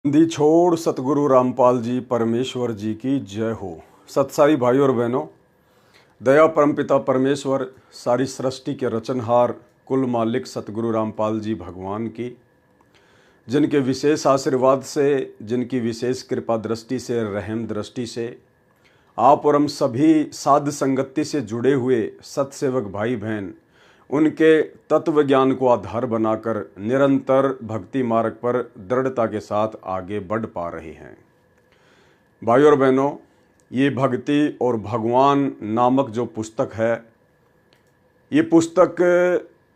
दी छोड़ सतगुरु रामपाल जी परमेश्वर जी की जय हो। सत्साई भाई और बहनों, दया परमपिता परमेश्वर सारी सृष्टि के रचनहार कुल मालिक सतगुरु रामपाल जी भगवान की, जिनके विशेष आशीर्वाद से, जिनकी विशेष कृपा दृष्टि से, रहम दृष्टि से आप और हम सभी साध संगति से जुड़े हुए सत्सेवक भाई बहन उनके तत्व ज्ञान को आधार बनाकर निरंतर भक्ति मार्ग पर दृढ़ता के साथ आगे बढ़ पा रहे हैं। भाई और बहनों, ये भक्ति और भगवान नामक जो पुस्तक है, ये पुस्तक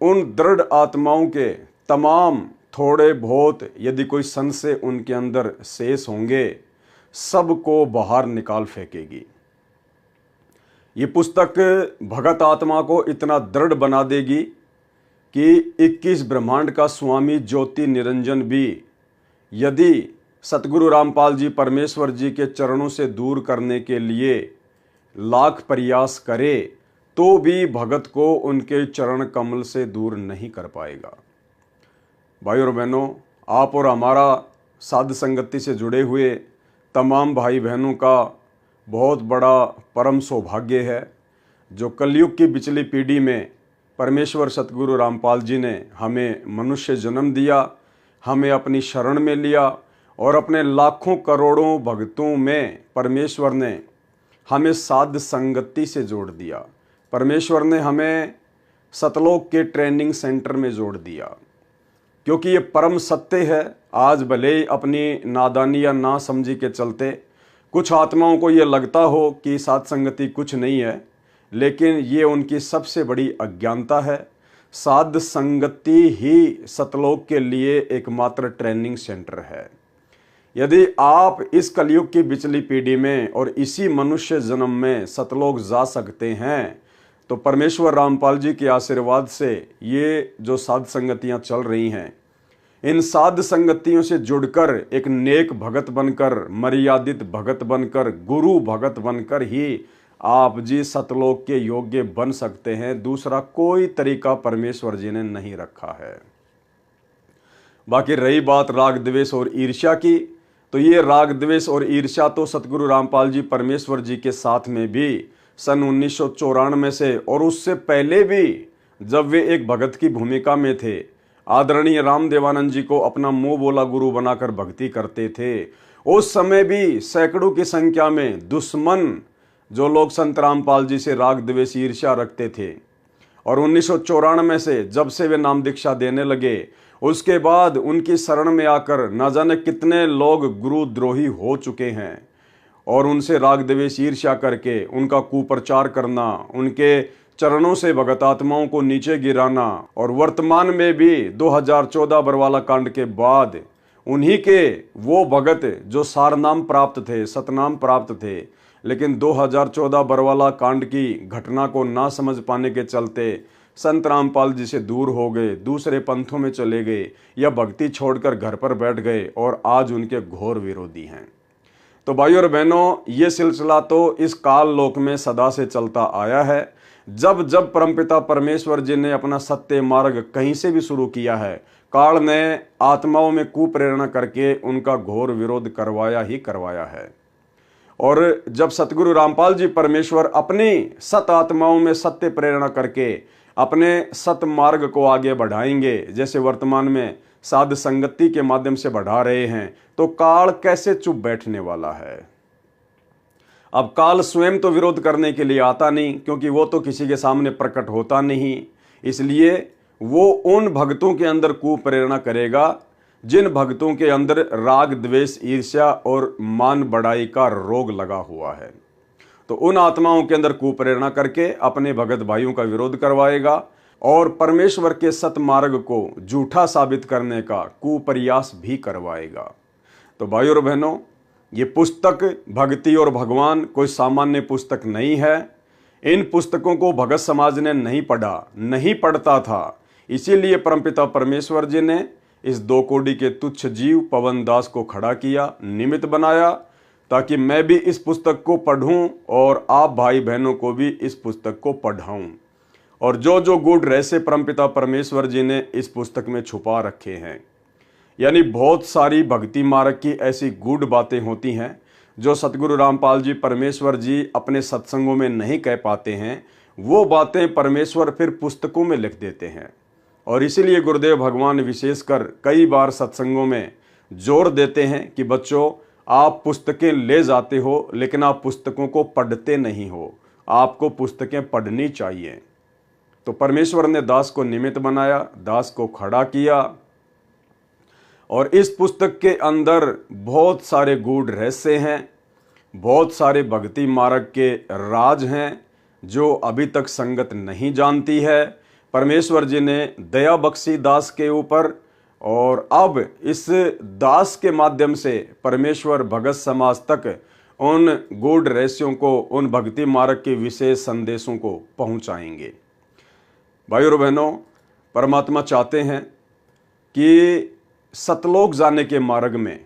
उन दृढ़ आत्माओं के तमाम थोड़े बहुत यदि कोई संशय उनके अंदर शेष होंगे, सबको बाहर निकाल फेंकेगी। ये पुस्तक भगत आत्मा को इतना दृढ़ बना देगी कि 21 ब्रह्मांड का स्वामी ज्योति निरंजन भी यदि सतगुरु रामपाल जी परमेश्वर जी के चरणों से दूर करने के लिए लाख प्रयास करे तो भी भगत को उनके चरण कमल से दूर नहीं कर पाएगा। भाई और बहनों, आप और हमारा साध संगति से जुड़े हुए तमाम भाई बहनों का बहुत बड़ा परम सौभाग्य है जो कलयुग की पिछली पीढ़ी में परमेश्वर सतगुरु रामपाल जी ने हमें मनुष्य जन्म दिया, हमें अपनी शरण में लिया और अपने लाखों करोड़ों भक्तों में परमेश्वर ने हमें साध संगति से जोड़ दिया। परमेश्वर ने हमें सतलोक के ट्रेनिंग सेंटर में जोड़ दिया, क्योंकि ये परम सत्य है। आज भले ही अपनी नादानी या ना समझी के चलते कुछ आत्माओं को ये लगता हो कि साध संगति कुछ नहीं है, लेकिन ये उनकी सबसे बड़ी अज्ञानता है। साध संगति ही सतलोक के लिए एकमात्र ट्रेनिंग सेंटर है। यदि आप इस कलयुग की पिछली पीढ़ी में और इसी मनुष्य जन्म में सतलोक जा सकते हैं तो परमेश्वर रामपाल जी के आशीर्वाद से ये जो साध संगतियाँ चल रही हैं, इन साध संगतियों से जुड़कर एक नेक भगत बनकर, मर्यादित भगत बनकर, गुरु भगत बनकर ही आप जी सतलोक के योग्य बन सकते हैं। दूसरा कोई तरीका परमेश्वर जी ने नहीं रखा है। बाकी रही बात राग द्वेष और ईर्ष्या की, तो ये राग द्वेष और ईर्ष्या तो सतगुरु रामपाल जी परमेश्वर जी के साथ में भी सन 1994 से और उससे पहले भी, जब वे एक भगत की भूमिका में थे, आदरणीय रामदेवानंद जी को अपना मुंह बोला गुरु बनाकर भक्ति करते थे, उस समय भी सैकड़ों की संख्या में दुश्मन जो लोग संत रामपाल जी से राग द्वेष ईर्ष्या रखते थे। और 1994 से जब से वे नाम दीक्षा देने लगे, उसके बाद उनकी शरण में आकर न जाने कितने लोग गुरुद्रोही हो चुके हैं और उनसे राग द्वेष ईर्ष्या करके उनका कुप्रचार करना, उनके चरणों से भगत आत्माओं को नीचे गिराना, और वर्तमान में भी 2014 बरवाला कांड के बाद उन्हीं के वो भगत जो सारनाम प्राप्त थे, सतनाम प्राप्त थे, लेकिन 2014 बरवाला कांड की घटना को ना समझ पाने के चलते संत रामपाल जी से दूर हो गए, दूसरे पंथों में चले गए या भक्ति छोड़कर घर पर बैठ गए और आज उनके घोर विरोधी हैं। तो भाई और बहनों, ये सिलसिला तो इस काल लोक में सदा से चलता आया है। जब जब परमपिता परमेश्वर जी ने अपना सत्य मार्ग कहीं से भी शुरू किया है, काल ने आत्माओं में कुप्रेरणा करके उनका घोर विरोध करवाया ही करवाया है। और जब सतगुरु रामपाल जी परमेश्वर अपनी सत आत्माओं में सत्य प्रेरणा करके अपने सत मार्ग को आगे बढ़ाएंगे, जैसे वर्तमान में साध संगति के माध्यम से बढ़ा रहे हैं, तो काल कैसे चुप बैठने वाला है। अब काल स्वयं तो विरोध करने के लिए आता नहीं, क्योंकि वो तो किसी के सामने प्रकट होता नहीं, इसलिए वो उन भक्तों के अंदर कुप्रेरणा करेगा जिन भक्तों के अंदर राग द्वेष ईर्ष्या और मान बढ़ाई का रोग लगा हुआ है। तो उन आत्माओं के अंदर कुप्रेरणा करके अपने भगत भाइयों का विरोध करवाएगा और परमेश्वर के सतमार्ग को झूठा साबित करने का कुप्रयास भी करवाएगा। तो भाई और बहनों, ये पुस्तक भक्ति और भगवान कोई सामान्य पुस्तक नहीं है। इन पुस्तकों को भगत समाज ने नहीं पढ़ा, नहीं पढ़ता था, इसीलिए परमपिता परमेश्वर जी ने इस दो कोड़ी के तुच्छ जीव पवन दास को खड़ा किया, निमित्त बनाया, ताकि मैं भी इस पुस्तक को पढ़ूं और आप भाई बहनों को भी इस पुस्तक को पढ़ाऊं। और जो जो गूढ़ रहस्य परमपिता परमेश्वर जी ने इस पुस्तक में छुपा रखे हैं, यानी बहुत सारी भक्ति मार्ग की ऐसी गूढ़ बातें होती हैं जो सतगुरु रामपाल जी परमेश्वर जी अपने सत्संगों में नहीं कह पाते हैं। वो बातें परमेश्वर फिर पुस्तकों में लिख देते हैं। और इसीलिए गुरुदेव भगवान विशेषकर कई बार सत्संगों में जोर देते हैं कि बच्चों, आप पुस्तकें ले जाते हो लेकिन आप पुस्तकों को पढ़ते नहीं हो, आपको पुस्तकें पढ़नी चाहिए। तो परमेश्वर ने दास को निमित्त बनाया, दास को खड़ा किया, और इस पुस्तक के अंदर बहुत सारे गूढ़ रहस्य हैं, बहुत सारे भक्ति मार्ग के राज हैं जो अभी तक संगत नहीं जानती है। परमेश्वर जी ने दया बख्शी दास के ऊपर, और अब इस दास के माध्यम से परमेश्वर भगत समाज तक उन गूढ़ रहस्यों को, उन भक्ति मार्ग के विशेष संदेशों को पहुंचाएंगे। भाइयों और बहनों, परमात्मा चाहते हैं कि सतलोक जाने के मार्ग में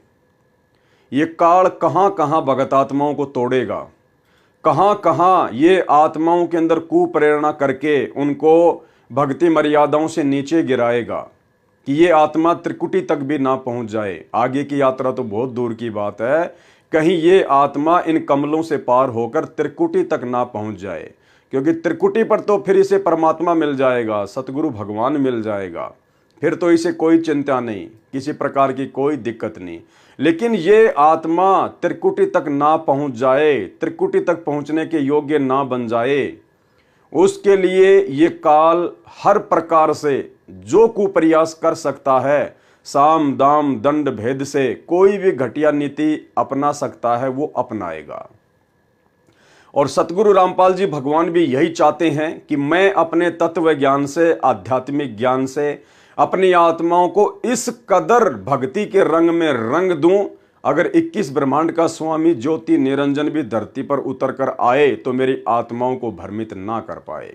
ये काल कहाँ कहाँ भगत आत्माओं को तोड़ेगा, कहाँ कहाँ ये आत्माओं के अंदर कुप्रेरणा करके उनको भक्ति मर्यादाओं से नीचे गिराएगा कि ये आत्मा त्रिकुटी तक भी ना पहुंच जाए। आगे की यात्रा तो बहुत दूर की बात है, कहीं ये आत्मा इन कमलों से पार होकर त्रिकुटी तक ना पहुंच जाए, क्योंकि त्रिकुटी पर तो फिर इसे परमात्मा मिल जाएगा, सतगुरु भगवान मिल जाएगा, फिर तो इसे कोई चिंता नहीं, किसी प्रकार की कोई दिक्कत नहीं। लेकिन ये आत्मा त्रिकुटी तक ना पहुंच जाए, त्रिकुटी तक पहुंचने के योग्य ना बन जाए, उसके लिए ये काल हर प्रकार से जो कुप्रयास कर सकता है, साम दाम दंड भेद से कोई भी घटिया नीति अपना सकता है, वो अपनाएगा। और सतगुरु रामपाल जी भगवान भी यही चाहते हैं कि मैं अपने तत्व ज्ञान से, आध्यात्मिक ज्ञान से अपनी आत्माओं को इस कदर भक्ति के रंग में रंग दूं, अगर 21 ब्रह्मांड का स्वामी ज्योति निरंजन भी धरती पर उतर कर आए तो मेरी आत्माओं को भ्रमित ना कर पाए।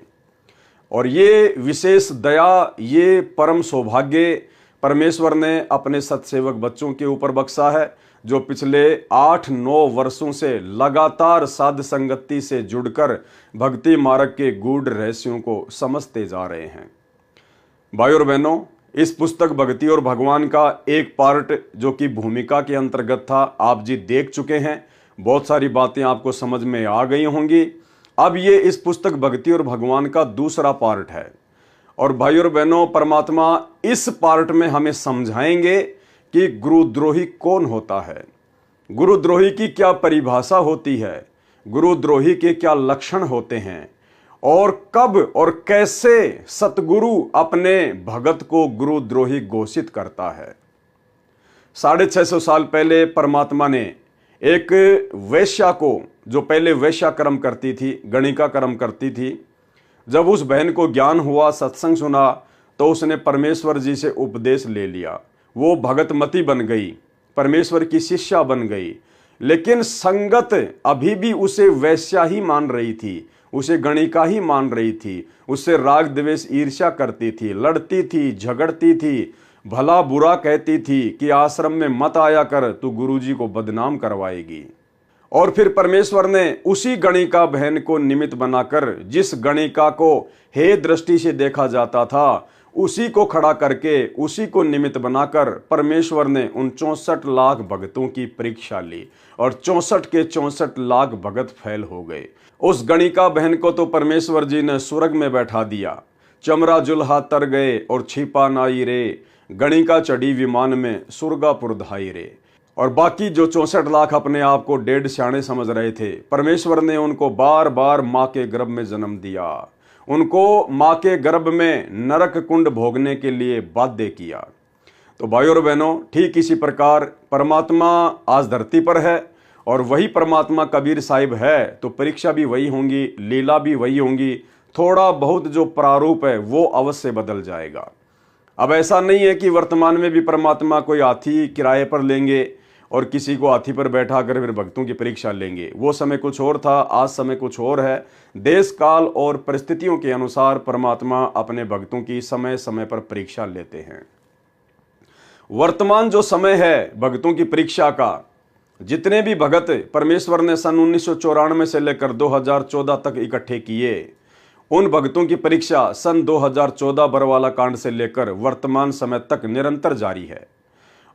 और ये विशेष दया, ये परम सौभाग्य परमेश्वर ने अपने सत्सेवक बच्चों के ऊपर बख्शा है, जो पिछले 8-9 वर्षों से लगातार साध संगति से जुड़कर भक्ति मार्ग के गूढ़ रहस्यों को समझते जा रहे हैं। भाइयों और बहनों, इस पुस्तक भक्ति और भगवान का एक पार्ट जो कि भूमिका के अंतर्गत था, आप जी देख चुके हैं, बहुत सारी बातें आपको समझ में आ गई होंगी। अब ये इस पुस्तक भक्ति और भगवान का दूसरा पार्ट है। और भाइयों और बहनों, परमात्मा इस पार्ट में हमें समझाएंगे कि गुरुद्रोही कौन होता है, गुरुद्रोही की क्या परिभाषा होती है, गुरुद्रोही के क्या लक्षण होते हैं, और कब और कैसे सतगुरु अपने भगत को गुरुद्रोही घोषित करता है। 650 साल पहले परमात्मा ने एक वैश्या को, जो पहले वैश्या कर्म करती थी, गणिका कर्म करती थी, जब उस बहन को ज्ञान हुआ, सत्संग सुना, तो उसने परमेश्वर जी से उपदेश ले लिया। वो भगतमती बन गई, परमेश्वर की शिष्या बन गई। लेकिन संगत अभी भी उसे वैश्या ही मान रही थी, उसे गणिका ही मान रही थी, उससे राग द्वेष ईर्ष्या करती थी, लड़ती थी, झगड़ती थी, भला बुरा कहती थी कि आश्रम में मत आया कर, तू गुरुजी को बदनाम करवाएगी। और फिर परमेश्वर ने उसी गणिका बहन को निमित्त बनाकर, जिस गणिका को हे दृष्टि से देखा जाता था, उसी को खड़ा करके, उसी को निमित्त बनाकर परमेश्वर ने उन 64 लाख भगतों की परीक्षा ली, और 64 के 64 लाख भगत फैल हो गए। उस गणिका बहन को तो परमेश्वर जी ने स्वर्ग में बैठा दिया, चमरा जुल्हा तर गए और छिपा नाई रे, गणिका चढ़ी विमान में सुरगापुर धाई रे। और बाकी जो 64 लाख अपने आप को डेढ़ सियाणे समझ रहे थे, परमेश्वर ने उनको बार बार माँ के गर्भ में जन्म दिया, उनको माँ के गर्भ में नरक कुंड भोगने के लिए बाध्य किया। तो भाइयों और बहनों, ठीक इसी प्रकार परमात्मा आज धरती पर है, और वही परमात्मा कबीर साहिब है, तो परीक्षा भी वही होंगी, लीला भी वही होंगी। थोड़ा बहुत जो प्रारूप है वो अवश्य बदल जाएगा। अब ऐसा नहीं है कि वर्तमान में भी परमात्मा कोई हाथी किराए पर लेंगे और किसी को हाथी पर बैठा कर फिर भक्तों की परीक्षा लेंगे। वो समय कुछ और था, आज समय कुछ और है। देश काल और परिस्थितियों के अनुसार परमात्मा अपने भक्तों की समय समय पर परीक्षा लेते हैं। वर्तमान जो समय है भक्तों की परीक्षा का, जितने भी भगत परमेश्वर ने सन 1994 से लेकर 2014 तक इकट्ठे किए, उन भक्तों की परीक्षा सन 2014 बरवाला कांड से लेकर वर्तमान समय तक निरंतर जारी है।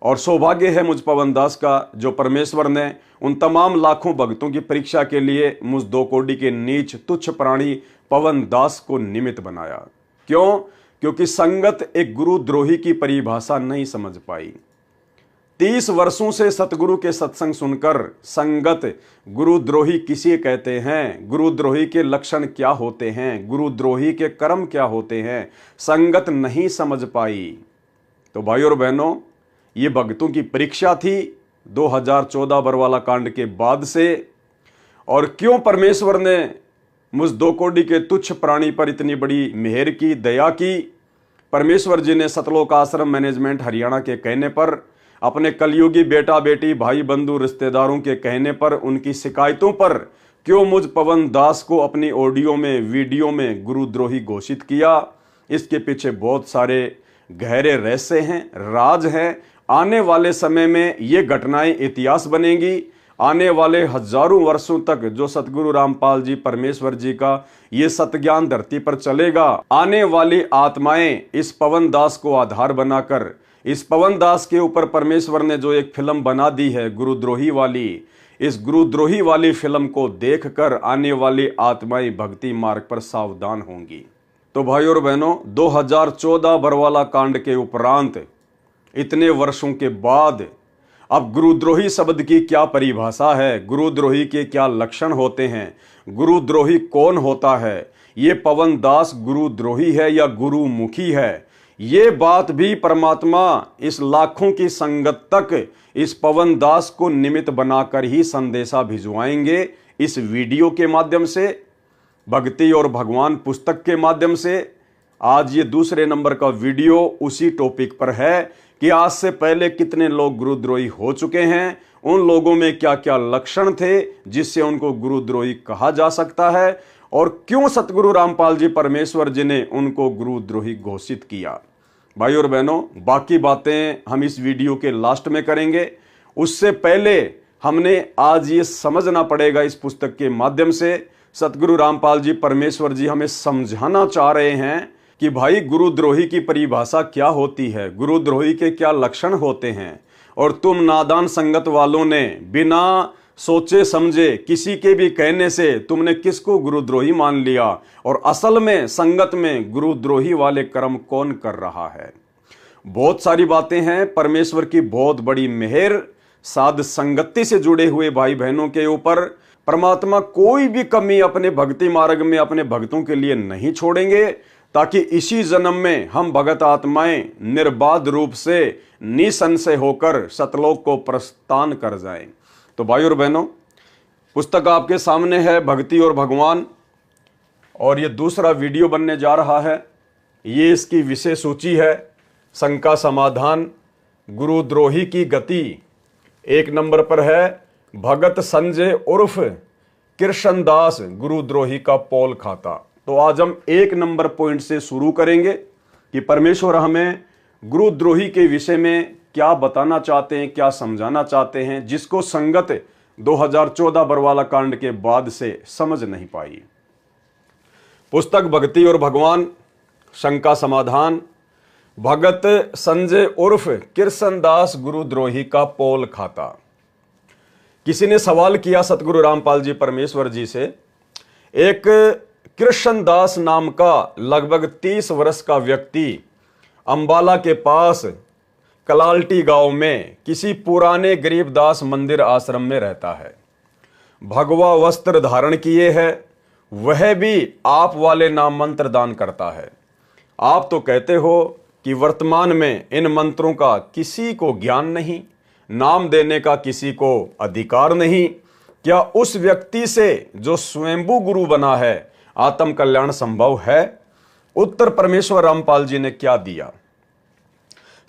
और सौभाग्य है मुझ पवन दास का, जो परमेश्वर ने उन तमाम लाखों भक्तों की परीक्षा के लिए मुझ 2 कोड़ी के नीच तुच्छ प्राणी पवन दास को निमित्त बनाया। क्यों? क्योंकि संगत एक गुरुद्रोही की परिभाषा नहीं समझ पाई। 30 वर्षों से सतगुरु के सत्संग सुनकर संगत गुरुद्रोही किसे कहते हैं, गुरुद्रोही के लक्षण क्या होते हैं, गुरुद्रोही के कर्म क्या होते हैं, संगत नहीं समझ पाई। तो भाइयों और बहनों, ये भक्तों की परीक्षा थी 2014 बरवाला कांड के बाद से। और क्यों परमेश्वर ने मुझ 2 कोड़ी के तुच्छ प्राणी पर इतनी बड़ी मेहर की, दया की? परमेश्वर जी ने सतलोक आश्रम मैनेजमेंट हरियाणा के कहने पर, अपने कलयुगी बेटा बेटी भाई बंधु रिश्तेदारों के कहने पर, उनकी शिकायतों पर क्यों मुझ पवन दास को अपनी ऑडियो में, वीडियो में गुरुद्रोही घोषित किया? इसके पीछे बहुत सारे गहरे रहस्य हैं, राज हैं। आने वाले समय में ये घटनाएं इतिहास बनेंगी। आने वाले हजारों वर्षों तक जो सतगुरु रामपाल जी परमेश्वर जी का ये सतज्ञान धरती पर चलेगा। आने वाली आत्माएं इस पवन दास को आधार बनाकर, इस पवन दास के ऊपर परमेश्वर ने जो एक फिल्म बना दी है गुरुद्रोही वाली, इस गुरुद्रोही वाली फिल्म को देखकर आने वाली आत्माएं भक्ति मार्ग पर सावधान होंगी। तो भाइयों और बहनों, 2014 बरवाला कांड के उपरांत इतने वर्षों के बाद अब गुरुद्रोही शब्द की क्या परिभाषा है, गुरुद्रोही के क्या लक्षण होते हैं, गुरुद्रोही कौन होता है, ये पवन दास गुरुद्रोही है या गुरुमुखी है, ये बात भी परमात्मा इस लाखों की संगत तक इस पवन दास को निमित्त बनाकर ही संदेशा भिजवाएंगे। इस वीडियो के माध्यम से, भक्ति और भगवान पुस्तक के माध्यम से। आज ये दूसरे नंबर का वीडियो उसी टॉपिक पर है कि आज से पहले कितने लोग गुरुद्रोही हो चुके हैं, उन लोगों में क्या क्या लक्षण थे जिससे उनको गुरुद्रोही कहा जा सकता है, और क्यों सतगुरु रामपाल जी परमेश्वर जी ने उनको गुरुद्रोही घोषित किया। भाई और बहनों, बाकी बातें हम इस वीडियो के लास्ट में करेंगे। उससे पहले हमने आज ये समझना पड़ेगा, इस पुस्तक के माध्यम से सतगुरु रामपाल जी परमेश्वर जी हमें समझाना चाह रहे हैं कि भाई गुरुद्रोही की परिभाषा क्या होती है, गुरुद्रोही के क्या लक्षण होते हैं। और तुम नादान संगत वालों ने बिना सोचे समझे किसी के भी कहने से तुमने किसको गुरुद्रोही मान लिया, और असल में संगत में गुरुद्रोही वाले कर्म कौन कर रहा है। बहुत सारी बातें हैं, परमेश्वर की बहुत बड़ी मेहर साध संगति से जुड़े हुए भाई बहनों के ऊपर। परमात्मा कोई भी कमी अपने भक्ति मार्ग में अपने भक्तों के लिए नहीं छोड़ेंगे, ताकि इसी जन्म में हम भगत आत्माएं निर्बाध रूप से निसंशय होकर सतलोक को प्रस्थान कर जाएं। तो भाई और बहनों, पुस्तक आपके सामने है, भक्ति और भगवान, और ये दूसरा वीडियो बनने जा रहा है। ये इसकी विषय सूची है, शंका समाधान, गुरुद्रोही की गति। 1 नंबर पर है भगत संजय उर्फ कृष्णदास गुरुद्रोही का पोल खाता। तो आज हम 1 नंबर पॉइंट से शुरू करेंगे कि परमेश्वर हमें गुरुद्रोही के विषय में क्या बताना चाहते हैं, क्या समझाना चाहते हैं, जिसको संगत 2014 बरवाला कांड के बाद से समझ नहीं पाई। पुस्तक भक्ति और भगवान, शंका समाधान, भगत संजय उर्फ कृष्णदास गुरुद्रोही का पोल खाता। किसी ने सवाल किया सतगुरु रामपाल जी परमेश्वर जी से, एक कृष्णदास नाम का लगभग 30 वर्ष का व्यक्ति अंबाला के पास कलाल्टी गांव में किसी पुराने गरीबदास मंदिर आश्रम में रहता है। भगवा वस्त्र धारण किए है, वह भी आप वाले नाम मंत्र दान करता है। आप तो कहते हो कि वर्तमान में इन मंत्रों का किसी को ज्ञान नहीं, नाम देने का किसी को अधिकार नहीं। क्या उस व्यक्ति से जो स्वयंभू गुरु बना है आत्म कल्याण संभव है? उत्तर परमेश्वर रामपाल जी ने क्या दिया?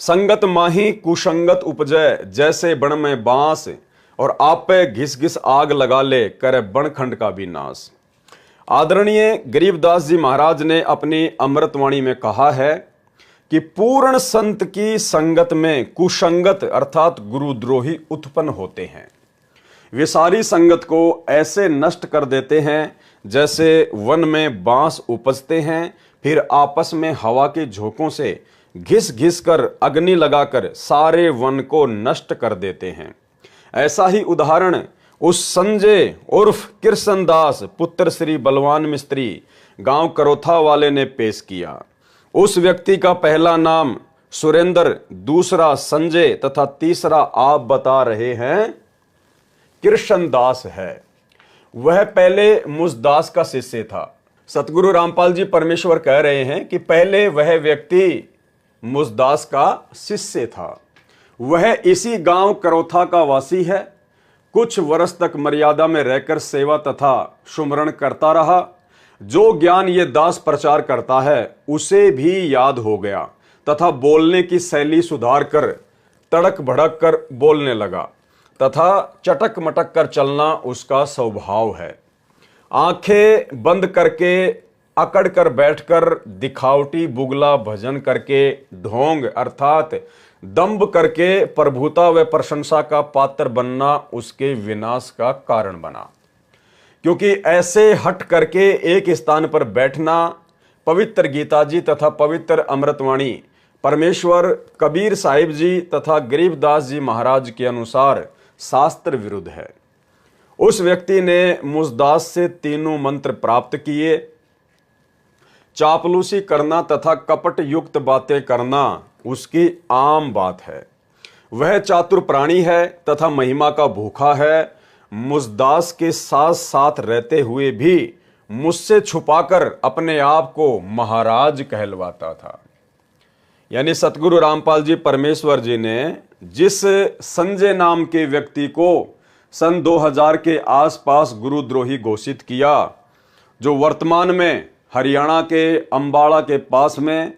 संगत माही कुसंगत उपजय, जैसे बण में बांस, और आप पे घिस घिस आग लगा ले, करे बनखंड का भी नाश। आदरणीय गरीबदास जी महाराज ने अपनी अमृतवाणी में कहा है कि पूर्ण संत की संगत में कुसंगत अर्थात गुरुद्रोही उत्पन्न होते हैं। वे सारी संगत को ऐसे नष्ट कर देते हैं जैसे वन में बांस उपजते हैं, फिर आपस में हवा के झोंकों से घिस घिस कर अग्नि लगाकर सारे वन को नष्ट कर देते हैं। ऐसा ही उदाहरण उस संजय उर्फ कृष्णदास पुत्र श्री बलवान मिस्त्री गांव करोथा वाले ने पेश किया। उस व्यक्ति का पहला नाम सुरेंद्र, दूसरा संजय तथा तीसरा आप बता रहे हैं कृष्णदास है। वह पहले मुझदास का शिष्य था। सतगुरु रामपाल जी परमेश्वर कह रहे हैं कि पहले वह व्यक्ति मुझदास का शिष्य था। वह इसी गांव करोथा का वासी है। कुछ वर्ष तक मर्यादा में रहकर सेवा तथा सुमरण करता रहा। जो ज्ञान ये दास प्रचार करता है उसे भी याद हो गया तथा बोलने की शैली सुधार कर तड़क भड़क कर बोलने लगा तथा चटक मटक कर चलना उसका स्वभाव है। आंखें बंद करके अकड़ कर बैठकर दिखावटी बुगला भजन करके ढोंग अर्थात दंभ करके प्रभुता व प्रशंसा का पात्र बनना उसके विनाश का कारण बना। क्योंकि ऐसे हट करके एक स्थान पर बैठना पवित्र गीता जी तथा पवित्र अमृतवाणी परमेश्वर कबीर साहिब जी तथा गरीबदास जी महाराज के अनुसार शास्त्र विरुद्ध है। उस व्यक्ति ने मुझदास से तीनों मंत्र प्राप्त किए। चापलूसी करना तथा कपट युक्त बातें करना उसकी आम बात है। वह चातुर प्राणी है तथा महिमा का भूखा है। मुझदास के साथ साथ रहते हुए भी मुझसे छुपाकर अपने आप को महाराज कहलवाता था। यानी सतगुरु रामपाल जी परमेश्वर जी ने जिस संजय नाम के व्यक्ति को सन 2000 के आसपास गुरुद्रोही घोषित किया, जो वर्तमान में हरियाणा के अंबाड़ा के पास में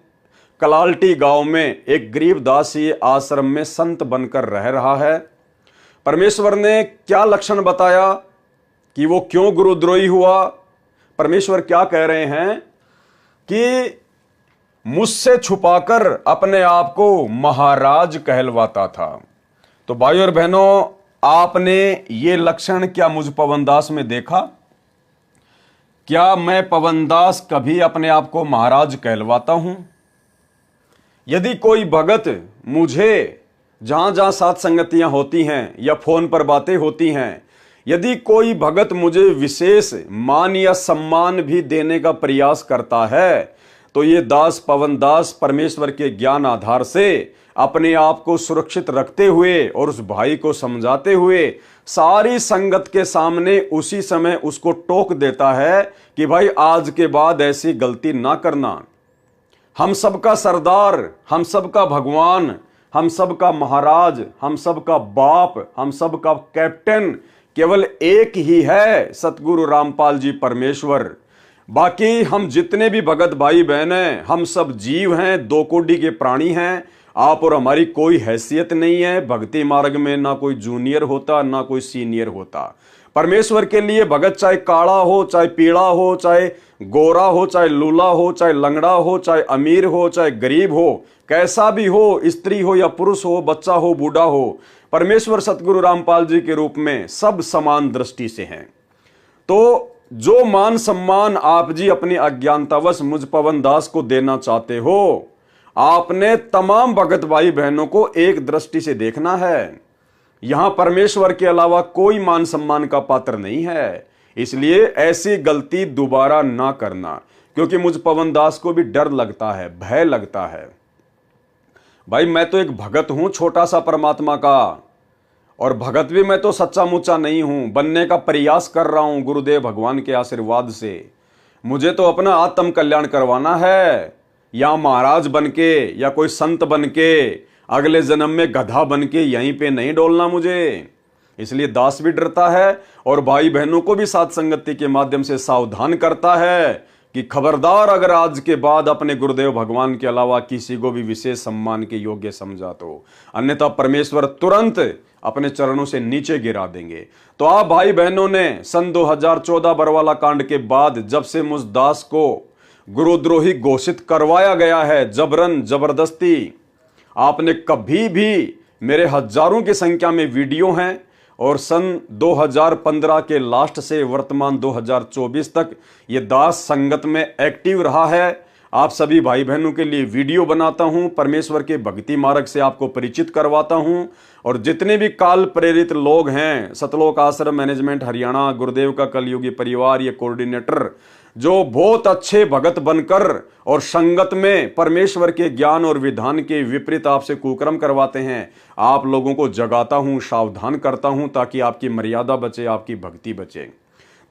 कलाल्टी गांव में एक गरीबदासी आश्रम में संत बनकर रह रहा है, परमेश्वर ने क्या लक्षण बताया कि वो क्यों गुरुद्रोही हुआ। परमेश्वर क्या कह रहे हैं कि मुझसे छुपाकर अपने आप को महाराज कहलवाता था। तो भाइयों और बहनों, आपने ये लक्षण क्या मुझ पवनदास में देखा? क्या मैं पवनदास कभी अपने आप को महाराज कहलवाता हूं? यदि कोई भगत मुझे जहां जहां साथ संगतियां होती हैं या फोन पर बातें होती हैं, यदि कोई भगत मुझे विशेष मान या सम्मान भी देने का प्रयास करता है, तो ये दास पवनदास परमेश्वर के ज्ञान आधार से अपने आप को सुरक्षित रखते हुए और उस भाई को समझाते हुए सारी संगत के सामने उसी समय उसको टोक देता है कि भाई आज के बाद ऐसी गलती ना करना। हम सबका सरदार, हम सबका भगवान, हम सबका महाराज, हम सबका बाप, हम सबका कैप्टन केवल एक ही है, सतगुरु रामपाल जी परमेश्वर। बाकी हम जितने भी भगत भाई बहन हैं, हम सब जीव हैं, दो कोटि के प्राणी हैं। आप और हमारी कोई हैसियत नहीं है। भक्ति मार्ग में ना कोई जूनियर होता ना कोई सीनियर होता। परमेश्वर के लिए भगत चाहे काला हो, चाहे पीला हो, चाहे गोरा हो, चाहे लूला हो, चाहे लंगड़ा हो, चाहे अमीर हो, चाहे गरीब हो, कैसा भी हो, स्त्री हो या पुरुष हो, बच्चा हो, बूढ़ा हो, परमेश्वर सतगुरु रामपाल जी के रूप में सब समान दृष्टि से हैं। तो जो मान सम्मान आप जी अपनी अज्ञानतावश मुझ पवनदास को देना चाहते हो, आपने तमाम भगत भाई बहनों को एक दृष्टि से देखना है। यहां परमेश्वर के अलावा कोई मान सम्मान का पात्र नहीं है। इसलिए ऐसी गलती दोबारा ना करना, क्योंकि मुझ पवनदास को भी डर लगता है, भय लगता है। भाई मैं तो एक भगत हूं छोटा सा परमात्मा का, और भगत भी मैं तो सच्चा मुच्चा नहीं हूं, बनने का प्रयास कर रहा हूं गुरुदेव भगवान के आशीर्वाद से। मुझे तो अपना आत्म कल्याण करवाना है, या महाराज बनके या कोई संत बनके अगले जन्म में गधा बनके यहीं पे नहीं डोलना मुझे। इसलिए दास भी डरता है और भाई बहनों को भी साथ संगति के माध्यम से सावधान करता है कि खबरदार, अगर आज के बाद अपने गुरुदेव भगवान के अलावा किसी को भी विशेष सम्मान के योग्य समझा तो अन्यथा परमेश्वर तुरंत अपने चरणों से नीचे गिरा देंगे। तो आप भाई बहनों ने सन 2014 बरवाला कांड के बाद जब से मुझ दास को गुरुद्रोही घोषित करवाया गया है, जबरन जबरदस्ती, आपने कभी भी, मेरे हजारों की संख्या में वीडियो हैं, और सन 2015 के लास्ट से वर्तमान 2024 तक ये दास संगत में एक्टिव रहा है। आप सभी भाई बहनों के लिए वीडियो बनाता हूं, परमेश्वर के भक्ति मार्ग से आपको परिचित करवाता हूं। और जितने भी काल प्रेरित लोग हैं, सतलोक आश्रम मैनेजमेंट हरियाणा, गुरुदेव का कलयुगी परिवार, ये कोऑर्डिनेटर जो बहुत अच्छे भगत बनकर और संगत में परमेश्वर के ज्ञान और विधान के विपरीत आपसे कुकर्म करवाते हैं, आप लोगों को जगाता हूं, सावधान करता हूं, ताकि आपकी मर्यादा बचे, आपकी भक्ति बचे।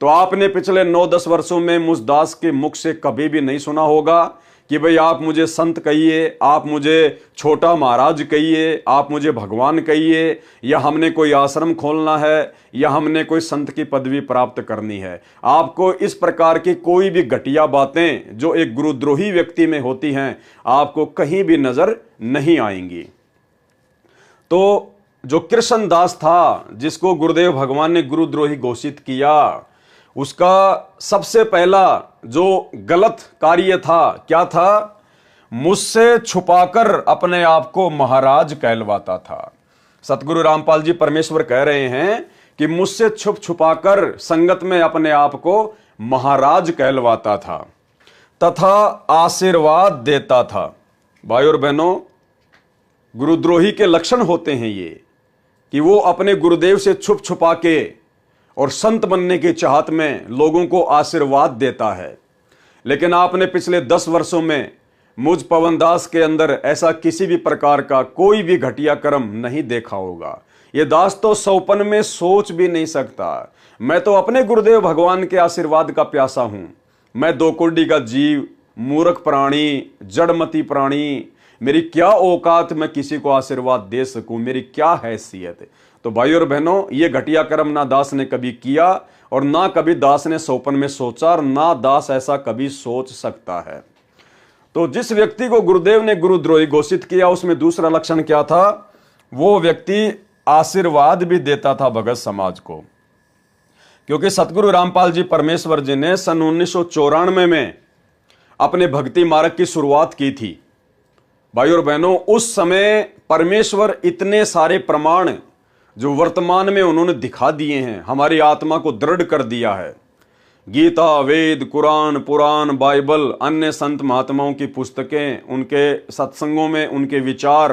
तो आपने पिछले 9-10 वर्षों में मुझ दास के मुख से कभी भी नहीं सुना होगा कि भाई आप मुझे संत कहिए, आप मुझे छोटा महाराज कहिए, आप मुझे भगवान कहिए, या हमने कोई आश्रम खोलना है, या हमने कोई संत की पदवी प्राप्त करनी है। आपको इस प्रकार की कोई भी घटिया बातें जो एक गुरुद्रोही व्यक्ति में होती हैं, आपको कहीं भी नजर नहीं आएंगी। तो जो कृष्ण दास था, जिसको गुरुदेव भगवान ने गुरुद्रोही घोषित किया, उसका सबसे पहला जो गलत कार्य था, क्या था? मुझसे छुपाकर अपने आप को महाराज कहलवाता था। सतगुरु रामपाल जी परमेश्वर कह रहे हैं कि मुझसे छुप छुपाकर संगत में अपने आप को महाराज कहलवाता था तथा आशीर्वाद देता था। भाई और बहनों, गुरुद्रोही के लक्षण होते हैं ये कि वो अपने गुरुदेव से छुप छुपा के और संत बनने की चाहत में लोगों को आशीर्वाद देता है। लेकिन आपने पिछले 10 वर्षों में मुझ पवन दास के अंदर ऐसा किसी भी प्रकार का कोई भी घटिया कर्म नहीं देखा होगा। ये दास तो सौपन में सोच भी नहीं सकता। मैं तो अपने गुरुदेव भगवान के आशीर्वाद का प्यासा हूं। मैं दो कुंडी का जीव, मूर्ख प्राणी, जड़मती प्राणी, मेरी क्या औकात मैं किसी को आशीर्वाद दे सकूं, मेरी क्या हैसियत। तो भाई और बहनों, ये घटिया कर्म ना दास ने कभी किया और ना कभी दास ने सौपन में सोचा, और ना दास ऐसा कभी सोच सकता है। तो जिस व्यक्ति को गुरुदेव ने गुरुद्रोही घोषित किया, उसमें दूसरा लक्षण क्या था? वो व्यक्ति आशीर्वाद भी देता था भगत समाज को। क्योंकि सतगुरु रामपाल जी परमेश्वर जी ने सन 1994 में अपने भक्ति मार्ग की शुरुआत की थी। भाई और बहनों, उस समय परमेश्वर इतने सारे प्रमाण जो वर्तमान में उन्होंने दिखा दिए हैं, हमारी आत्मा को दृढ़ कर दिया है। गीता, वेद, कुरान, पुराण, बाइबल, अन्य संत महात्माओं की पुस्तकें, उनके सत्संगों में उनके विचार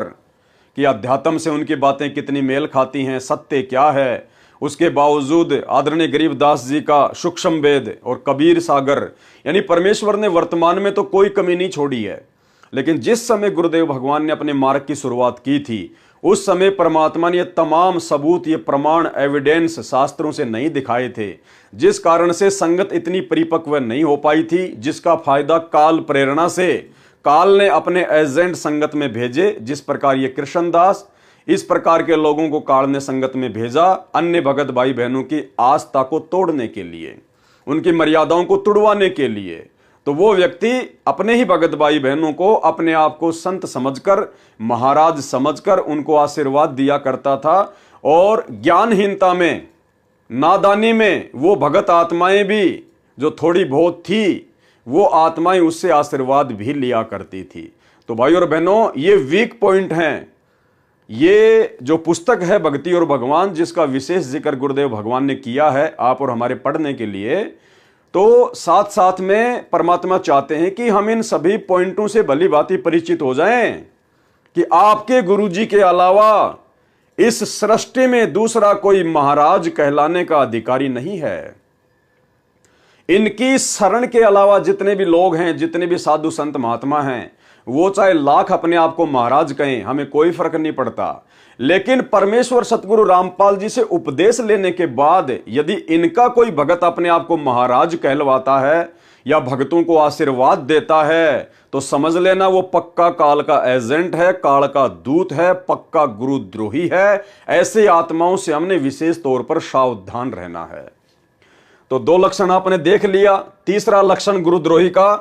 कि अध्यात्म से उनकी बातें कितनी मेल खाती हैं, सत्य क्या है। उसके बावजूद आदरणीय गरीबदास जी का सूक्ष्म वेद और कबीर सागर, यानी परमेश्वर ने वर्तमान में तो कोई कमी नहीं छोड़ी है। लेकिन जिस समय गुरुदेव भगवान ने अपने मार्ग की शुरुआत की थी, उस समय परमात्मा ने ये तमाम सबूत, ये प्रमाण, एविडेंस शास्त्रों से नहीं दिखाए थे, जिस कारण से संगत इतनी परिपक्व नहीं हो पाई थी, जिसका फायदा काल प्रेरणा से काल ने अपने एजेंट संगत में भेजे। जिस प्रकार ये कृष्णदास, इस प्रकार के लोगों को काल ने संगत में भेजा अन्य भगत भाई बहनों की आस्था को तोड़ने के लिए, उनकी मर्यादाओं को तुड़वाने के लिए। तो वो व्यक्ति अपने ही भगत भाई बहनों को अपने आप को संत समझकर, महाराज समझकर उनको आशीर्वाद दिया करता था। और ज्ञानहीनता में, नादानी में वो भगत आत्माएं भी जो थोड़ी बहुत थी, वो आत्माएं उससे आशीर्वाद भी लिया करती थी। तो भाई और बहनों, ये वीक पॉइंट हैं। ये जो पुस्तक है भक्ति और भगवान, जिसका विशेष जिक्र गुरुदेव भगवान ने किया है आप और हमारे पढ़ने के लिए, तो साथ साथ में परमात्मा चाहते हैं कि हम इन सभी पॉइंटों से भली भांति परिचित हो जाएं कि आपके गुरुजी के अलावा इस सृष्टि में दूसरा कोई महाराज कहलाने का अधिकारी नहीं है। इनकी शरण के अलावा जितने भी लोग हैं, जितने भी साधु संत महात्मा हैं, वो चाहे लाख अपने आप को महाराज कहें, हमें कोई फर्क नहीं पड़ता। लेकिन परमेश्वर सतगुरु रामपाल जी से उपदेश लेने के बाद यदि इनका कोई भगत अपने आप को महाराज कहलवाता है या भक्तों को आशीर्वाद देता है, तो समझ लेना वो पक्का काल का एजेंट है, काल का दूत है, पक्का गुरुद्रोही है। ऐसे आत्माओं से हमने विशेष तौर पर सावधान रहना है। तो 2 लक्षण आपने देख लिया। तीसरा लक्षण गुरुद्रोही का,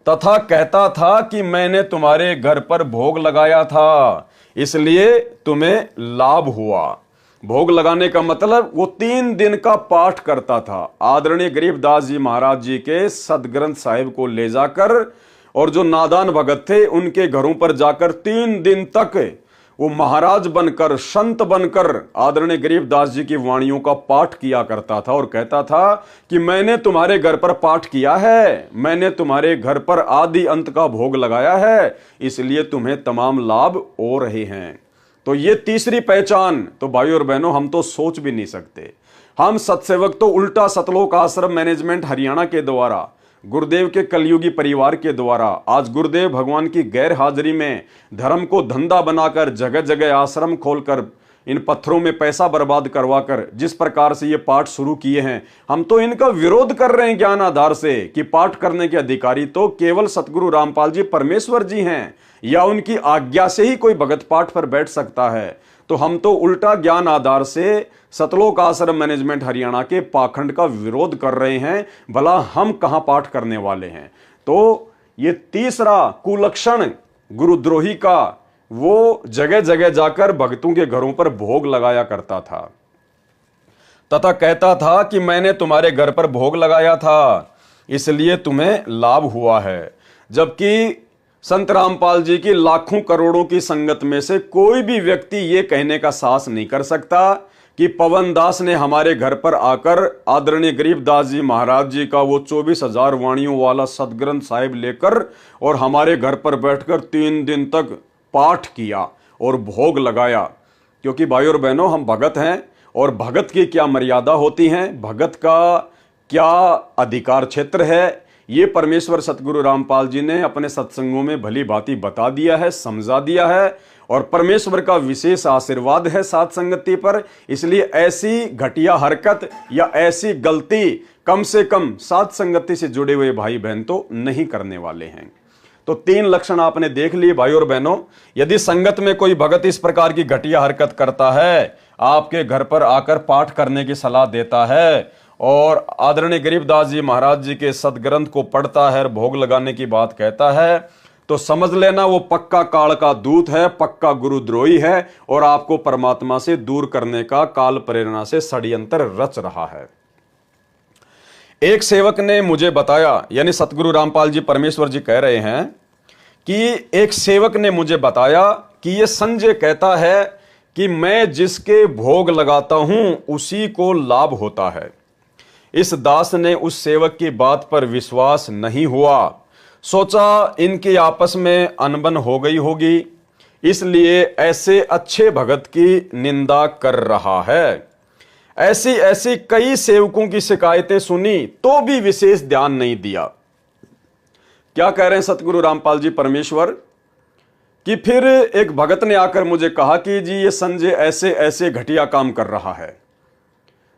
तथा कहता था कि मैंने तुम्हारे घर पर भोग लगाया था, इसलिए तुम्हें लाभ हुआ। भोग लगाने का मतलब वो 3 दिन का पाठ करता था। आदरणीय गरीबदास जी महाराज जी के सदग्रंथ साहिब को ले जाकर, और जो नादान भगत थे उनके घरों पर जाकर 3 दिन तक वो महाराज बनकर, संत बनकर आदरणीय गरीबदास जी की वाणियों का पाठ किया करता था और कहता था कि मैंने तुम्हारे घर पर पाठ किया है, मैंने तुम्हारे घर पर आदि अंत का भोग लगाया है, इसलिए तुम्हें तमाम लाभ हो रहे हैं। तो ये तीसरी पहचान तो भाई और बहनों हम तो सोच भी नहीं सकते। हम सत्सेवक तो उल्टा सतलोक आश्रम मैनेजमेंट हरियाणा के द्वारा, गुरुदेव के कलयुगी परिवार के द्वारा, आज गुरुदेव भगवान की गैर हाजिरी में धर्म को धंधा बनाकर जगह जगह आश्रम खोलकर इन पत्थरों में पैसा बर्बाद करवाकर जिस प्रकार से ये पाठ शुरू किए हैं, हम तो इनका विरोध कर रहे हैं ज्ञान आधार से कि पाठ करने के अधिकारी तो केवल सतगुरु रामपाल जी परमेश्वर जी हैं या उनकी आज्ञा से ही कोई भगत पाठ पर बैठ सकता है। तो हम तो उल्टा ज्ञान आधार से सतलोक आश्रम मैनेजमेंट हरियाणा के पाखंड का विरोध कर रहे हैं, भला हम कहां पाठ करने वाले हैं। तो ये तीसरा कुलक्षण गुरुद्रोही का, वो जगह जगह जाकर भक्तों के घरों पर भोग लगाया करता था तथा कहता था कि मैंने तुम्हारे घर पर भोग लगाया था इसलिए तुम्हें लाभ हुआ है। जबकि संत रामपाल जी की लाखों करोड़ों की संगत में से कोई भी व्यक्ति यह कहने का साहस नहीं कर सकता कि पवन दास ने हमारे घर पर आकर आदरणीय गरीबदास जी महाराज जी का वो 24,000 वाणियों वाला सदग्रंथ साहिब लेकर और हमारे घर पर बैठकर 3 दिन तक पाठ किया और भोग लगाया। क्योंकि भाई और बहनों हम भगत हैं और भगत की क्या मर्यादा होती है, भगत का क्या अधिकार क्षेत्र है, ये परमेश्वर सतगुरु रामपाल जी ने अपने सत्संगों में भली भांति बता दिया है, समझा दिया है और परमेश्वर का विशेष आशीर्वाद है साथ संगति पर। इसलिए ऐसी घटिया हरकत या ऐसी गलती कम से कम साथ संगति से जुड़े हुए भाई बहन तो नहीं करने वाले हैं। तो 3 लक्षण आपने देख लिए भाई और बहनों। यदि संगत में कोई भगत इस प्रकार की घटिया हरकत करता है, आपके घर पर आकर पाठ करने की सलाह देता है और आदरणीय गरीबदास जी महाराज जी के सदग्रंथ को पढ़ता है और भोग लगाने की बात कहता है, तो समझ लेना वो पक्का काल का दूत है, पक्का गुरुद्रोही है और आपको परमात्मा से दूर करने का काल प्रेरणा से षड्यंत्र रच रहा है। एक सेवक ने मुझे बताया, यानी सतगुरु रामपाल जी परमेश्वर जी कह रहे हैं कि एक सेवक ने मुझे बताया कि ये संजय कहता है कि मैं जिसके भोग लगाता हूं उसी को लाभ होता है। इस दास ने उस सेवक की बात पर विश्वास नहीं हुआ, सोचा इनके आपस में अनबन हो गई होगी, इसलिए ऐसे अच्छे भगत की निंदा कर रहा है। ऐसी ऐसी कई सेवकों की शिकायतें सुनी तो भी विशेष ध्यान नहीं दिया। क्या कह रहे हैं सतगुरु रामपाल जी परमेश्वर कि फिर एक भगत ने आकर मुझे कहा कि जी ये संजय ऐसे ऐसे घटिया काम कर रहा है।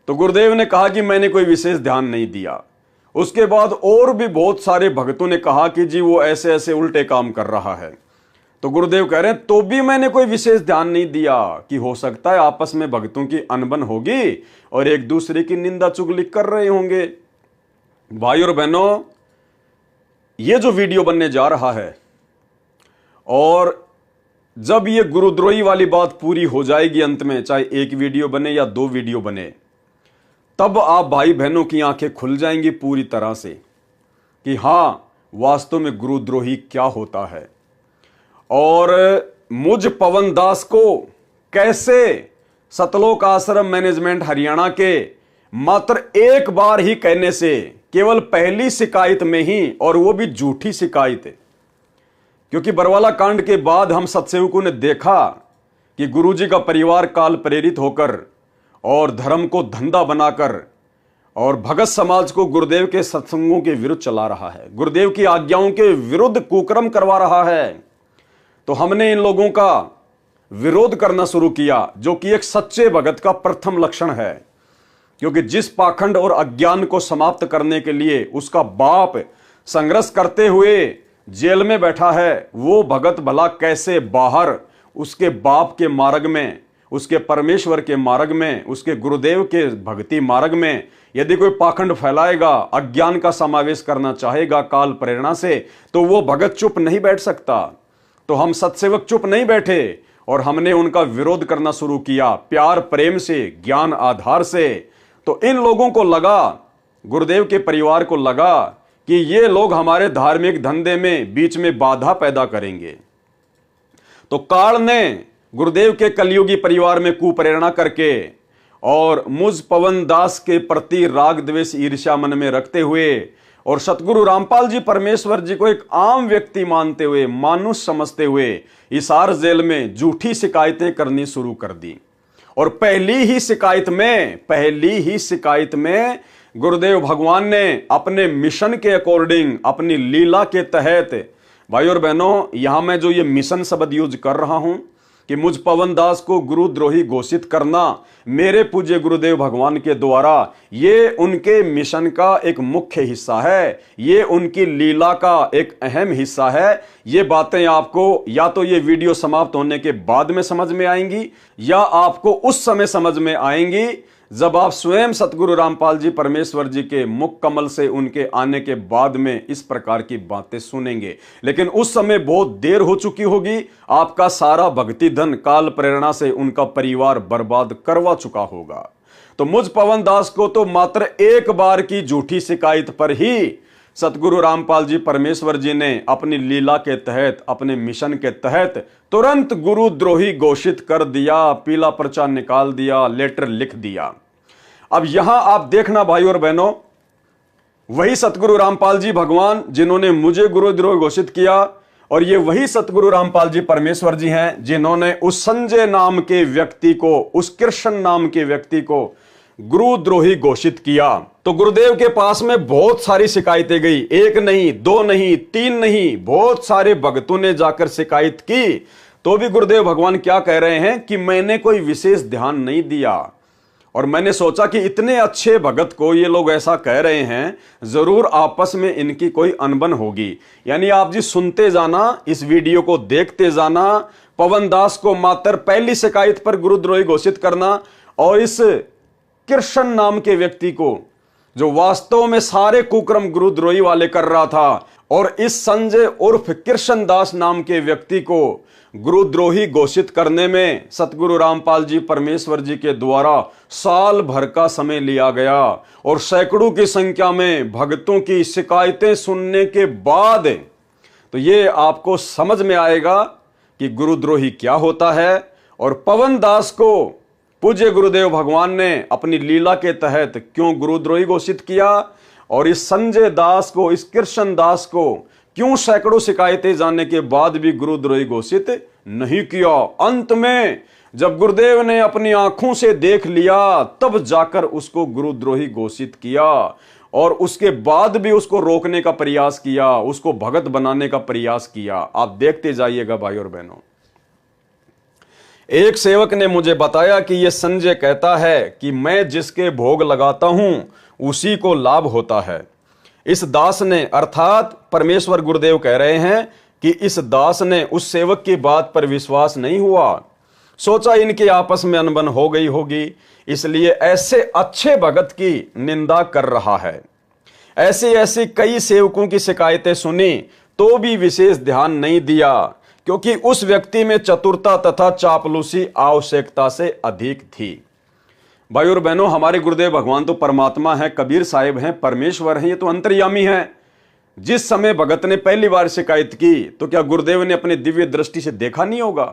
तो गुरुदेव ने कहा कि मैंने कोई विशेष ध्यान नहीं दिया। उसके बाद और भी बहुत सारे भक्तों ने कहा कि जी वो ऐसे ऐसे उल्टे काम कर रहा है। तो गुरुदेव कह रहे हैं तो भी मैंने कोई विशेष ध्यान नहीं दिया कि हो सकता है आपस में भक्तों की अनबन होगी और एक दूसरे की निंदा चुगली कर रहे होंगे। भाई और बहनों, ये जो वीडियो बनने जा रहा है और जब ये गुरुद्रोही वाली बात पूरी हो जाएगी, अंत में चाहे एक वीडियो बने या 2 वीडियो बने, तब आप भाई बहनों की आंखें खुल जाएंगी पूरी तरह से कि हां वास्तव में गुरुद्रोही क्या होता है और मुझ पवन दास को कैसे सतलोक आश्रम मैनेजमेंट हरियाणा के मात्र एक बार ही कहने से, केवल पहली शिकायत में ही, और वो भी झूठी शिकायत है। क्योंकि बरवाला कांड के बाद हम सत्सेवकों ने देखा कि गुरुजी का परिवार काल प्रेरित होकर और धर्म को धंधा बनाकर और भगत समाज को गुरुदेव के सत्संगों के विरुद्ध चला रहा है, गुरुदेव की आज्ञाओं के विरुद्ध कुकर्म करवा रहा है। तो हमने इन लोगों का विरोध करना शुरू किया, जो कि एक सच्चे भगत का प्रथम लक्षण है। क्योंकि जिस पाखंड और अज्ञान को समाप्त करने के लिए उसका बाप संघर्ष करते हुए जेल में बैठा है, वो भगत भला कैसे बाहर उसके बाप के मार्ग में, उसके परमेश्वर के मार्ग में, उसके गुरुदेव के भक्ति मार्ग में यदि कोई पाखंड फैलाएगा, अज्ञान का समावेश करना चाहेगा काल प्रेरणा से, तो वो भगत चुप नहीं बैठ सकता। तो हम सत्सेवक चुप नहीं बैठे और हमने उनका विरोध करना शुरू किया प्यार प्रेम से, ज्ञान आधार से। तो इन लोगों को लगा, गुरुदेव के परिवार को लगा कि ये लोग हमारे धार्मिक धंधे में बीच में बाधा पैदा करेंगे। तो काल ने गुरुदेव के कलयुगी परिवार में कुप्रेरणा करके और मुझ पवन दास के प्रति राग द्वेष ईर्ष्या मन में रखते हुए और सतगुरु रामपाल जी परमेश्वर जी को एक आम व्यक्ति मानते हुए, मानुष समझते हुए हिसार जेल में झूठी शिकायतें करनी शुरू कर दी। और पहली ही शिकायत में गुरुदेव भगवान ने अपने मिशन के अकॉर्डिंग, अपनी लीला के तहत, भाई और बहनों, यहां मैं जो ये मिशन शब्द यूज कर रहा हूं कि मुझ पवन दास को गुरुद्रोही घोषित करना मेरे पूज्य गुरुदेव भगवान के द्वारा, ये उनके मिशन का एक मुख्य हिस्सा है, ये उनकी लीला का एक अहम हिस्सा है। ये बातें आपको या तो ये वीडियो समाप्त होने के बाद में समझ में आएंगी या आपको उस समय समझ में आएंगी जब आप स्वयं सतगुरु रामपाल जी परमेश्वर जी के मुख कमल से उनके आने के बाद में इस प्रकार की बातें सुनेंगे। लेकिन उस समय बहुत देर हो चुकी होगी, आपका सारा भक्ति धन काल प्रेरणा से उनका परिवार बर्बाद करवा चुका होगा। तो मुझ पवन दास को तो मात्र एक बार की झूठी शिकायत पर ही सतगुरु रामपाल जी परमेश्वर जी ने अपनी लीला के तहत, अपने मिशन के तहत तुरंत गुरुद्रोही घोषित कर दिया, पीला पर्चा निकाल दिया, लेटर लिख दिया। अब यहां आप देखना भाई और बहनों, वही सतगुरु रामपाल जी भगवान जिन्होंने मुझे गुरुद्रोही घोषित किया, और ये वही सतगुरु रामपाल जी परमेश्वर जी हैं जिन्होंने उस संजय नाम के व्यक्ति को, उस कृष्ण नाम के व्यक्ति को गुरुद्रोही घोषित किया। तो गुरुदेव के पास में बहुत सारी शिकायतें गई, एक नहीं, दो नहीं, तीन नहीं, बहुत सारे भक्तों ने जाकर शिकायत की। तो भी गुरुदेव भगवान क्या कह रहे हैं कि मैंने कोई विशेष ध्यान नहीं दिया, और मैंने सोचा कि इतने अच्छे भगत को ये लोग ऐसा कह रहे हैं, जरूर आपस में इनकी कोई अनबन होगी। यानी आप जी सुनते जाना, इस वीडियो को देखते जाना, पवन दास को मात्र पहली शिकायत पर गुरुद्रोही घोषित करना, और इस कृष्ण नाम के व्यक्ति को जो वास्तव में सारे कुक्रम गुरुद्रोही वाले कर रहा था, और इस संजय उर्फ कृष्ण दास नाम के व्यक्ति को गुरुद्रोही घोषित करने में सतगुरु रामपाल जी परमेश्वर जी के द्वारा साल भर का समय लिया गया। और सैकड़ों की संख्या में भक्तों की शिकायतें सुनने के बाद तो ये आपको समझ में आएगा कि गुरुद्रोही क्या होता है, और पवन दास को पूज्य गुरुदेव भगवान ने अपनी लीला के तहत क्यों गुरुद्रोही घोषित किया, और इस संजय दास को, इस कृष्ण दास को क्यों सैकड़ों शिकायतें जानने के बाद भी गुरुद्रोही घोषित नहीं किया। अंत में जब गुरुदेव ने अपनी आंखों से देख लिया तब जाकर उसको गुरुद्रोही घोषित किया, और उसके बाद भी उसको रोकने का प्रयास किया, उसको भगत बनाने का प्रयास किया। आप देखते जाइएगा भाई और बहनों। एक सेवक ने मुझे बताया कि यह संजय कहता है कि मैं जिसके भोग लगाता हूं उसी को लाभ होता है। इस दास ने, अर्थात परमेश्वर गुरुदेव कह रहे हैं कि इस दास ने उस सेवक की बात पर विश्वास नहीं हुआ, सोचा इनके आपस में अनबन हो गई होगी, इसलिए ऐसे अच्छे भगत की निंदा कर रहा है। ऐसी ऐसी कई सेवकों की शिकायतें सुनी तो भी विशेष ध्यान नहीं दिया, क्योंकि उस व्यक्ति में चतुरता तथा चापलूसी आवश्यकता से अधिक थी। भाई और बहनों, हमारे गुरुदेव भगवान तो परमात्मा है, कबीर साहिब हैं, परमेश्वर हैं, ये तो अंतर्यामी हैं। जिस समय भगत ने पहली बार शिकायत की तो क्या गुरुदेव ने अपने दिव्य दृष्टि से देखा नहीं होगा?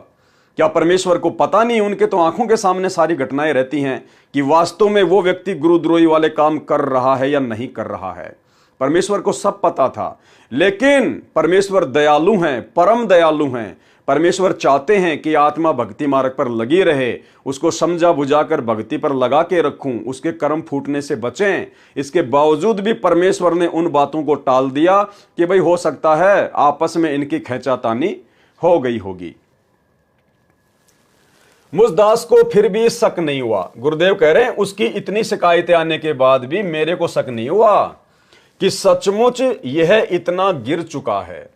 क्या परमेश्वर को पता नहीं? उनके तो आंखों के सामने सारी घटनाएं रहती हैं कि वास्तव में वो व्यक्ति गुरुद्रोही वाले काम कर रहा है या नहीं कर रहा है। परमेश्वर को सब पता था, लेकिन परमेश्वर दयालु हैं, परम दयालु हैं। परमेश्वर चाहते हैं कि आत्मा भक्ति मार्ग पर लगी रहे, उसको समझा बुझाकर भक्ति पर लगा के रखूं, उसके कर्म फूटने से बचें। इसके बावजूद भी परमेश्वर ने उन बातों को टाल दिया कि भाई हो सकता है आपस में इनकी खींचातानी हो गई होगी। मुझ दास को फिर भी शक नहीं हुआ। गुरुदेव कह रहे हैं उसकी इतनी शिकायतें आने के बाद भी मेरे को शक नहीं हुआ कि सचमुच यह इतना गिर चुका है।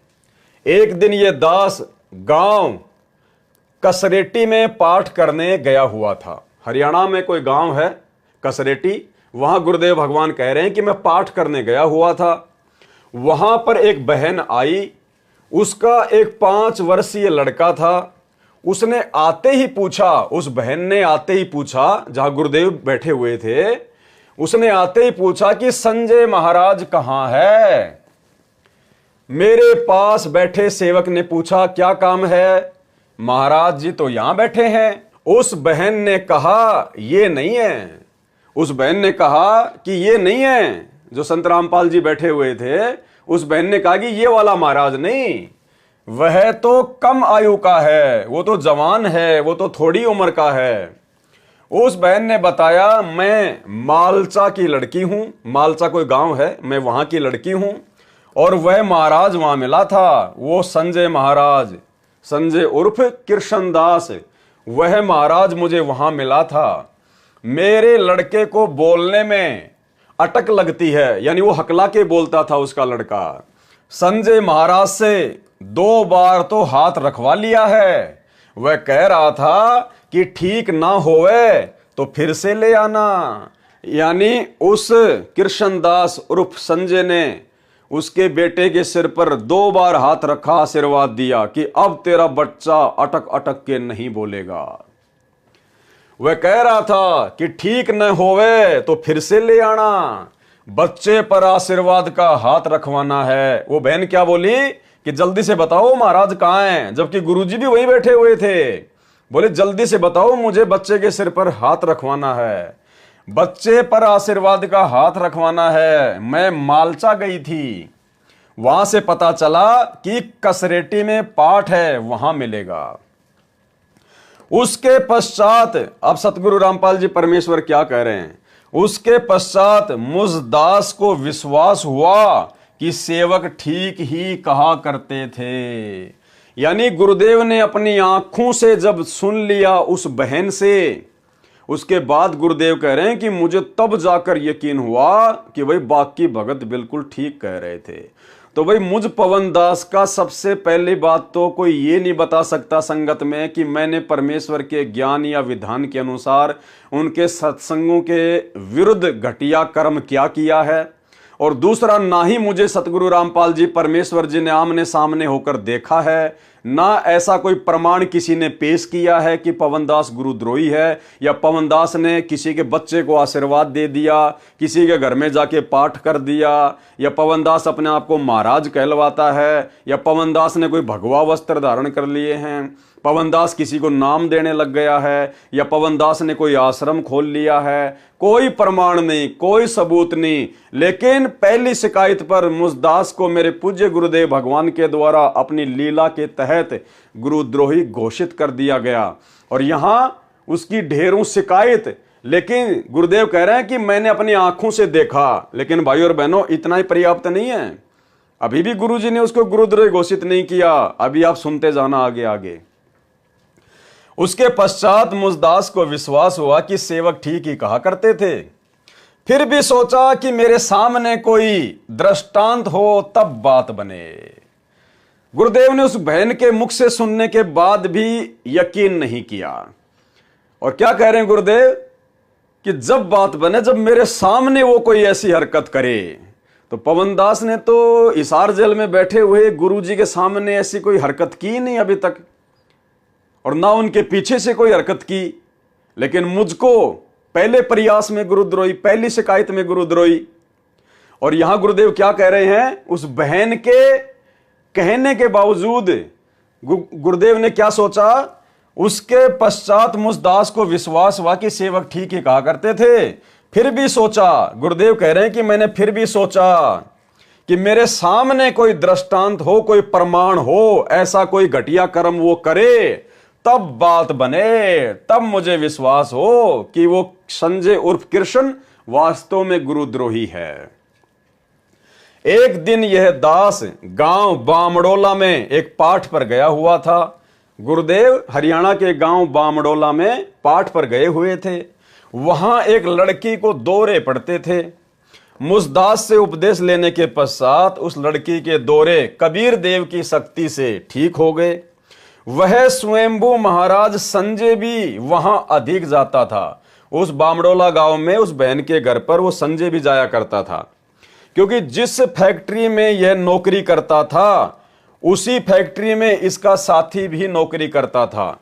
एक दिन यह दास गांव कसरेटी में पाठ करने गया हुआ था। हरियाणा में कोई गांव है कसरेटी, वहां गुरुदेव भगवान कह रहे हैं कि मैं पाठ करने गया हुआ था। वहां पर एक बहन आई, उसका एक 5 वर्षीय लड़का था। उसने आते ही पूछा, उस बहन ने आते ही पूछा, जहां गुरुदेव बैठे हुए थे, उसने आते ही पूछा कि संजय महाराज कहां है। मेरे पास बैठे सेवक ने पूछा क्या काम है? महाराज जी तो यहां बैठे हैं। उस बहन ने कहा ये नहीं है। उस बहन ने कहा कि ये नहीं है। जो संत रामपाल जी बैठे हुए थे, उस बहन ने कहा कि ये वाला महाराज नहीं, वह तो कम आयु का है, वो तो जवान है, वो तो थोड़ी उम्र का है। उस बहन ने बताया मैं मालचा की लड़की हूं। मालचा कोई गांव है, मैं वहां की लड़की हूं। और वह महाराज वहां मिला था, वो संजय महाराज, संजय उर्फ कृष्णदास, वह महाराज मुझे वहां मिला था। मेरे लड़के को बोलने में अटक लगती है, यानी वो हकला के बोलता था उसका लड़का। संजय महाराज से 2 बार तो हाथ रखवा लिया है। वह कह रहा था कि ठीक ना होवे तो फिर से ले आना। यानी उस कृष्णदास उर्फ संजय ने उसके बेटे के सिर पर 2 बार हाथ रखा, आशीर्वाद दिया कि अब तेरा बच्चा अटक अटक के नहीं बोलेगा। वह कह रहा था कि ठीक न होवे तो फिर से ले आना, बच्चे पर आशीर्वाद का हाथ रखवाना है। वो बहन क्या बोली कि जल्दी से बताओ महाराज कहां हैं, जबकि गुरुजी भी वहीं बैठे हुए थे। बोले जल्दी से बताओ, मुझे बच्चे के सिर पर हाथ रखवाना है, बच्चे पर आशीर्वाद का हाथ रखवाना है। मैं मालचा गई थी, वहां से पता चला कि कसरेटी में पाठ है, वहां मिलेगा। उसके पश्चात अब सतगुरु रामपाल जी परमेश्वर क्या कह रहे हैं, उसके पश्चात मुझ दास को विश्वास हुआ कि सेवक ठीक ही कहा करते थे। यानी गुरुदेव ने अपनी आंखों से जब सुन लिया उस बहन से, उसके बाद गुरुदेव कह रहे हैं कि मुझे तब जाकर यकीन हुआ कि भाई बाकी भगत बिल्कुल ठीक कह रहे थे। तो भाई मुझ पवन दास का सबसे पहली बात तो कोई ये नहीं बता सकता संगत में कि मैंने परमेश्वर के ज्ञान या विधान के अनुसार उनके सत्संगों के विरुद्ध घटिया कर्म क्या किया है। और दूसरा, ना ही मुझे सतगुरु रामपाल जी परमेश्वर जी ने आमने सामने होकर देखा है, ना ऐसा कोई प्रमाण किसी ने पेश किया है कि पवनदास गुरुद्रोही है, या पवनदास ने किसी के बच्चे को आशीर्वाद दे दिया, किसी के घर में जाके पाठ कर दिया, या पवनदास अपने आप को महाराज कहलवाता है, या पवनदास ने कोई भगवा वस्त्र धारण कर लिए हैं, पवनदास किसी को नाम देने लग गया है, या पवनदास ने कोई आश्रम खोल लिया है। कोई प्रमाण नहीं, कोई सबूत नहीं। लेकिन पहली शिकायत पर मुझदास को मेरे पूज्य गुरुदेव भगवान के द्वारा अपनी लीला के तहत गुरुद्रोही घोषित कर दिया गया। और यहां उसकी ढेरों शिकायत, लेकिन गुरुदेव कह रहे हैं कि मैंने अपनी आंखों से देखा। लेकिन भाई और बहनों, इतना ही पर्याप्त नहीं है। अभी भी गुरुजी ने उसको गुरुद्रोही घोषित नहीं किया। अभी आप सुनते जाना आगे आगे। उसके पश्चात मुझदास को विश्वास हुआ कि सेवक ठीक ही कहा करते थे। फिर भी सोचा कि मेरे सामने कोई दृष्टांत हो तब बात बने। गुरुदेव ने उस बहन के मुख से सुनने के बाद भी यकीन नहीं किया। और क्या कह रहे हैं गुरुदेव कि जब बात बने, जब मेरे सामने वो कोई ऐसी हरकत करे। तो पवनदास ने तो हिसार जेल में बैठे हुए गुरुजी के सामने ऐसी कोई हरकत की नहीं अभी तक, और ना उनके पीछे से कोई हरकत की। लेकिन मुझको पहले प्रयास में गुरुद्रोही, पहली शिकायत में गुरुद्रोही। और यहां गुरुदेव क्या कह रहे हैं, उस बहन के कहने के बावजूद गुरुदेव ने क्या सोचा, उसके पश्चात मुझदास को विश्वास हुआ कि सेवक ठीक ही कहा करते थे। फिर भी सोचा, गुरुदेव कह रहे हैं कि मैंने फिर भी सोचा कि मेरे सामने कोई दृष्टांत हो, कोई प्रमाण हो, ऐसा कोई घटिया कर्म वो करे, तब बात बने, तब मुझे विश्वास हो कि वो संजय उर्फ कृष्ण वास्तव में गुरुद्रोही है। एक दिन यह दास गांव बामड़ोला में एक पाठ पर गया हुआ था। गुरुदेव हरियाणा के गांव बामड़ोला में पाठ पर गए हुए थे। वहां एक लड़की को दौरे पड़ते थे। मुझदास से उपदेश लेने के पश्चात उस लड़की के दौरे कबीर देव की शक्ति से ठीक हो गए। वह स्वयंभू महाराज संजय भी वहां अधिक जाता था। उस बामड़ोला गांव में उस बहन के घर पर वो संजय भी जाया करता था, क्योंकि जिस फैक्ट्री में यह नौकरी करता था उसी फैक्ट्री में इसका साथी भी नौकरी करता था।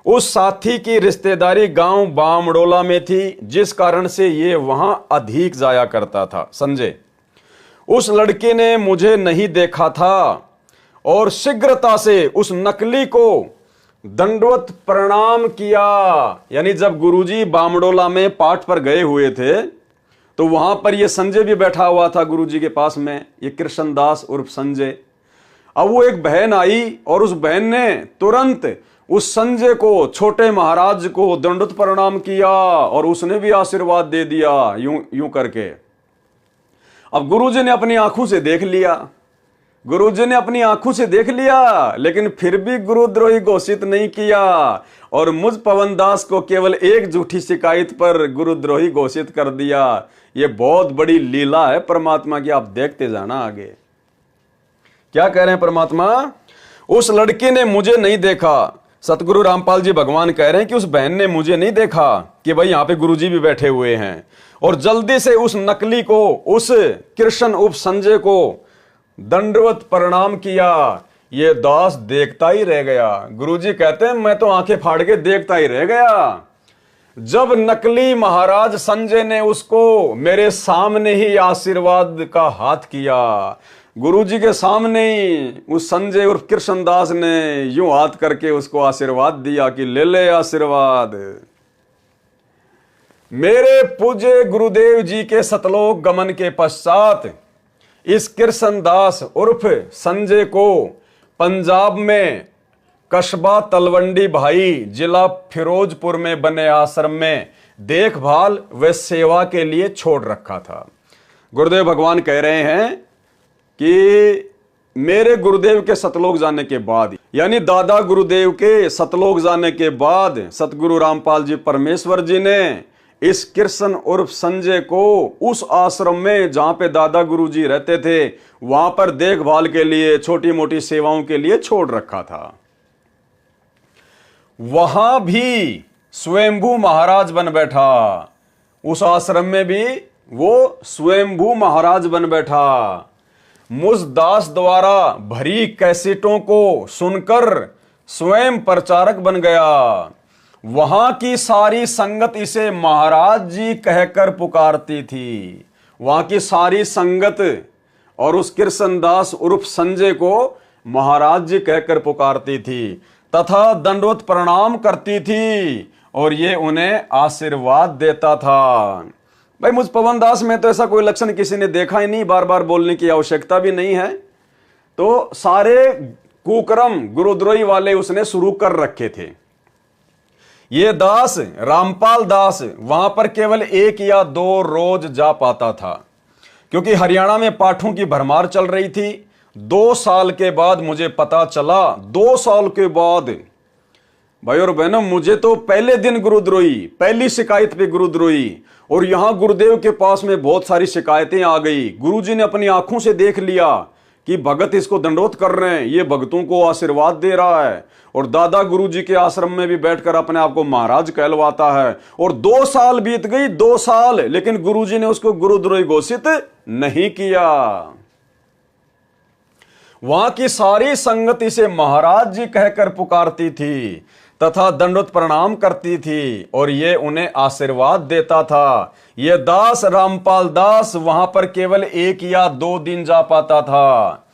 उस साथी की रिश्तेदारी गांव बामड़ोला में थी, जिस कारण से ये वहां अधिक जाया करता था संजय। उस लड़के ने मुझे नहीं देखा था और शीघ्रता से उस नकली को दंडवत प्रणाम किया। यानी जब गुरुजी बामडोला में पाठ पर गए हुए थे तो वहां पर ये संजय भी बैठा हुआ था गुरुजी के पास में, ये कृष्णदास उर्फ संजय। अब वो एक बहन आई और उस बहन ने तुरंत उस संजय को, छोटे महाराज को दंडवत प्रणाम किया और उसने भी आशीर्वाद दे दिया यूं यूं करके। अब गुरुजी ने अपनी आंखों से देख लिया, गुरुजी ने अपनी आंखों से देख लिया, लेकिन फिर भी गुरुद्रोही घोषित नहीं किया और मुझ पवनदास को केवल एक झूठी शिकायत पर गुरुद्रोही घोषित कर दिया। यह बहुत बड़ी लीला है परमात्मा की, आप देखते जाना आगे क्या कह रहे हैं परमात्मा। उस लड़के ने मुझे नहीं देखा, सतगुरु रामपाल जी भगवान कह रहे हैं कि उस बहन ने मुझे नहीं देखा कि भाई यहां पे गुरुजी भी बैठे हुए हैं, और जल्दी से उस नकली को, उस कृष्ण उप संजय को दंडवत प्रणाम किया। ये दास देखता ही रह गया। गुरुजी कहते हैं मैं तो आंखें फाड़ के देखता ही रह गया। जब नकली महाराज संजय ने उसको मेरे सामने ही आशीर्वाद का हाथ किया, गुरुजी के सामने ही उस संजय और कृष्णदास ने यूं हाथ करके उसको आशीर्वाद दिया कि ले ले आशीर्वाद। मेरे पूज्य गुरुदेव जी के सतलोक गमन के पश्चात इस कृष्णदास उर्फ संजय को पंजाब में कस्बा तलवंडी भाई जिला फिरोजपुर में बने आश्रम में देखभाल व सेवा के लिए छोड़ रखा था। गुरुदेव भगवान कह रहे हैं कि मेरे गुरुदेव के सतलोक जाने के बाद, यानी दादा गुरुदेव के सतलोक जाने के बाद, सतगुरु रामपाल जी परमेश्वर जी ने इस कृष्ण उर्फ संजय को उस आश्रम में जहां पे दादा गुरुजी रहते थे वहां पर देखभाल के लिए, छोटी मोटी सेवाओं के लिए छोड़ रखा था। वहां भी स्वयंभू महाराज बन बैठा, उस आश्रम में भी वो स्वयंभू महाराज बन बैठा। मुझ दास द्वारा भरी कैसेटों को सुनकर स्वयं प्रचारक बन गया। वहां की सारी संगत इसे महाराज जी कहकर पुकारती थी। वहां की सारी संगत और उस कृष्णदास उर्फ संजय को महाराज जी कहकर पुकारती थी तथा दंडवत प्रणाम करती थी और ये उन्हें आशीर्वाद देता था। भाई मुझ पवनदास में तो ऐसा कोई लक्षण किसी ने देखा ही नहीं, बार बार बोलने की आवश्यकता भी नहीं है। तो सारे कुकर्म गुरुद्रोही वाले उसने शुरू कर रखे थे। ये दास रामपाल दास वहां पर केवल 1 या 2 रोज जा पाता था, क्योंकि हरियाणा में पाठों की भरमार चल रही थी। 2 साल के बाद मुझे पता चला, 2 साल के बाद भाई और बहनों, मुझे तो पहले दिन गुरुद्रोही, पहली शिकायत पे गुरुद्रोही, और यहां गुरुदेव के पास में बहुत सारी शिकायतें आ गई। गुरुजी ने अपनी आंखों से देख लिया कि भगत इसको दंडवत कर रहे हैं, ये भगतों को आशीर्वाद दे रहा है, और दादा गुरुजी के आश्रम में भी बैठकर अपने आप को महाराज कहलवाता है। और 2 साल बीत गई, 2 साल, लेकिन गुरुजी ने उसको गुरुद्रोही घोषित नहीं किया। वहां की सारी संगत इसे महाराज जी कहकर पुकारती थी तथा दंडवत प्रणाम करती थी और ये उन्हें आशीर्वाद देता था। ये दास रामपाल दास वहां पर केवल 1 या 2 दिन जा पाता था,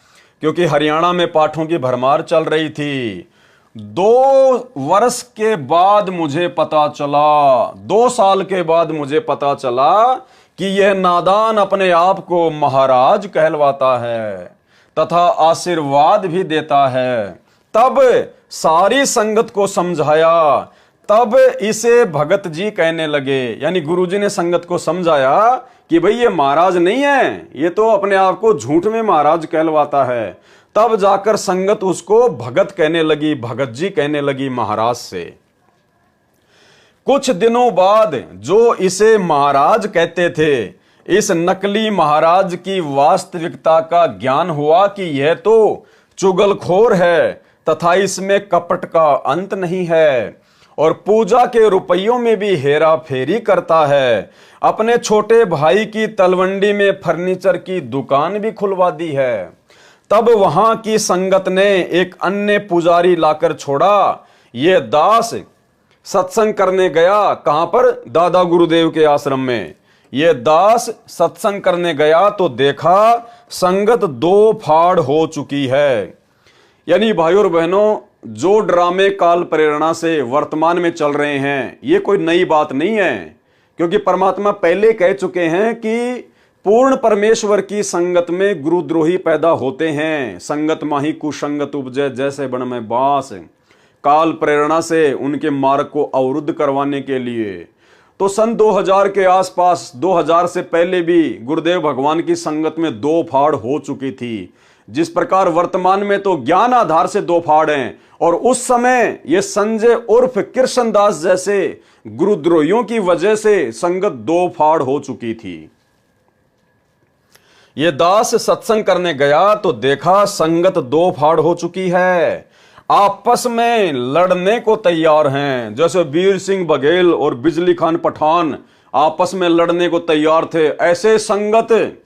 क्योंकि हरियाणा में पाठों की भरमार चल रही थी। 2 वर्ष के बाद मुझे पता चला, 2 साल के बाद मुझे पता चला कि यह नादान अपने आप को महाराज कहलवाता है तथा आशीर्वाद भी देता है। तब सारी संगत को समझाया, तब इसे भगत जी कहने लगे। यानी गुरुजी ने संगत को समझाया कि भाई ये महाराज नहीं है, ये तो अपने आप को झूठ में महाराज कहलवाता है। तब जाकर संगत उसको भगत कहने लगी, भगत जी कहने लगी महाराज से। कुछ दिनों बाद जो इसे महाराज कहते थे, इस नकली महाराज की वास्तविकता का ज्ञान हुआ कि यह तो चुगलखोर है तथा इसमें कपट का अंत नहीं है, और पूजा के रुपयों में भी हेरा फेरी करता है। अपने छोटे भाई की तलवंडी में फर्नीचर की दुकान भी खुलवा दी है। तब वहां की संगत ने एक अन्य पुजारी लाकर छोड़ा। यह दास सत्संग करने गया, कहां पर? दादा गुरुदेव के आश्रम में। यह दास सत्संग करने गया तो देखा संगत 2 फाड़ हो चुकी है। यानी भाइयों और बहनों, जो ड्रामे काल प्रेरणा से वर्तमान में चल रहे हैं ये कोई नई बात नहीं है, क्योंकि परमात्मा पहले कह चुके हैं कि पूर्ण परमेश्वर की संगत में गुरुद्रोही पैदा होते हैं। संगत माही कुसंगत उपजय जैसे बन में बास। काल प्रेरणा से उनके मार्ग को अवरुद्ध करवाने के लिए तो सन 2000 के आसपास, 2000 से पहले भी गुरुदेव भगवान की संगत में दो फाड़ हो चुकी थी। जिस प्रकार वर्तमान में तो ज्ञान आधार से दो फाड़ हैं, और उस समय ये संजय उर्फ कृष्णदास जैसे गुरुद्रोहियों की वजह से संगत दो फाड़ हो चुकी थी। ये दास सत्संग करने गया तो देखा संगत दो फाड़ हो चुकी है, आपस में लड़ने को तैयार हैं। जैसे वीर सिंह बघेल और बिजली खान पठान आपस में लड़ने को तैयार थे, ऐसे संगत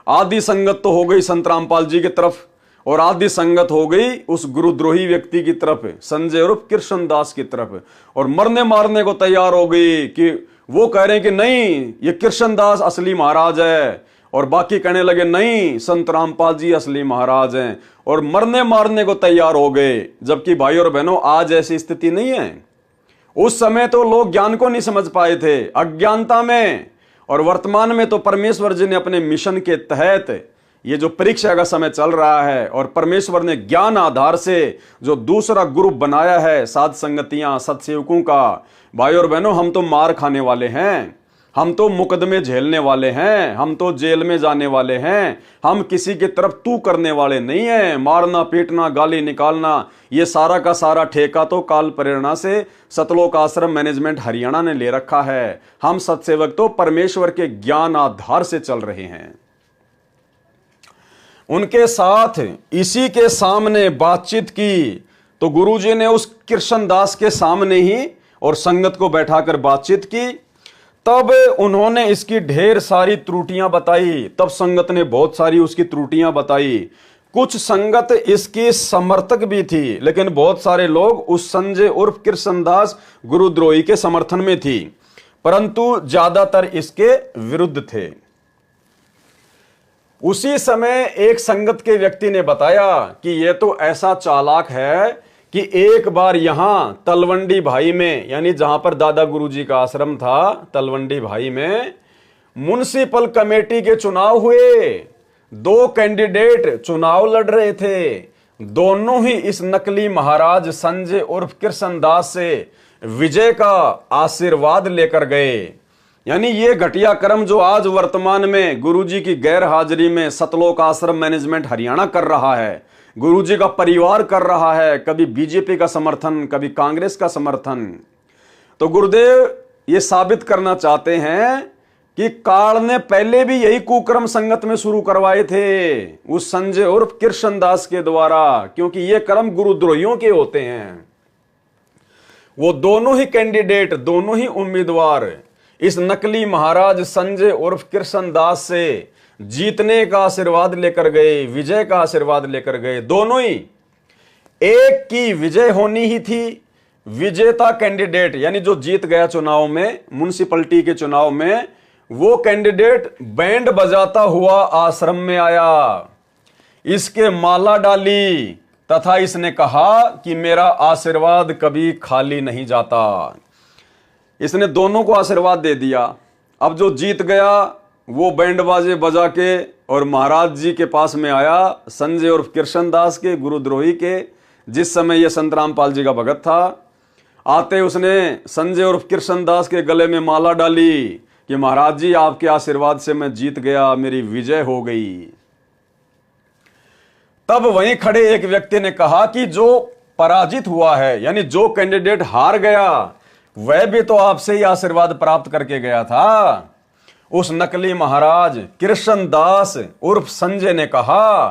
आदि संगत तो हो गई संत रामपाल जी की तरफ, और आदि संगत हो गई उस गुरुद्रोही व्यक्ति की तरफ, संजय उर्फ कृष्णदास की तरफ, और मरने मारने को तैयार हो गई कि वो कह रहे हैं कि नहीं ये कृष्णदास असली महाराज है, और बाकी कहने लगे नहीं संत रामपाल जी असली महाराज हैं, और मरने मारने को तैयार हो गए। जबकि भाई और बहनों आज ऐसी स्थिति नहीं है। उस समय तो लोग ज्ञान को नहीं समझ पाए थे, अज्ञानता में, और वर्तमान में तो परमेश्वर जी ने अपने मिशन के तहत ये जो परीक्षा का समय चल रहा है, और परमेश्वर ने ज्ञान आधार से जो दूसरा ग्रुप बनाया है साध संगतियां सत्सेवकों का, भाई और बहनों हम तो मार खाने वाले हैं, हम तो मुकदमे झेलने वाले हैं, हम तो जेल में जाने वाले हैं, हम किसी की तरफ तू करने वाले नहीं हैं। मारना पीटना गाली निकालना ये सारा का सारा ठेका तो काल प्रेरणा से सतलोक आश्रम मैनेजमेंट हरियाणा ने ले रखा है। हम सत्सेवक तो परमेश्वर के ज्ञान आधार से चल रहे हैं। उनके साथ इसी के सामने बातचीत की तो गुरुजी ने उस कृष्णदास के सामने ही और संगत को बैठाकर बातचीत की। तब उन्होंने इसकी ढेर सारी त्रुटियां बताई, तब संगत ने बहुत सारी उसकी त्रुटियां बताई। कुछ संगत इसकी समर्थक भी थी, लेकिन बहुत सारे लोग उस संजय उर्फ कृष्णदास गुरुद्रोही के समर्थन में थी, परंतु ज्यादातर इसके विरुद्ध थे। उसी समय एक संगत के व्यक्ति ने बताया कि यह तो ऐसा चालाक है कि एक बार यहां तलवंडी भाई में, यानी जहां पर दादा गुरुजी का आश्रम था, तलवंडी भाई में म्युनिसिपल कमेटी के चुनाव हुए। दो कैंडिडेट चुनाव लड़ रहे थे, दोनों ही इस नकली महाराज संजय उर्फ कृष्णदास से विजय का आशीर्वाद लेकर गए। यानी ये घटिया कर्म जो आज वर्तमान में गुरुजी की गैर हाजिरी में सतलोक आश्रम मैनेजमेंट हरियाणा कर रहा है, गुरुजी का परिवार कर रहा है, कभी बीजेपी का समर्थन, कभी कांग्रेस का समर्थन, तो गुरुदेव ये साबित करना चाहते हैं कि काल ने पहले भी यही कुकर्म संगत में शुरू करवाए थे उस संजय उर्फ कृष्णदास के द्वारा, क्योंकि ये कर्म गुरुद्रोहियों के होते हैं। वो दोनों ही कैंडिडेट, दोनों ही उम्मीदवार इस नकली महाराज संजय उर्फ कृष्णदास से जीतने का आशीर्वाद लेकर गए, विजय का आशीर्वाद लेकर गए। दोनों ही, एक की विजय होनी ही थी, विजेता कैंडिडेट यानी जो जीत गया चुनाव में, म्युनिसिपैलिटी के चुनाव में, वो कैंडिडेट बैंड बजाता हुआ आश्रम में आया, इसके माला डाली तथा इसने कहा कि मेरा आशीर्वाद कभी खाली नहीं जाता। इसने दोनों को आशीर्वाद दे दिया। अब जो जीत गया वो बैंड बाजे बजा के और महाराज जी के पास में आया, संजय उर्फ कृष्णदास के गुरुद्रोही के, जिस समय यह संत रामपाल जी का भगत था। आते उसने संजय उर्फ कृष्णदास के गले में माला डाली कि महाराज जी आपके आशीर्वाद से मैं जीत गया, मेरी विजय हो गई। तब वहीं खड़े एक व्यक्ति ने कहा कि जो पराजित हुआ है, यानी जो कैंडिडेट हार गया, वह भी तो आपसे ही आशीर्वाद प्राप्त करके गया था। उस नकली महाराज कृष्णदास उर्फ संजय ने कहा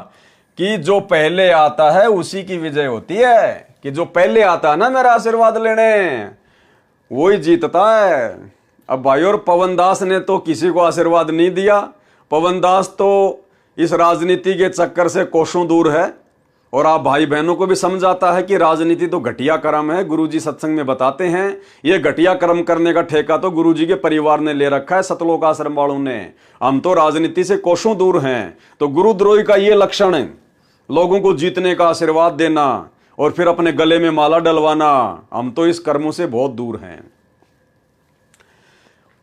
कि जो पहले आता है उसी की विजय होती है, कि जो पहले आता है ना मेरा आशीर्वाद लेने, वो ही जीतता है। अब भाई और पवन दास ने तो किसी को आशीर्वाद नहीं दिया। पवन दास तो इस राजनीति के चक्कर से कोसों दूर है, और आप भाई बहनों को भी समझाता है कि राजनीति तो घटिया कर्म है। गुरुजी सत्संग में बताते हैं ये घटिया कर्म करने का ठेका तो गुरुजी के परिवार ने ले रखा है, सतलोक आश्रम वालों ने। हम तो राजनीति से कोसों दूर हैं। तो गुरुद्रोही का ये लक्षण है, लोगों को जीतने का आशीर्वाद देना, और फिर अपने गले में माला डलवाना, हम तो इस कर्मों से बहुत दूर हैं।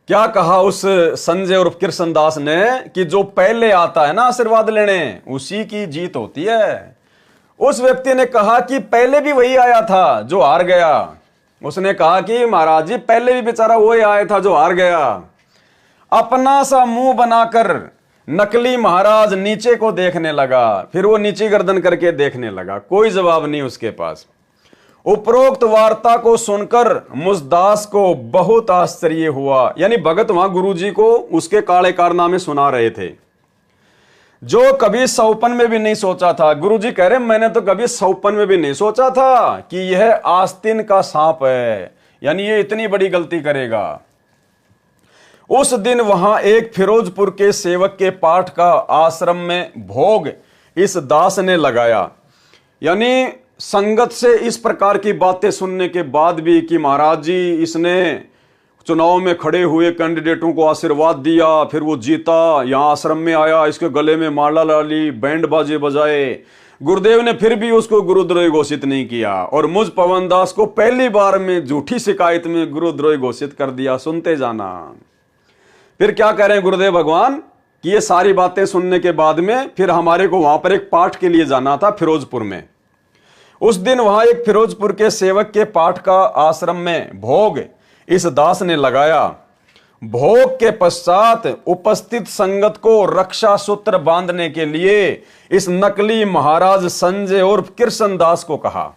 क्या कहा उस संजय और कृष्णदास ने कि जो पहले आता है ना आशीर्वाद लेने, उसी की जीत होती है। उस व्यक्ति ने कहा कि पहले भी वही आया था जो हार गया। उसने कहा कि महाराज जी पहले भी बेचारा वही आया था जो हार गया। अपना सा मुंह बनाकर नकली महाराज नीचे को देखने लगा, फिर वो नीचे गर्दन करके देखने लगा, कोई जवाब नहीं उसके पास। उपरोक्त वार्ता को सुनकर मुझदास को बहुत आश्चर्य हुआ। यानी भगत वहां गुरुजी को उसके काले कारनामे सुना रहे थे, जो कभी सौपन में भी नहीं सोचा था। गुरुजी कह रहे मैंने तो कभी सौपन में भी नहीं सोचा था कि यह आस्तीन का सांप है, यानी ये इतनी बड़ी गलती करेगा। उस दिन वहां एक फिरोजपुर के सेवक के पाठ का आश्रम में भोग इस दास ने लगाया। यानी संगत से इस प्रकार की बातें सुनने के बाद भी कि महाराज जी इसने चुनाव में खड़े हुए कैंडिडेटों को आशीर्वाद दिया, फिर वो जीता, यहाँ आश्रम में आया, इसके गले में माला डाली, बैंड बाजे बजाए, गुरुदेव ने फिर भी उसको गुरुद्रोही घोषित नहीं किया और मुझ पवन दास को पहली बार में झूठी शिकायत में गुरुद्रोही घोषित कर दिया। सुनते जाना। फिर क्या कह रहे हैं गुरुदेव भगवान कि ये सारी बातें सुनने के बाद में फिर हमारे को वहां पर एक पाठ के लिए जाना था फिरोजपुर में। उस दिन वहां एक फिरोजपुर के सेवक के पाठ का आश्रम में भोग इस दास ने लगाया। भोग के पश्चात उपस्थित संगत को रक्षा सूत्र बांधने के लिए इस नकली महाराज संजय और कृष्णदास को कहा।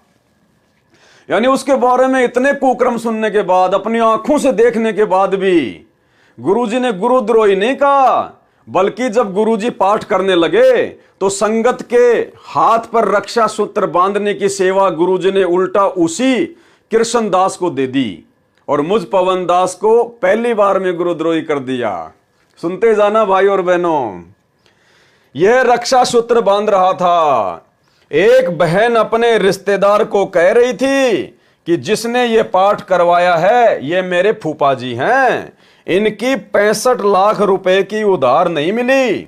यानी उसके बारे में इतने कुक्रम सुनने के बाद, अपनी आंखों से देखने के बाद भी गुरुजी ने गुरुद्रोही नहीं कहा, बल्कि जब गुरुजी पाठ करने लगे तो संगत के हाथ पर रक्षा सूत्र बांधने की सेवा गुरुजी ने उल्टा उसी कृष्णदास को दे दी और मुझ पवन दास को पहली बार में गुरुद्रोही कर दिया। सुनते जाना भाई और बहनों, यह रक्षा सूत्र बांध रहा था। एक बहन अपने रिश्तेदार को कह रही थी कि जिसने ये पाठ करवाया है ये मेरे फूफा जी हैं, इनकी 65 लाख रुपए की उधार नहीं मिली,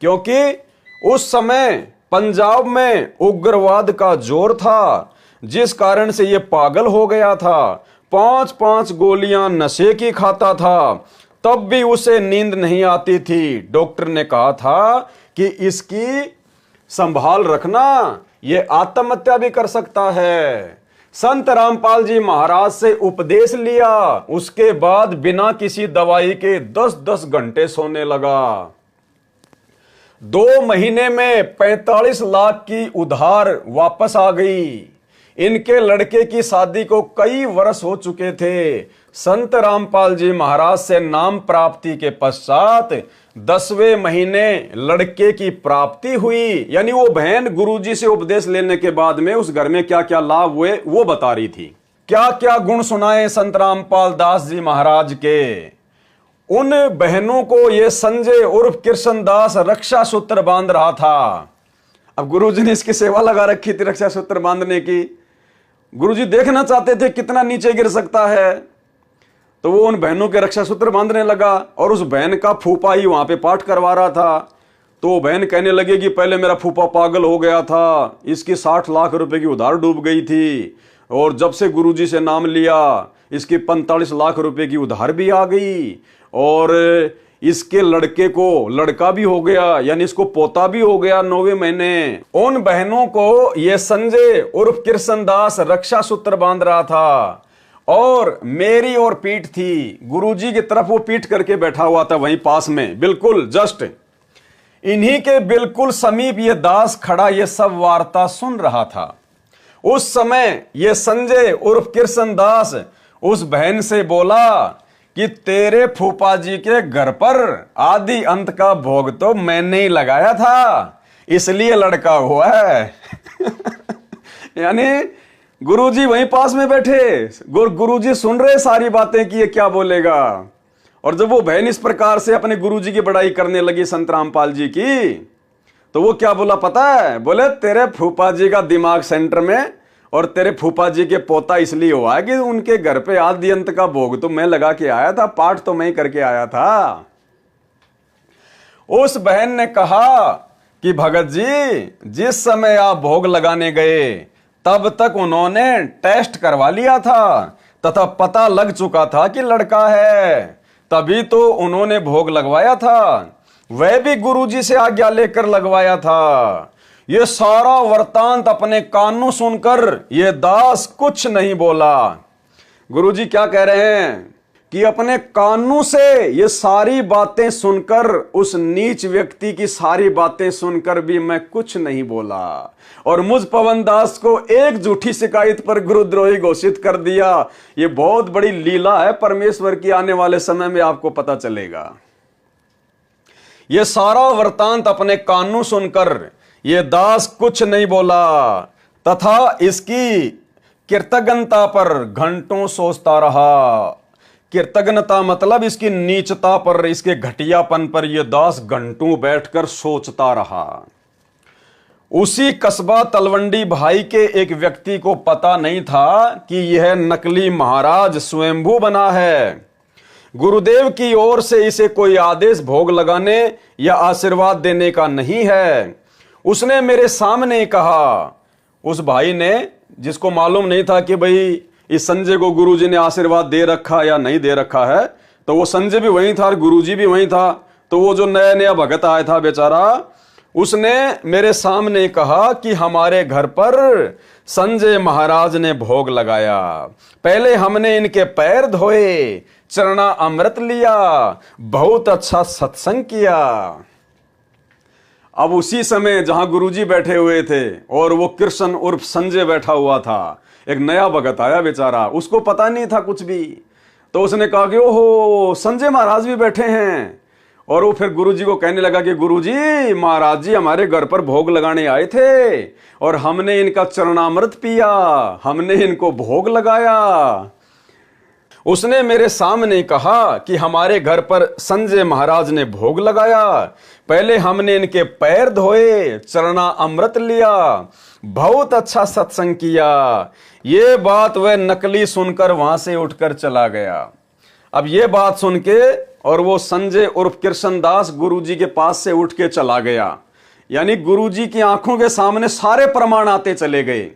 क्योंकि उस समय पंजाब में उग्रवाद का जोर था, जिस कारण से ये पागल हो गया था। 5-5 गोलियां नशे की खाता था, तब भी उसे नींद नहीं आती थी। डॉक्टर ने कहा था कि इसकी संभाल रखना, ये आत्महत्या भी कर सकता है। संत रामपाल जी महाराज से उपदेश लिया, उसके बाद बिना किसी दवाई के 10-10 घंटे सोने लगा। 2 महीने में 45 लाख की उधार वापस आ गई। इनके लड़के की शादी को कई वर्ष हो चुके थे। संत रामपाल जी महाराज से नाम प्राप्ति के पश्चात 10वें महीने लड़के की प्राप्ति हुई। यानी वो बहन गुरुजी से उपदेश लेने के बाद में उस घर में क्या क्या लाभ हुए वो बता रही थी। क्या क्या गुण सुनाए संत रामपाल दास जी महाराज के। उन बहनों को ये संजय उर्फ कृष्णदास रक्षा सूत्र बांध रहा था। अब गुरुजी ने इसकी सेवा लगा रखी थी रक्षा सूत्र बांधने की। गुरुजी देखना चाहते थे कितना नीचे गिर सकता है, तो वो उन बहनों के रक्षा सूत्र बांधने लगा और उस बहन का फूफा ही वहां पे पाठ करवा रहा था। तो वो बहन कहने लगे कि पहले मेरा फूफा पागल हो गया था, इसकी 60 लाख रुपए की उधार डूब गई थी, और जब से गुरुजी से नाम लिया इसकी 45 लाख रुपए की उधार भी आ गई, और इसके लड़के को लड़का भी हो गया, यानी इसको पोता भी हो गया 9वें महीने। उन बहनों को ये संजय उर्फ कृष्णदास रक्षा सूत्र बांध रहा था और मेरी और पीठ थी, गुरुजी की तरफ वो पीठ करके बैठा हुआ था वहीं पास में, बिल्कुल जस्ट इन्हीं के बिल्कुल समीप ये दास खड़ा ये सब वार्ता सुन रहा था। उस समय ये संजय उर्फ कृष्णदास उस बहन से बोला कि तेरे फूफा जी के घर पर आदि अंत का भोग तो मैंने ही लगाया था, इसलिए लड़का हुआ है। यानी गुरुजी वहीं पास में बैठे, गुरुजी सुन रहे सारी बातें कि ये क्या बोलेगा। और जब वो बहन इस प्रकार से अपने गुरुजी की बड़ाई करने लगी संत रामपाल जी की, तो वो क्या बोला पता है? बोले तेरे फूफा जी का दिमाग सेंटर में और तेरे फूफा जी के पोता इसलिए हुआ है कि उनके घर पे आदि अंत का भोग तो मैं लगा के आया था, पाठ तो मैं ही करके आया था। उस बहन ने कहा कि भगत जी जिस समय आप भोग लगाने गए तब तक उन्होंने टेस्ट करवा लिया था तथा पता लग चुका था कि लड़का है, तभी तो उन्होंने भोग लगवाया था। वह भी गुरुजी से आज्ञा लेकर लगवाया था। ये सारा वृतांत अपने कानों सुनकर ये दास कुछ नहीं बोला। गुरुजी क्या कह रहे हैं कि अपने कानों से ये सारी बातें सुनकर, उस नीच व्यक्ति की सारी बातें सुनकर भी मैं कुछ नहीं बोला और मुझ पवन दास को एक झूठी शिकायत पर गुरुद्रोही घोषित कर दिया। ये बहुत बड़ी लीला है परमेश्वर की, आने वाले समय में आपको पता चलेगा। ये सारा वृतांत अपने कानों सुनकर ये दास कुछ नहीं बोला तथा इसकी कृतज्ञता पर घंटों सोचता रहा। कृतज्ञता मतलब इसकी नीचता पर, इसके घटियापन पर यह दास घंटों बैठकर सोचता रहा। उसी कस्बा तलवंडी भाई के एक व्यक्ति को पता नहीं था कि यह नकली महाराज स्वयंभू बना है। गुरुदेव की ओर से इसे कोई आदेश भोग लगाने या आशीर्वाद देने का नहीं है। उसने मेरे सामने कहा, उस भाई ने, जिसको मालूम नहीं था कि भाई इस संजय को गुरुजी ने आशीर्वाद दे रखा या नहीं दे रखा है, तो वो संजय भी वहीं था और गुरुजी भी वहीं था। तो वो जो नया नया भगत आया था बेचारा, उसने मेरे सामने कहा कि हमारे घर पर संजय महाराज ने भोग लगाया। पहले हमने इनके पैर धोए, चरणा अमृत लिया, बहुत अच्छा सत्संग किया। अब उसी समय जहां गुरुजी बैठे हुए थे और वो कृष्ण उर्फ संजय बैठा हुआ था, एक नया भगत आया बेचारा, उसको पता नहीं था कुछ भी। तो उसने कहा कि ओहो, संजय महाराज भी बैठे हैं। और वो फिर गुरुजी को कहने लगा कि गुरुजी, महाराज जी हमारे घर पर भोग लगाने आए थे और हमने इनका चरणामृत पिया, हमने इनको भोग लगाया। उसने मेरे सामने कहा कि हमारे घर पर संजय महाराज ने भोग लगाया, पहले हमने इनके पैर धोए, चरणा अमृत लिया, बहुत अच्छा सत्संग किया। ये बात वह नकली सुनकर वहां से उठकर चला गया। अब ये बात सुन के और वो संजय उर्फ कृष्णदास गुरुजी के पास से उठ के चला गया। यानी गुरुजी की आंखों के सामने सारे प्रमाण आते चले गए।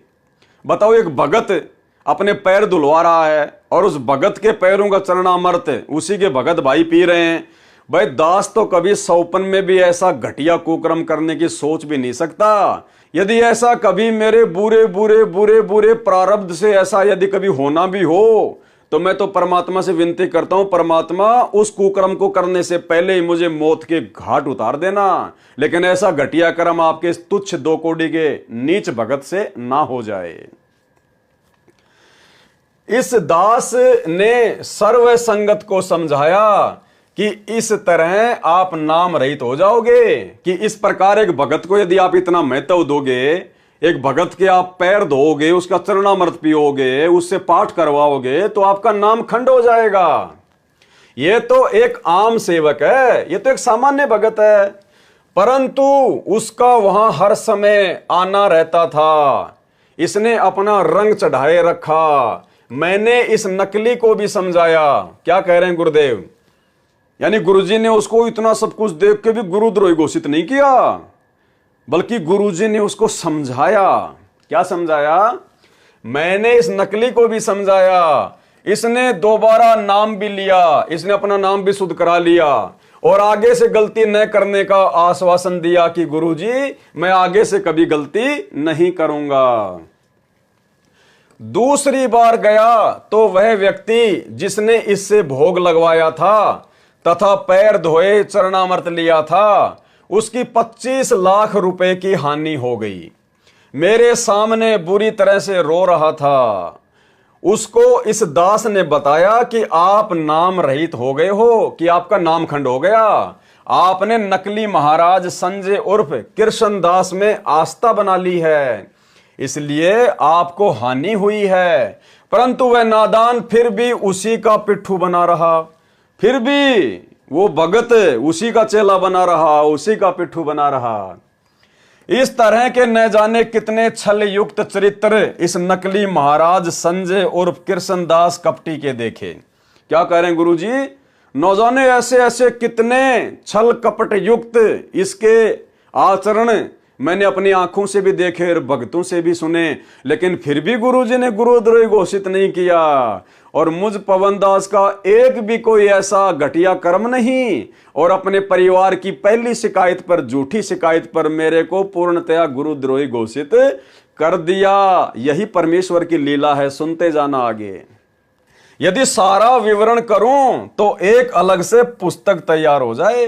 बताओ, एक भगत अपने पैर धुलवा रहा है और उस भगत के पैरों का चरणामृत उसी के भगत भाई पी रहे हैं। भाई दास तो कभी सौपन में भी ऐसा घटिया कुकर्म करने की सोच भी नहीं सकता। यदि ऐसा कभी मेरे बुरे बुरे बुरे बुरे प्रारब्ध से ऐसा यदि कभी होना भी हो, तो मैं तो परमात्मा से विनती करता हूं, परमात्मा उस कुकर्म को करने से पहले ही मुझे मौत के घाट उतार देना। लेकिन ऐसा घटिया कर्म आपके इस तुच्छ दो कोड़ी के नीच भगत से ना हो जाए। इस दास ने सर्व संगत को समझाया कि इस तरह आप नाम रहित हो जाओगे, कि इस प्रकार एक भगत को यदि आप इतना महत्व दोगे, एक भगत के आप पैर धोओगे, उसका चरणामृत पियोगे, उससे पाठ करवाओगे, तो आपका नाम खंड हो जाएगा। ये तो एक आम सेवक है, ये तो एक सामान्य भगत है, परंतु उसका वहां हर समय आना रहता था। इसने अपना रंग चढ़ाए रखा। मैंने इस नकली को भी समझाया। क्या कह रहे हैं गुरुदेव? यानी गुरुजी ने उसको इतना सब कुछ देख के भी गुरुद्रोही घोषित नहीं किया, बल्कि गुरुजी ने उसको समझाया। क्या समझाया? मैंने इस नकली को भी समझाया। इसने दोबारा नाम भी लिया, इसने अपना नाम भी शुद्ध करा लिया और आगे से गलती न करने का आश्वासन दिया कि गुरुजी मैं आगे से कभी गलती नहीं करूंगा। दूसरी बार गया तो वह व्यक्ति जिसने इससे भोग लगवाया था तथा पैर धोए चरणामृत लिया था, उसकी 25 लाख रुपए की हानि हो गई। मेरे सामने बुरी तरह से रो रहा था। उसको इस दास ने बताया कि आप नाम रहित हो गए हो, कि आपका नाम खंड हो गया। आपने नकली महाराज संजय उर्फ कृष्णदास में आस्था बना ली है, इसलिए आपको हानि हुई है। परंतु वह नादान फिर भी उसी का पिट्ठू बना रहा, फिर भी वो भगत उसी का चेला बना रहा, उसी का पिट्ठू बना रहा। इस तरह के न जाने कितने छल युक्त चरित्र इस नकली महाराज संजय उर्फ कृष्णदास कपटी के देखे। क्या कह रहे हैं गुरुजी? न जाने ऐसे ऐसे कितने छल कपट युक्त इसके आचरण मैंने अपनी आंखों से भी देखे और भक्तों से भी सुने, लेकिन फिर भी गुरुजी ने गुरुद्रोही घोषित नहीं किया। और मुझ पवनदास का एक भी कोई ऐसा घटिया कर्म नहीं, और अपने परिवार की पहली शिकायत पर, झूठी शिकायत पर मेरे को पूर्णतया गुरुद्रोही घोषित कर दिया। यही परमेश्वर की लीला है, सुनते जाना आगे। यदि सारा विवरण करूं तो एक अलग से पुस्तक तैयार हो जाए।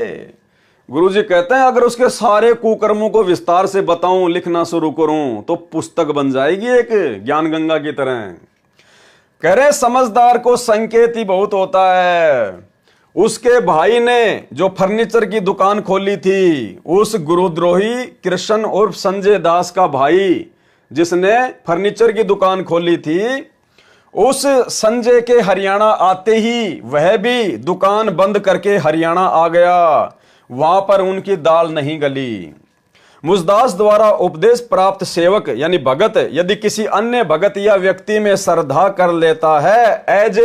गुरुजी कहते हैं अगर उसके सारे कुकर्मों को विस्तार से बताऊं, लिखना शुरू करूं, तो पुस्तक बन जाएगी एक ज्ञान गंगा की तरह। कह रहे समझदार को संकेत ही बहुत होता है। उसके भाई ने जो फर्नीचर की दुकान खोली थी, उस गुरुद्रोही कृष्ण और संजय दास का भाई जिसने फर्नीचर की दुकान खोली थी, उस संजय के हरियाणा आते ही वह भी दुकान बंद करके हरियाणा आ गया। वहां पर उनकी दाल नहीं गली। मुझदास द्वारा उपदेश प्राप्त सेवक यानी भगत यदि किसी अन्य भगत या व्यक्ति में श्रद्धा कर लेता है, एज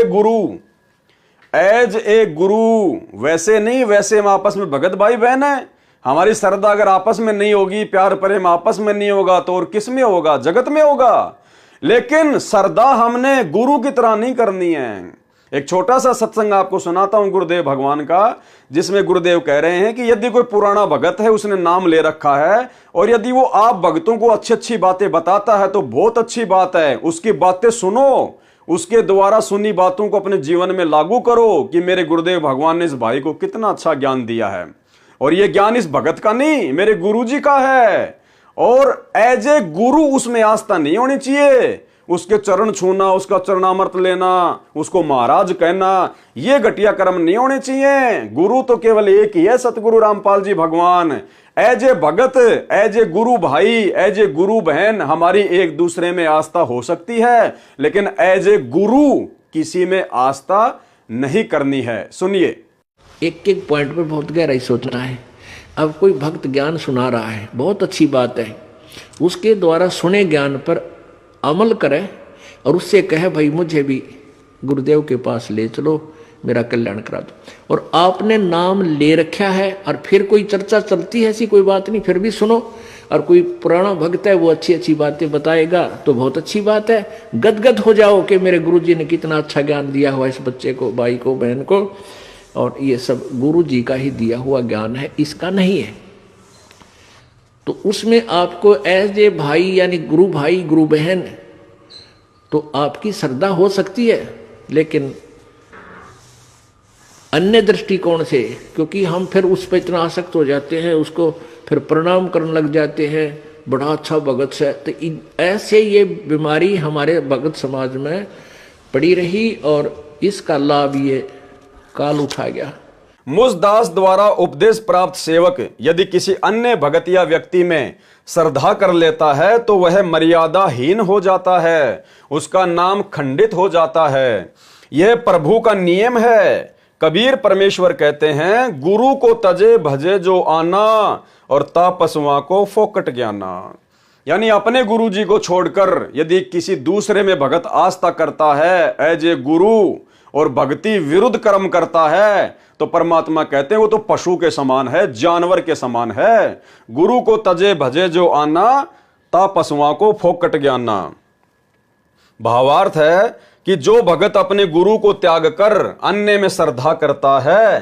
ए गुरु, वैसे नहीं, वैसे हम आपस में भगत भाई बहन है, हमारी श्रद्धा अगर आपस में नहीं होगी, प्यार प्रेम आपस में नहीं होगा, तो और किस में होगा? जगत में होगा। लेकिन श्रद्धा हमने गुरु की तरह नहीं करनी है। एक छोटा सा सत्संग आपको सुनाता हूं गुरुदेव भगवान का, जिसमें गुरुदेव कह रहे हैं कि यदि कोई पुराना भगत है, उसने नाम ले रखा है, और यदि वो आप भक्तों को अच्छी अच्छी बातें बताता है तो बहुत अच्छी बात है, उसकी बातें सुनो, उसके द्वारा सुनी बातों को अपने जीवन में लागू करो कि मेरे गुरुदेव भगवान ने इस भाई को कितना अच्छा ज्ञान दिया है, और ये ज्ञान इस भगत का नहीं, मेरे गुरु जी का है। और एज ए गुरु उसमें आस्था नहीं होनी चाहिए। उसके चरण छूना, उसका चरणामृत लेना, उसको महाराज कहना, ये घटिया कर्म नहीं होने चाहिए। गुरु तो केवल एक ही है, सतगुरु रामपाल जी भगवान। As a Bhagat, as a गुरु भाई, एज ए गुरु बहन, हमारी एक दूसरे में आस्था हो सकती है, लेकिन एज ए गुरु किसी में आस्था नहीं करनी है। सुनिए, एक एक पॉइंट पर बहुत गहराई सोचना है। अब कोई भक्त ज्ञान सुना रहा है, बहुत अच्छी बात है, उसके द्वारा सुने ज्ञान पर अमल करे और उससे कहे भाई मुझे भी गुरुदेव के पास ले चलो, मेरा कल्याण करा दो। और आपने नाम ले रखा है और फिर कोई चर्चा चलती है, ऐसी कोई बात नहीं, फिर भी सुनो। और कोई पुराना भक्त है, वो अच्छी अच्छी बातें बताएगा तो बहुत अच्छी बात है। गदगद हो जाओ कि मेरे गुरुजी ने कितना अच्छा ज्ञान दिया हुआ इस बच्चे को, भाई को, बहन को, और ये सब गुरु जी का ही दिया हुआ ज्ञान है, इसका नहीं है। तो उसमें आपको एज ए भाई यानी गुरु भाई, गुरु बहन, तो आपकी श्रद्धा हो सकती है, लेकिन अन्य दृष्टिकोण से, क्योंकि हम फिर उस पर इतना आसक्त हो जाते हैं, उसको फिर प्रणाम करने लग जाते हैं, बड़ा अच्छा भगत है। तो ऐसे ये बीमारी हमारे भगत समाज में पड़ी रही और इसका लाभ ये काल उठा गया। मुझदास द्वारा उपदेश प्राप्त सेवक यदि किसी अन्य भगत या व्यक्ति में श्रद्धा कर लेता है तो वह मर्यादाहीन हो जाता है, उसका नाम खंडित हो जाता है। यह प्रभु का नियम है। कबीर परमेश्वर कहते हैं, गुरु को तजे भजे जो आना और तापसुआ को फोकट ज्ञाना। यानी अपने गुरु जी को छोड़कर यदि किसी दूसरे में भगत आस्था करता है एज ए गुरु और भक्ति विरुद्ध कर्म करता है, तो परमात्मा कहते हैं वो तो पशु के समान है, जानवर के समान है। गुरु को तजे भजे जो आना, ता पशुओं को फोकट ज्ञाना। भावार्थ है कि जो भगत अपने गुरु को त्याग कर अन्य में श्रद्धा करता है,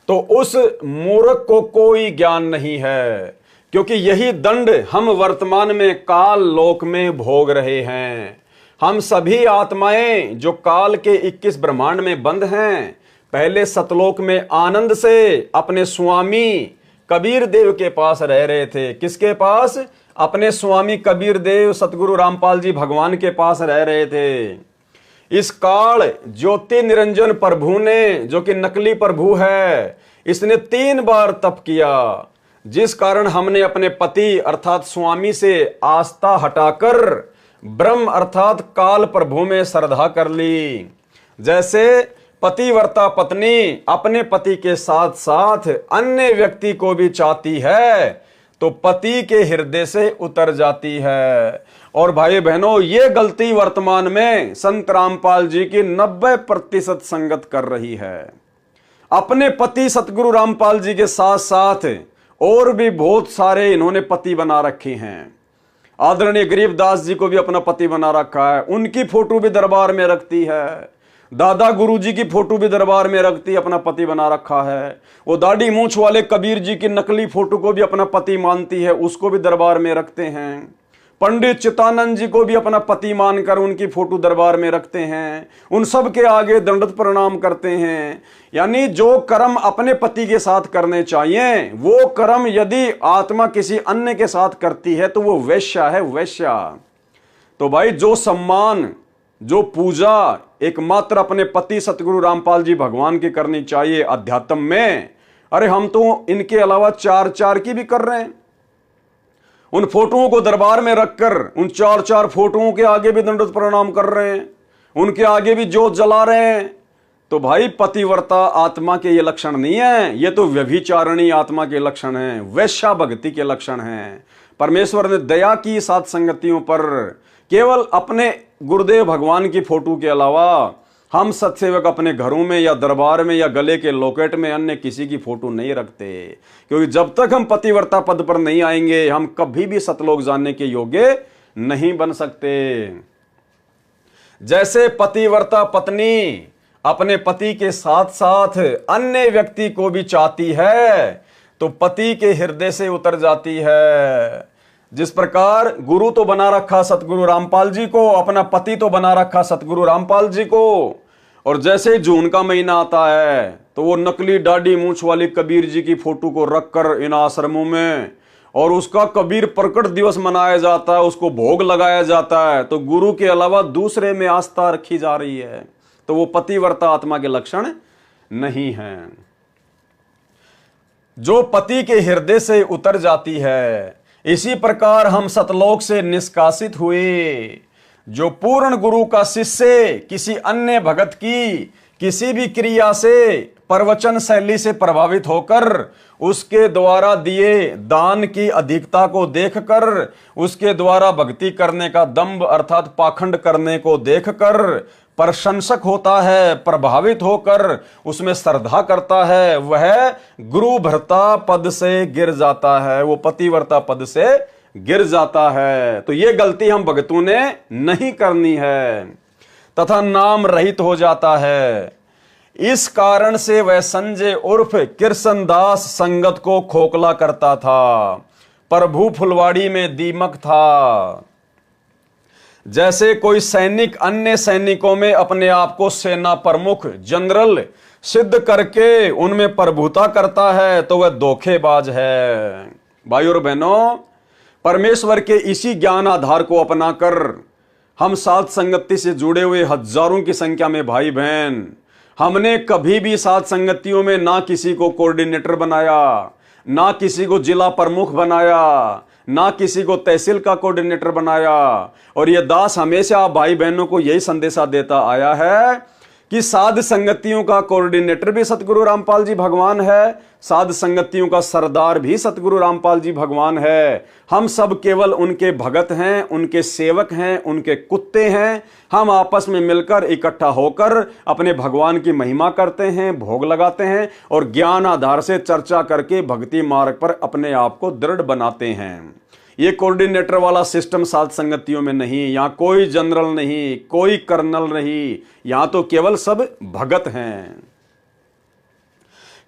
तो उस मूर्ख को कोई ज्ञान नहीं है, क्योंकि यही दंड हम वर्तमान में काल लोक में भोग रहे हैं। हम सभी आत्माएं जो काल के 21 ब्रह्मांड में बंद हैं, पहले सतलोक में आनंद से अपने स्वामी कबीर देव के पास रह रहे थे। किसके पास? अपने स्वामी कबीर देव सतगुरु रामपाल जी भगवान के पास रह रहे थे। इस काल ज्योति निरंजन प्रभु ने, जो कि नकली प्रभु है, इसने 3 बार तप किया, जिस कारण हमने अपने पति अर्थात स्वामी से आस्था हटाकर ब्रह्म अर्थात काल प्रभु में श्रद्धा कर ली। जैसे पतिव्रता पत्नी अपने पति के साथ साथ अन्य व्यक्ति को भी चाहती है, तो पति के हृदय से उतर जाती है। और भाई बहनों, ये गलती वर्तमान में संत रामपाल जी की 90% संगत कर रही है। अपने पति सतगुरु रामपाल जी के साथ साथ और भी बहुत सारे इन्होंने पति बना रखे हैं। आदरणीय गरीबदास जी को भी अपना पति बना रखा है, उनकी फोटो भी दरबार में रखती है। दादा गुरु जी की फोटो भी दरबार में रखती, अपना पति बना रखा है। वो दाढ़ी मूंछ वाले कबीर जी की नकली फोटो को भी अपना पति मानती है, उसको भी दरबार में रखते हैं। पंडित चित्तानंद जी को भी अपना पति मानकर उनकी फोटो दरबार में रखते हैं, उन सब के आगे दंडवत प्रणाम करते हैं। यानी जो कर्म अपने पति के साथ करने चाहिए, वो कर्म यदि आत्मा किसी अन्य के साथ करती है तो वो वैश्या है, वैश्या। तो भाई जो सम्मान, जो पूजा एकमात्र अपने पति सतगुरु रामपाल जी भगवान की करनी चाहिए अध्यात्म में, अरे हम तो इनके अलावा 4 की भी कर रहे हैं। उन फोटोओं को दरबार में रखकर उन 4 फोटोओं के आगे भी दंडवत प्रणाम कर रहे हैं, उनके आगे भी जोत जला रहे हैं। तो भाई पतिव्रता आत्मा के ये लक्षण नहीं है, ये तो व्यभिचारिणी आत्मा के लक्षण हैं, वैश्या भक्ति के लक्षण हैं। परमेश्वर ने दया की साध संगतियों पर। केवल अपने गुरुदेव भगवान की फोटो के अलावा हम सत्सेवक अपने घरों में या दरबार में या गले के लॉकेट में अन्य किसी की फोटो नहीं रखते, क्योंकि जब तक हम पतिव्रता पद पर नहीं आएंगे हम कभी भी सतलोक जानने के योग्य नहीं बन सकते। जैसे पतिव्रता पत्नी अपने पति के साथ साथ अन्य व्यक्ति को भी चाहती है तो पति के हृदय से उतर जाती है। जिस प्रकार गुरु तो बना रखा सतगुरु रामपाल जी को, अपना पति तो बना रखा सतगुरु रामपाल जी को, और जैसे ही जून का महीना आता है तो वो नकली दाढ़ी मूंछ वाली कबीर जी की फोटो को रखकर इन आश्रमों में और उसका कबीर प्रकट दिवस मनाया जाता है, उसको भोग लगाया जाता है, तो गुरु के अलावा दूसरे में आस्था रखी जा रही है। तो वो पतिव्रता आत्मा के लक्षण नहीं है। जो पति के हृदय से उतर जाती है, इसी प्रकार हम सतलोक से निष्कासित हुए। जो पूर्ण गुरु का शिष्य किसी अन्य भगत की किसी भी क्रिया से, प्रवचन शैली से प्रभावित होकर उसके द्वारा दिए दान की अधिकता को देखकर, उसके द्वारा भक्ति करने का दंभ अर्थात पाखंड करने को देखकर प्रशंसक होता है, प्रभावित होकर उसमें श्रद्धा करता है, वह गुरु भर्ता पद से गिर जाता है, वो पतिव्रता पद से गिर जाता है। तो ये गलती हम भगतों ने नहीं करनी है तथा नाम रहित हो जाता है। इस कारण से वह संजय उर्फ कृष्णदास संगत को खोखला करता था, प्रभु फुलवाड़ी में दीमक था। जैसे कोई सैनिक अन्य सैनिकों में अपने आप को सेना प्रमुख जनरल सिद्ध करके उनमें प्रभुता करता है तो वह धोखेबाज है। भाई और बहनों, परमेश्वर के इसी ज्ञान आधार को अपनाकर हम साध संगति से जुड़े हुए हजारों की संख्या में भाई बहन, हमने कभी भी साध संगतियों में ना किसी को कोऑर्डिनेटर बनाया, ना किसी को जिला प्रमुख बनाया, ना किसी को तहसील का कोऑर्डिनेटर बनाया। और यह दास हमेशा भाई बहनों को यही संदेशा देता आया है कि साध संगतियों का कोऑर्डिनेटर भी सतगुरु रामपाल जी भगवान है, साध संगतियों का सरदार भी सतगुरु रामपाल जी भगवान है। हम सब केवल उनके भगत हैं, उनके सेवक हैं, उनके कुत्ते हैं। हम आपस में मिलकर इकट्ठा होकर अपने भगवान की महिमा करते हैं, भोग लगाते हैं और ज्ञान आधार से चर्चा करके भक्ति मार्ग पर अपने आप को दृढ़ बनाते हैं। ये कोऑर्डिनेटर वाला सिस्टम साध संगतियों में नहीं। यहाँ कोई जनरल नहीं, कोई कर्नल नहीं, यहाँ तो केवल सब भगत हैं।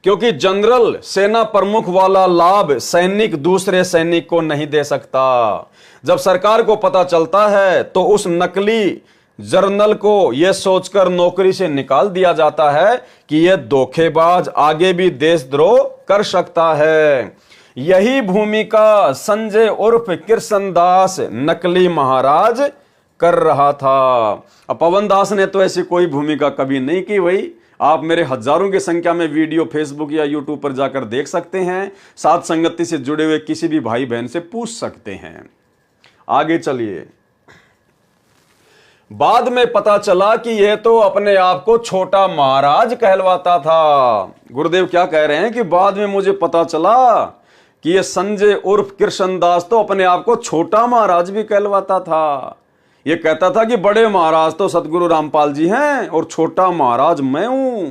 क्योंकि जनरल सेना प्रमुख वाला लाभ सैनिक दूसरे सैनिक को नहीं दे सकता। जब सरकार को पता चलता है तो उस नकली जर्नल को यह सोचकर नौकरी से निकाल दिया जाता है कि यह धोखेबाज आगे भी देशद्रोह कर सकता है। यही भूमिका संजय उर्फ कृष्णदास नकली महाराज कर रहा था। अब पवन दास ने तो ऐसी कोई भूमिका कभी नहीं की। वही आप मेरे हजारों की संख्या में वीडियो फेसबुक या यूट्यूब पर जाकर देख सकते हैं। साध संगति से जुड़े हुए किसी भी भाई बहन से पूछ सकते हैं। आगे चलिए। बाद में पता चला कि यह तो अपने आप को छोटा महाराज कहलवाता था। गुरुदेव क्या कह रहे हैं कि बाद में मुझे पता चला कि यह संजय उर्फ कृष्णदास तो अपने आप को छोटा महाराज भी कहलवाता था। यह कहता था कि बड़े महाराज तो सतगुरु रामपाल जी हैं और छोटा महाराज मैं हूं।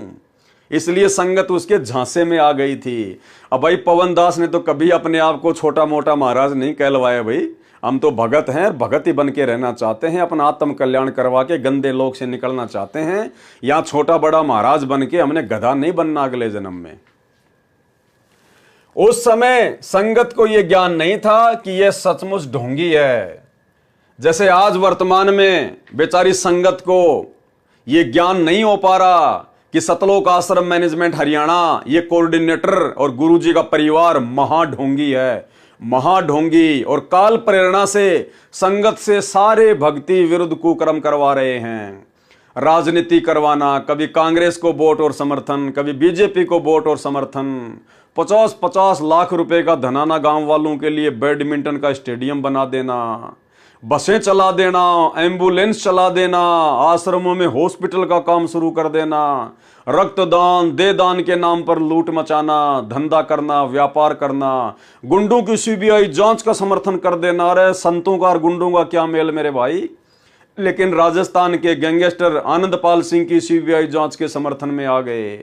इसलिए संगत उसके झांसे में आ गई थी। अब भाई पवन दास ने तो कभी अपने आप को छोटा मोटा महाराज नहीं कहलवाया भाई, हम तो भगत हैं, भगत ही बन के रहना चाहते हैं, अपना आत्म कल्याण करवा के गंदे लोक से निकलना चाहते हैं। यहां छोटा बड़ा महाराज बन के हमने गधा नहीं बनना अगले जन्म में। उस समय संगत को यह ज्ञान नहीं था कि यह सचमुच ढोंगी है। जैसे आज वर्तमान में बेचारी संगत को यह ज्ञान नहीं हो पा रहा कि सतलोक आश्रम मैनेजमेंट हरियाणा ये कोऑर्डिनेटर और गुरुजी का परिवार महाढोंगी है, महाढोंगी, और काल प्रेरणा से संगत से सारे भक्ति विरुद्ध कुकर्म करवा रहे हैं। राजनीति करवाना, कभी कांग्रेस को वोट और समर्थन, कभी बीजेपी को वोट और समर्थन, 50-50 लाख रुपए का धनाना गांव वालों के लिए बैडमिंटन का स्टेडियम बना देना, बसें चला देना, एम्बुलेंस चला देना, आश्रमों में हॉस्पिटल का काम शुरू कर देना, रक्तदान दे दान के नाम पर लूट मचाना, धंधा करना, व्यापार करना, गुंडों की सीबीआई जांच का समर्थन कर देना। अरे संतों का और गुंडों का क्या मेल मेरे भाई। लेकिन राजस्थान के गैंगस्टर आनंदपाल सिंह की सीबीआई जांच के समर्थन में आ गए।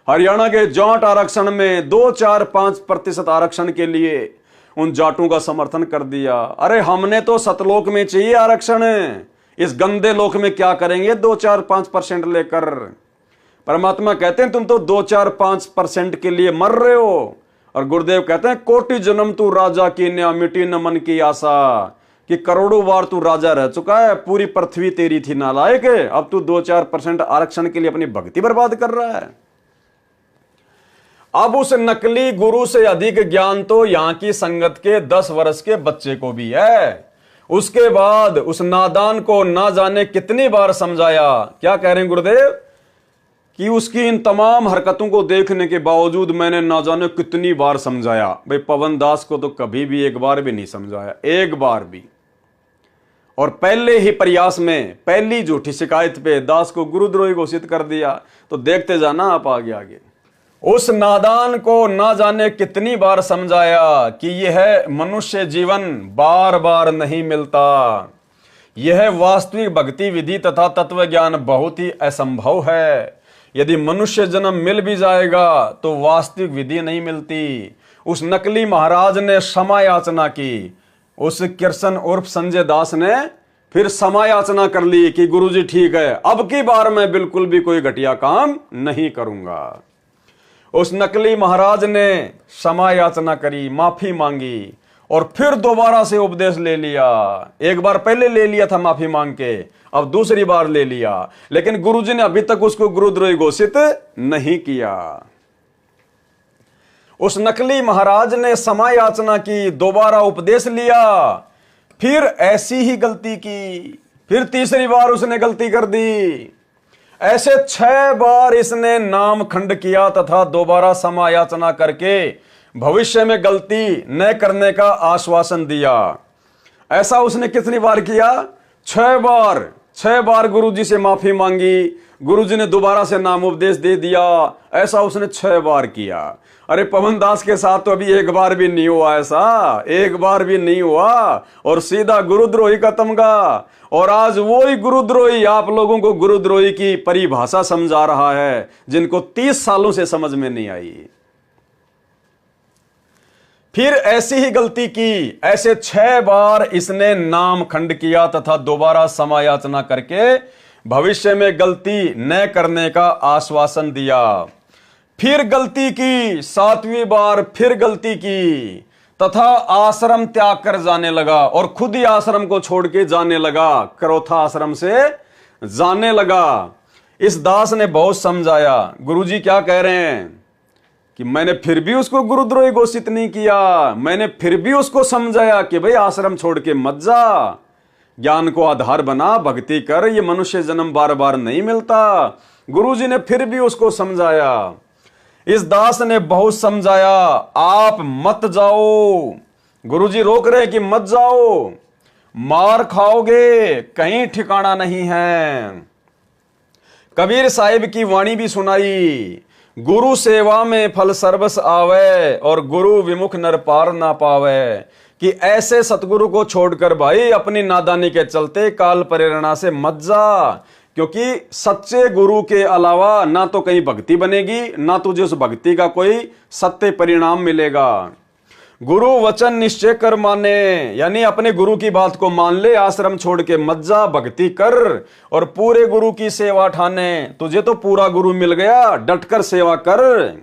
हरियाणा के जाट आरक्षण में 2-4-5% आरक्षण के लिए उन जाटों का समर्थन कर दिया। अरे हमने तो सतलोक में चाहिए आरक्षण, इस गंदे लोक में क्या करेंगे 2-4-5% लेकर। परमात्मा कहते हैं तुम तो 2-4-5% के लिए मर रहे हो, और गुरुदेव कहते हैं कोटि जन्म तू राजा की न्या मिटी न मन की आशा, कि करोड़ों बार तू राजा रह चुका है, पूरी पृथ्वी तेरी थी नालायक, अब तू 2-4% आरक्षण के लिए अपनी भक्ति बर्बाद कर रहा है। अब उस नकली गुरु से अधिक ज्ञान तो यहां की संगत के 10 वर्ष के बच्चे को भी है। उसके बाद उस नादान को ना जाने कितनी बार समझाया। क्या कह रहे हैं गुरुदेव कि उसकी इन तमाम हरकतों को देखने के बावजूद मैंने ना जाने कितनी बार समझाया। भाई पवन दास को तो कभी भी एक बार भी नहीं समझाया, एक बार भी। और पहले ही प्रयास में पहली झूठी शिकायत पे दास को गुरुद्रोही घोषित कर दिया। तो देखते जाना आप आगे आगे। उस नादान को ना जाने कितनी बार समझाया कि यह मनुष्य जीवन बार बार नहीं मिलता, यह वास्तविक भक्ति विधि तथा तत्व ज्ञान बहुत ही असंभव है। यदि मनुष्य जन्म मिल भी जाएगा तो वास्तविक विधि नहीं मिलती। उस नकली महाराज ने क्षमा याचना की। उस कृष्ण उर्फ संजय दास ने फिर क्षमा याचना कर ली कि गुरुजी ठीक है, अब की बार मैं बिल्कुल भी कोई घटिया काम नहीं करूंगा। उस नकली महाराज ने क्षमा याचना करी, माफी मांगी, और फिर दोबारा से उपदेश ले लिया। एक बार पहले ले लिया था माफी मांग के, अब दूसरी बार ले लिया, लेकिन गुरुजी ने अभी तक उसको गुरुद्रोही घोषित नहीं किया। उस नकली महाराज ने क्षमा याचना की, दोबारा उपदेश लिया, फिर ऐसी ही गलती की, फिर तीसरी बार उसने गलती कर दी। ऐसे 6 बार इसने नाम खंड किया तथा दोबारा क्षमा याचना करके भविष्य में गलती न करने का आश्वासन दिया। ऐसा उसने कितनी बार किया? 6 बार। 6 बार गुरुजी से माफी मांगी, गुरुजी ने दोबारा से नाम उपदेश दे दिया। ऐसा उसने 6 बार किया। अरे पवन दास के साथ तो अभी एक बार भी नहीं हुआ, ऐसा एक बार भी नहीं हुआ, और सीधा गुरुद्रोही का तमगा। और आज वही गुरुद्रोही आप लोगों को गुरुद्रोही की परिभाषा समझा रहा है, जिनको 30 सालों से समझ में नहीं आई। फिर ऐसी ही गलती की, ऐसे 6 बार इसने नाम खंड किया तथा दोबारा क्षमा याचना करके भविष्य में गलती न करने का आश्वासन दिया। फिर गलती की, 7वीं बार फिर गलती की तथा आश्रम त्याग कर जाने लगा, और खुद ही आश्रम को छोड़ के जाने लगा, करोथा आश्रम से जाने लगा। इस दास ने बहुत समझाया। गुरुजी क्या कह रहे हैं कि मैंने फिर भी उसको गुरुद्रोही घोषित नहीं किया, मैंने फिर भी उसको समझाया कि भाई आश्रम छोड़ के मत जा, ज्ञान को आधार बना, भक्ति कर, ये मनुष्य जन्म बार बार नहीं मिलता। गुरुजी ने फिर भी उसको समझाया। इस दास ने बहुत समझाया, आप मत जाओ, गुरुजी रोक रहे कि मत जाओ, मार खाओगे, कहीं ठिकाना नहीं है। कबीर साहिब की वाणी भी सुनाई, गुरु सेवा में फल सर्वस आवे, और गुरु विमुख नर पार ना पावे, कि ऐसे सतगुरु को छोड़कर भाई अपनी नादानी के चलते काल प्रेरणा से मत जा, क्योंकि सच्चे गुरु के अलावा ना तो कहीं भक्ति बनेगी, ना तुझे उस भक्ति का कोई सत्य परिणाम मिलेगा। गुरु वचन निश्चय कर माने, यानी अपने गुरु की बात को मान ले, आश्रम छोड़ के मत जा, भक्ति कर और पूरे गुरु की सेवा ठाने। तुझे तो पूरा गुरु मिल गया, डटकर सेवा कर।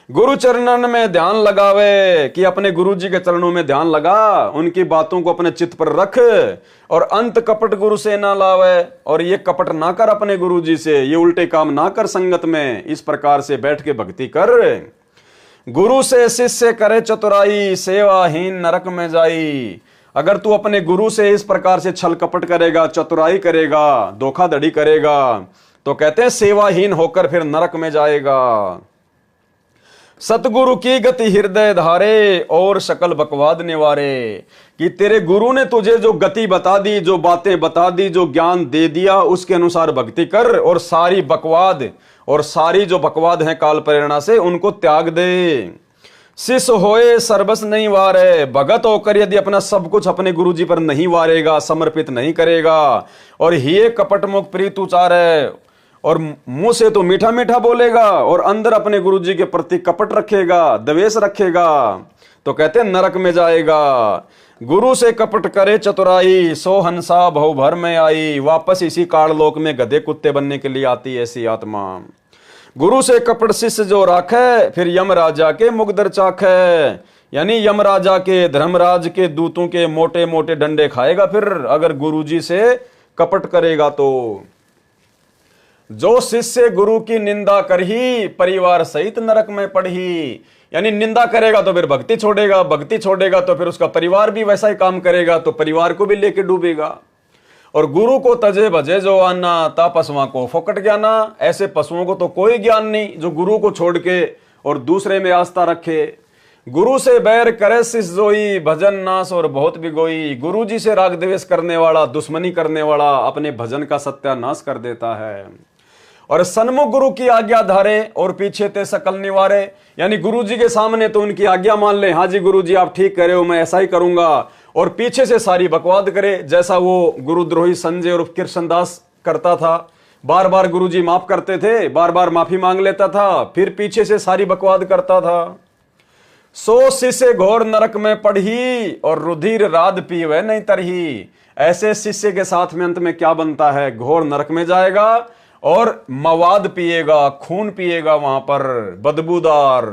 गुरु चरणन में ध्यान लगावे, कि अपने गुरु जी के चरणों में ध्यान लगा, उनकी बातों को अपने चित्त पर रख और अंत कपट गुरु से ना लावे। और ये कपट ना कर अपने गुरु जी से, ये उल्टे काम ना कर संगत में, इस प्रकार से बैठ के भक्ति कर। गुरु से शिष्य करे चतुराई, सेवाहीन नरक में जाई। अगर तू अपने गुरु से इस प्रकार से छल कपट करेगा, चतुराई करेगा, धोखाधड़ी करेगा, तो कहते हैं सेवाहीन होकर फिर नरक में जाएगा। सतगुरु की गति हृदय धारे और सकल बकवाद निवारे, कि तेरे गुरु ने तुझे जो गति बता दी, जो बातें बता दी, जो ज्ञान दे दिया, उसके अनुसार भक्ति कर और सारी बकवाद और सारी जो बकवाद है काल प्रेरणा से, उनको त्याग दे। शिष्य होए सर्वस नहीं वारे, भगत होकर यदि अपना सब कुछ अपने गुरु जी पर नहीं वारेगा, समर्पित नहीं करेगा और हिये कपट मुख प्रीत उचारे, और मुंह से तो मीठा मीठा बोलेगा और अंदर अपने गुरु जी के प्रति कपट रखेगा, द्वेष रखेगा, तो कहते हैं नरक में जाएगा। गुरु से कपट करे चतुराई, सो हंसा बहु भर में आई। वापस इसी काललोक में गधे कुत्ते बनने के लिए आती ऐसी आत्मा। गुरु से कपट शिष्य जो राखे, फिर यम राजा के मुगदर चाखे, यानी यम राजा के, धर्मराज के दूतों के मोटे मोटे डंडे खाएगा फिर अगर गुरु जी से कपट करेगा तो। जो शिष्य गुरु की निंदा करही, परिवार सहित नरक में पड़ही, यानी निंदा करेगा तो फिर भक्ति छोड़ेगा, भक्ति छोड़ेगा तो फिर उसका परिवार भी वैसा ही काम करेगा, तो परिवार को भी लेके डूबेगा। और गुरु को तजे भजे जो आना, ता पशुओं को फोकट ज्ञाना। ऐसे पशुओं को तो कोई ज्ञान नहीं जो गुरु को छोड़ के और दूसरे में आस्था रखे। गुरु से बैर करे शिष्य जोई, भजन नाश और बहुत बिगोई। गुरु जी से राग द्वेष करने वाला, दुश्मनी करने वाला अपने भजन का सत्यानाश कर देता है। और सन्मुख गुरु की आज्ञा धारे और पीछे ते सकल निवारे, यानी गुरु जी के सामने तो उनकी आज्ञा मान ले, हाँ जी गुरु जी आप ठीक कह रहे हो, मैं ऐसा ही करूंगा, और पीछे से सारी बकवाद करे, जैसा वो गुरुद्रोही संजय और कृष्णदास करता था। बार बार गुरु जी माफ करते थे, बार बार माफी मांग लेता था, फिर पीछे से सारी बकवाद करता था। सो शिष्य घोर नरक में पढ़ी और रुधिर राध पीवे नहीं तरही। ऐसे शिष्य के साथ में अंत में क्या बनता है, घोर नरक में जाएगा और मवाद पिएगा, खून पिएगा वहां पर बदबूदार।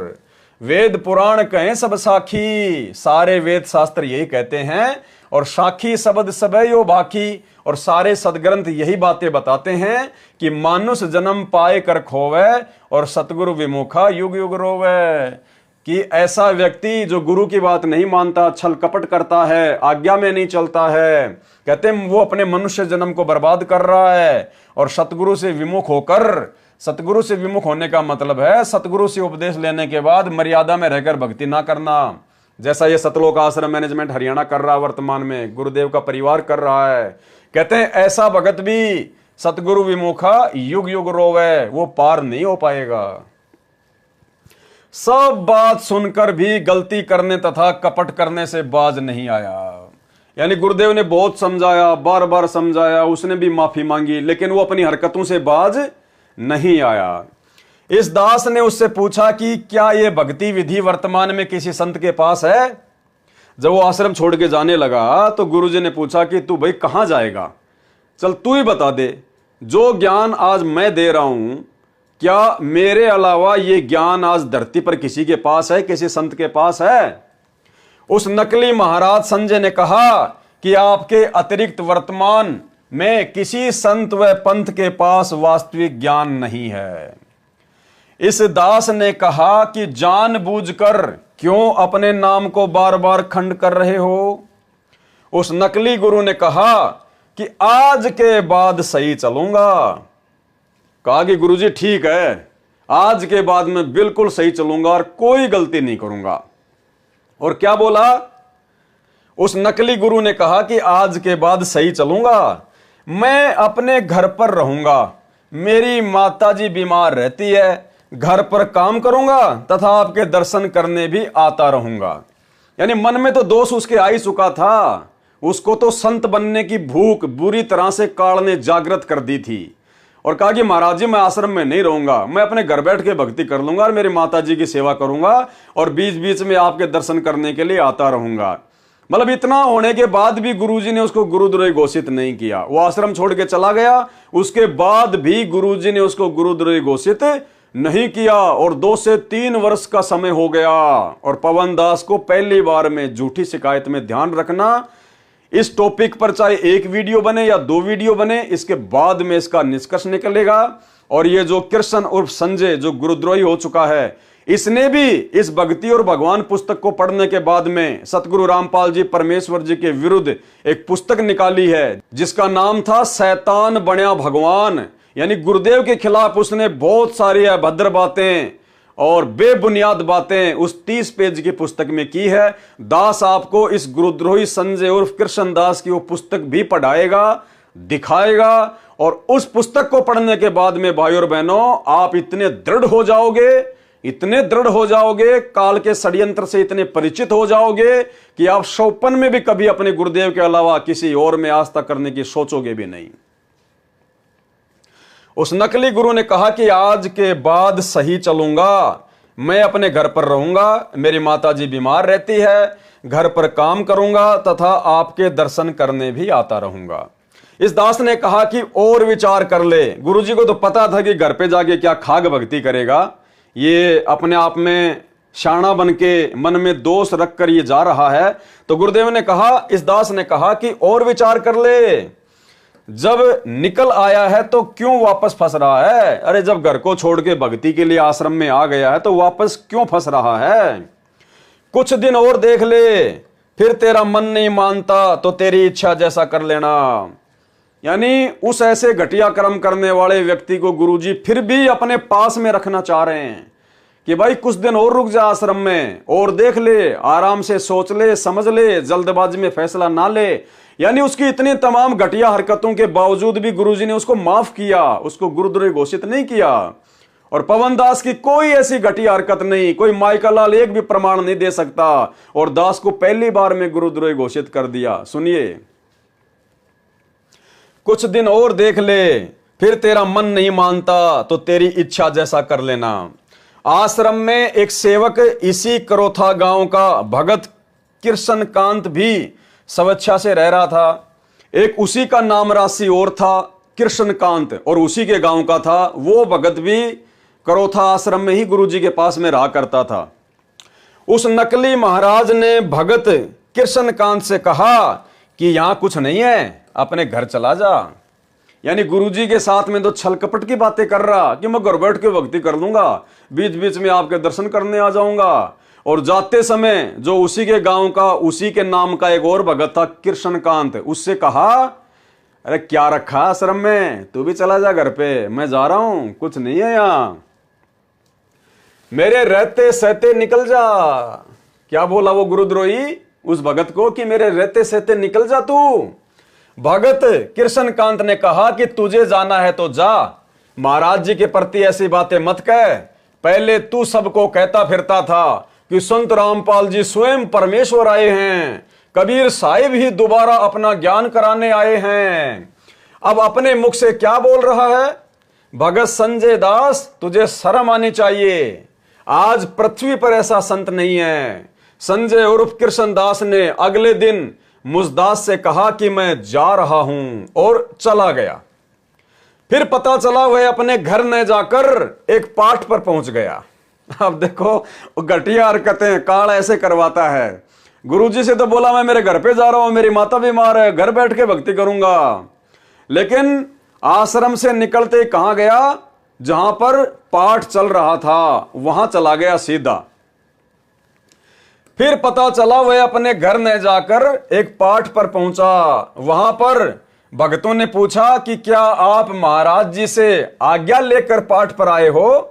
वेद पुराण कहें सब साखी, सारे वेद शास्त्र यही कहते हैं, और साखी शब्द सबे यो बाकी, और सारे सदग्रंथ यही बातें बताते हैं कि मानुष जन्म पाए कर खोवे और सतगुरु विमुखा युग युग रोवे। कि ऐसा व्यक्ति जो गुरु की बात नहीं मानता, छल कपट करता है, आज्ञा में नहीं चलता है, कहते हैं वो अपने मनुष्य जन्म को बर्बाद कर रहा है। और सतगुरु से विमुख होकर, सतगुरु से विमुख होने का मतलब है सतगुरु से उपदेश लेने के बाद मर्यादा में रहकर भक्ति ना करना, जैसा ये सतलोक आश्रम मैनेजमेंट हरियाणा कर रहा है, वर्तमान में गुरुदेव का परिवार कर रहा है। कहते हैं ऐसा भगत भी सतगुरु विमुखा युग युग रोवे, वो पार नहीं हो पाएगा। सब बात सुनकर भी गलती करने तथा कपट करने से बाज नहीं आया। यानी गुरुदेव ने बहुत समझाया, बार बार समझाया, उसने भी माफी मांगी, लेकिन वो अपनी हरकतों से बाज नहीं आया। इस दास ने उससे पूछा कि क्या ये भक्ति विधि वर्तमान में किसी संत के पास है। जब वो आश्रम छोड़ के जाने लगा तो गुरुजी ने पूछा कि तू भाई कहां जाएगा, चल तू ही बता दे, जो ज्ञान आज मैं दे रहा हूं क्या मेरे अलावा ये ज्ञान आज धरती पर किसी के पास है, किसी संत के पास है। उस नकली महाराज संजय ने कहा कि आपके अतिरिक्त वर्तमान में किसी संत व पंथ के पास वास्तविक ज्ञान नहीं है। इस दास ने कहा कि जानबूझकर क्यों अपने नाम को बार बार खंड कर रहे हो। उस नकली गुरु ने कहा कि आज के बाद सही चलूंगा। कहा कि गुरुजी ठीक है, आज के बाद मैं बिल्कुल सही चलूंगा और कोई गलती नहीं करूंगा। और क्या बोला उस नकली गुरु ने, कहा कि आज के बाद सही चलूंगा, मैं अपने घर पर रहूंगा, मेरी माताजी बीमार रहती है, घर पर काम करूंगा तथा आपके दर्शन करने भी आता रहूंगा। यानी मन में तो दोष उसके आ ही चुका था, उसको तो संत बनने की भूख बुरी तरह से काल ने जागृत कर दी थी। और कहा कि महाराज जी मैं आश्रम में नहीं रहूंगा, मैं अपने घर बैठ के भक्ति कर लूंगा और मेरी माता जी की सेवा करूंगा और बीच बीच में आपके दर्शन करने के लिए आता रहूंगा। मतलब इतना होने के बाद भी गुरुजी ने उसको गुरुद्रोही घोषित नहीं किया, वो आश्रम छोड़ के चला गया। उसके बाद भी गुरुजी ने उसको गुरुद्रोही घोषित नहीं किया और 2 से 3 वर्ष का समय हो गया। और पवन दास को पहली बार में झूठी शिकायत में ध्यान रखना, इस टॉपिक पर चाहे 1 वीडियो बने या 2 वीडियो बने, इसके बाद में इसका निष्कर्ष निकलेगा। और ये जो कृष्ण उर्फ संजय जो गुरुद्रोही हो चुका है, इसने भी इस भक्ति और भगवान पुस्तक को पढ़ने के बाद में सतगुरु रामपाल जी परमेश्वर जी के विरुद्ध एक पुस्तक निकाली है जिसका नाम था शैतान बन्या भगवान। यानी गुरुदेव के खिलाफ उसने बहुत सारी अभद्र बातें और बेबुनियाद बातें उस 30 पेज की पुस्तक में की है। दास आपको इस गुरुद्रोही संजय उर्फ कृष्ण दास की वो पुस्तक भी पढ़ाएगा, दिखाएगा। और उस पुस्तक को पढ़ने के बाद में भाई और बहनों, आप इतने दृढ़ हो जाओगे, इतने दृढ़ हो जाओगे, काल के षड्यंत्र से इतने परिचित हो जाओगे कि आप शौपन में भी कभी अपने गुरुदेव के अलावा किसी और में आस्था करने की सोचोगे भी नहीं। उस नकली गुरु ने कहा कि आज के बाद सही चलूंगा, मैं अपने घर पर रहूंगा, मेरी माताजी बीमार रहती है, घर पर काम करूंगा तथा आपके दर्शन करने भी आता रहूंगा। इस दास ने कहा कि और विचार कर ले। गुरुजी को तो पता था कि घर पे जाके क्या खाग भक्ति करेगा, ये अपने आप में शाना बन के मन में दोष रखकर ये जा रहा है। तो गुरुदेव ने कहा, इस दास ने कहा कि और विचार कर ले, जब निकल आया है तो क्यों वापस फंस रहा है? अरे जब घर को छोड़ के भक्ति के लिए आश्रम में आ गया है तो वापस क्यों फंस रहा है? कुछ दिन और देख ले, फिर तेरा मन नहीं मानता तो तेरी इच्छा जैसा कर लेना। यानी उस ऐसे घटिया कर्म करने वाले व्यक्ति को गुरुजी फिर भी अपने पास में रखना चाह रहे हैं कि भाई कुछ दिन और रुक जा आश्रम में और देख ले, आराम से सोच ले, समझ ले, जल्दबाजी में फैसला ना ले। यानी उसकी इतनी तमाम घटिया हरकतों के बावजूद भी गुरुजी ने उसको माफ किया, उसको गुरुद्रोही घोषित नहीं किया। और पवन दास की कोई ऐसी घटिया हरकत नहीं, कोई माइका लाल एक भी प्रमाण नहीं दे सकता और दास को पहली बार में गुरुद्रोही घोषित कर दिया। सुनिए, कुछ दिन और देख ले, फिर तेरा मन नहीं मानता तो तेरी इच्छा जैसा कर लेना। आश्रम में एक सेवक इसी करोथा गांव का भगत कृष्ण कांत भी स्वेच्छा से रह रहा था। एक उसी का नाम राशि और था कृष्ण कांत और उसी के गांव का था। वो भगत भी करोथा आश्रम में ही गुरुजी के पास में रहा करता था। उस नकली महाराज ने भगत कृष्ण कांत से कहा कि यहां कुछ नहीं है, अपने घर चला जा। यानी गुरुजी के साथ में तो छल कपट की बातें कर रहा कि मैं घर बैठ के भक्ति कर लूंगा, बीच बीच में आपके दर्शन करने आ जाऊंगा। और जाते समय जो उसी के गांव का उसी के नाम का एक और भगत था कृष्ण कांत, उससे कहा, अरे क्या रखा आश्रम में, तू भी चला जा घर पे, मैं जा रहा हूं, कुछ नहीं है यहां, मेरे रहते सहते निकल जा। क्या बोला वो गुरुद्रोही उस भगत को कि मेरे रहते सहते निकल जा तू। भगत कृष्ण कांत ने कहा कि तुझे जाना है तो जा, महाराज जी के प्रति ऐसी बातें मत कह। पहले तू सबको कहता फिरता था कि संत रामपाल जी स्वयं परमेश्वर आए हैं, कबीर साहिब ही दोबारा अपना ज्ञान कराने आए हैं। अब अपने मुख से क्या बोल रहा है? भगत संजय दास, तुझे शर्म आनी चाहिए, आज पृथ्वी पर ऐसा संत नहीं है। संजय उर्फ कृष्ण दास ने अगले दिन मुझदास से कहा कि मैं जा रहा हूं और चला गया। फिर पता चला वह अपने घर न जाकर एक पाठ पर पहुंच गया। अब देखो घटिया हरकतें काल ऐसे करवाता है। गुरुजी से तो बोला मैं मेरे घर पे जा रहा हूं, मेरी माता बीमार है, घर बैठ के भक्ति करूंगा। लेकिन आश्रम से निकलते कहां गया? जहां पर पाठ चल रहा था वहां चला गया सीधा। फिर पता चला वह अपने घर न जाकर एक पाठ पर पहुंचा। वहां पर भक्तों ने पूछा कि क्या आप महाराज जी से आज्ञा लेकर पाठ पर आए हो?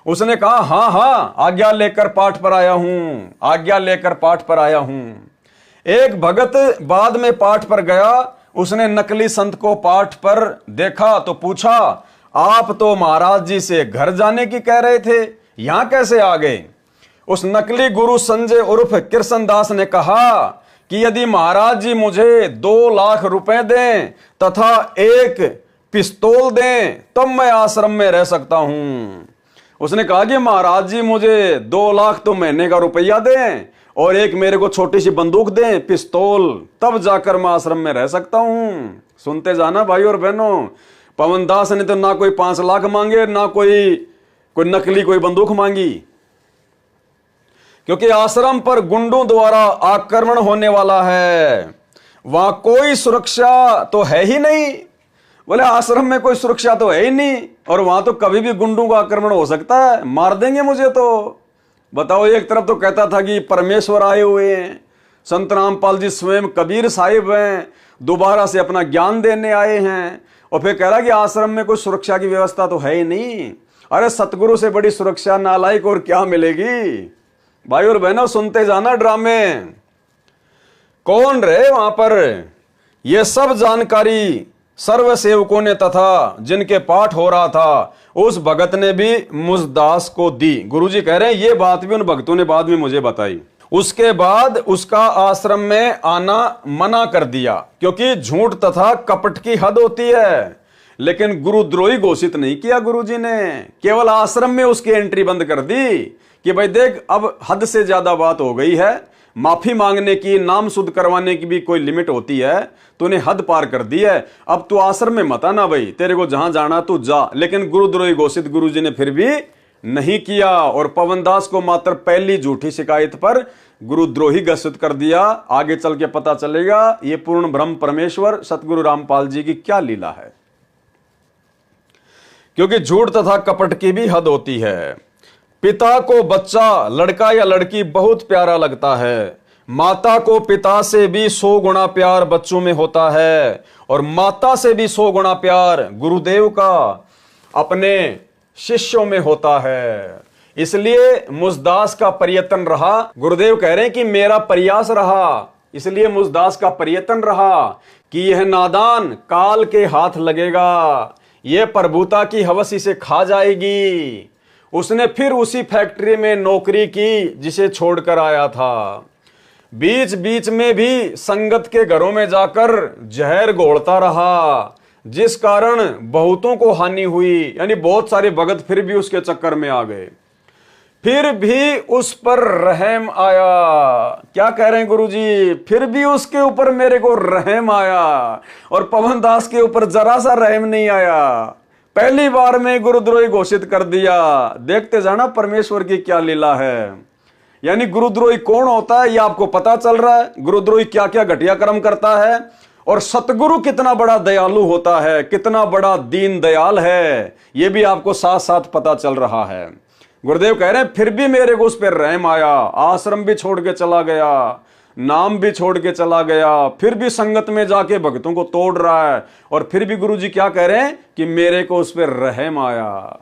उसने कहा हां हां, आज्ञा लेकर पाठ पर आया हूं, आज्ञा लेकर पाठ पर आया हूं। एक भगत बाद में पाठ पर गया, उसने नकली संत को पाठ पर देखा तो पूछा, आप तो महाराज जी से घर जाने की कह रहे थे, यहां कैसे आ गए? उस नकली गुरु संजय उर्फ कृष्ण दास ने कहा कि यदि महाराज जी मुझे 2 लाख रुपए दें तथा एक पिस्तौल दें तब मैं आश्रम में रह सकता हूं। उसने कहा कि महाराज जी मुझे 2 लाख तो महीने का रुपया दें और एक मेरे को छोटी सी बंदूक दें, पिस्तौल, तब जाकर मैं आश्रम में रह सकता हूं। सुनते जाना भाई और बहनों, पवन दास ने तो ना कोई 5 लाख मांगे, ना कोई नकली कोई बंदूक मांगी, क्योंकि आश्रम पर गुंडों द्वारा आक्रमण होने वाला है, वहां कोई सुरक्षा तो है ही नहीं। बोले आश्रम में कोई सुरक्षा तो है ही नहीं और वहां तो कभी भी गुंडों का आक्रमण हो सकता है, मार देंगे मुझे तो। बताओ, एक तरफ तो कहता था कि परमेश्वर आए हुए हैं, संत रामपाल जी स्वयं कबीर साहिब हैं, दोबारा से अपना ज्ञान देने आए हैं, और फिर कह रहा कि आश्रम में कोई सुरक्षा की व्यवस्था तो है ही नहीं। अरे सतगुरु से बड़ी सुरक्षा नालायक और क्या मिलेगी। भाई और बहनों, सुनते जाना ड्रामे। कौन रहे वहां पर, यह सब जानकारी सर्व सेवकों ने तथा जिनके पाठ हो रहा था उस भगत ने भी मुझदास को दी। गुरुजी कह रहे हैं ये बात भी उन भक्तों ने बाद में मुझे बताई। उसके बाद उसका आश्रम में आना मना कर दिया, क्योंकि झूठ तथा कपट की हद होती है। लेकिन गुरुद्रोही घोषित नहीं किया गुरुजी ने, केवल आश्रम में उसकी एंट्री बंद कर दी कि भाई देख अब हद से ज्यादा बात हो गई है, माफी मांगने की, नाम शुद्ध करवाने की भी कोई लिमिट होती है, तूने हद पार कर दी है, अब तू आश्रम में मत आना भाई, तेरे को जहां जाना तू जा। लेकिन गुरुद्रोही घोषित गुरुजी ने फिर भी नहीं किया और पवनदास को मात्र पहली झूठी शिकायत पर गुरुद्रोही घोषित कर दिया। आगे चल के पता चलेगा ये पूर्ण ब्रह्म परमेश्वर सतगुरु रामपाल जी की क्या लीला है, क्योंकि झूठ तथा कपट की भी हद होती है। पिता को बच्चा, लड़का या लड़की बहुत प्यारा लगता है, माता को पिता से भी 100 गुना प्यार बच्चों में होता है, और माता से भी 100 गुना प्यार गुरुदेव का अपने शिष्यों में होता है। इसलिए मुझदास का प्रयत्न रहा, गुरुदेव कह रहे हैं कि मेरा प्रयास रहा, इसलिए मुझदास का प्रयत्न रहा कि यह नादान काल के हाथ लगेगा, यह प्रभुता की हवस इसे खा जाएगी। उसने फिर उसी फैक्ट्री में नौकरी की जिसे छोड़कर आया था। बीच बीच में भी संगत के घरों में जाकर जहर घोलता रहा, जिस कारण बहुतों को हानि हुई, यानी बहुत सारे भगत फिर भी उसके चक्कर में आ गए। फिर भी उस पर रहम आया। क्या कह रहे हैं गुरुजी, फिर भी उसके ऊपर मेरे को रहम आया, और पवनदास के ऊपर जरा सा रहम नहीं आया। पहली बार में गुरुद्रोही घोषित कर दिया। देखते जाना परमेश्वर की क्या लीला है। यानी गुरुद्रोही कौन होता है ये आपको पता चल रहा है, गुरुद्रोही क्या क्या घटिया कर्म करता है, और सतगुरु कितना बड़ा दयालु होता है, कितना बड़ा दीन दयाल है, ये भी आपको साथ साथ पता चल रहा है। गुरुदेव कह रहे हैं फिर भी मेरे को उस पर रहम आया, आश्रम भी छोड़ के चला गया, नाम भी छोड़ के चला गया, फिर भी संगत में जाके भक्तों को तोड़ रहा है, और फिर भी गुरुजी क्या कह रहे हैं कि मेरे को उस पर रहम आया।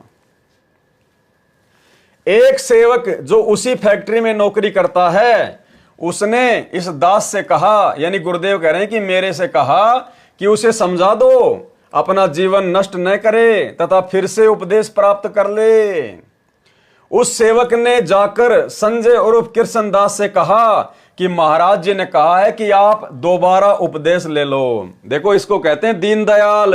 एक सेवक जो उसी फैक्ट्री में नौकरी करता है, उसने इस दास से कहा, यानी गुरुदेव कह रहे हैं कि मेरे से कहा कि उसे समझा दो, अपना जीवन नष्ट न करे तथा फिर से उपदेश प्राप्त कर ले। उस सेवक ने जाकर संजय उर्फ कृष्णदास से कहा कि महाराज जी ने कहा है कि आप दोबारा उपदेश ले लो। देखो इसको कहते हैं दीन दयाल,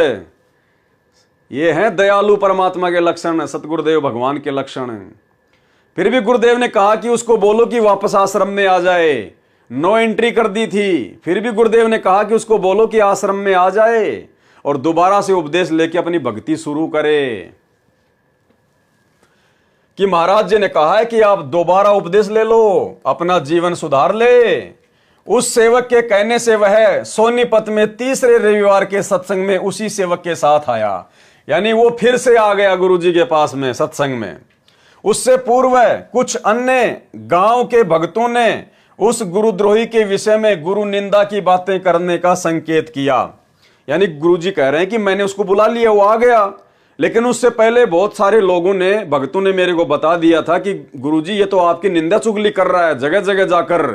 ये है दयालु परमात्मा के लक्षण, सतगुरुदेव भगवान के लक्षण। फिर भी गुरुदेव ने कहा कि उसको बोलो कि वापस आश्रम में आ जाए, नो एंट्री कर दी थी। फिर भी गुरुदेव ने कहा कि उसको बोलो कि आश्रम में आ जाए और दोबारा से उपदेश लेके अपनी भक्ति शुरू करे। कि महाराज जी ने कहा है कि आप दोबारा उपदेश ले लो, अपना जीवन सुधार ले। उस सेवक के कहने से वह सोनीपत में तीसरे रविवार के सत्संग में उसी सेवक के साथ आया, यानी वो फिर से आ गया गुरुजी के पास में सत्संग में। उससे पूर्व कुछ अन्य गांव के भक्तों ने उस गुरुद्रोही के विषय में गुरु निंदा की बातें करने का संकेत किया। यानी गुरुजी कह रहे हैं कि मैंने उसको बुला लिया, वो आ गया, लेकिन उससे पहले बहुत सारे लोगों ने, भक्तों ने मेरे को बता दिया था कि गुरुजी ये तो आपकी निंदा चुगली कर रहा है जगह जगह जाकर।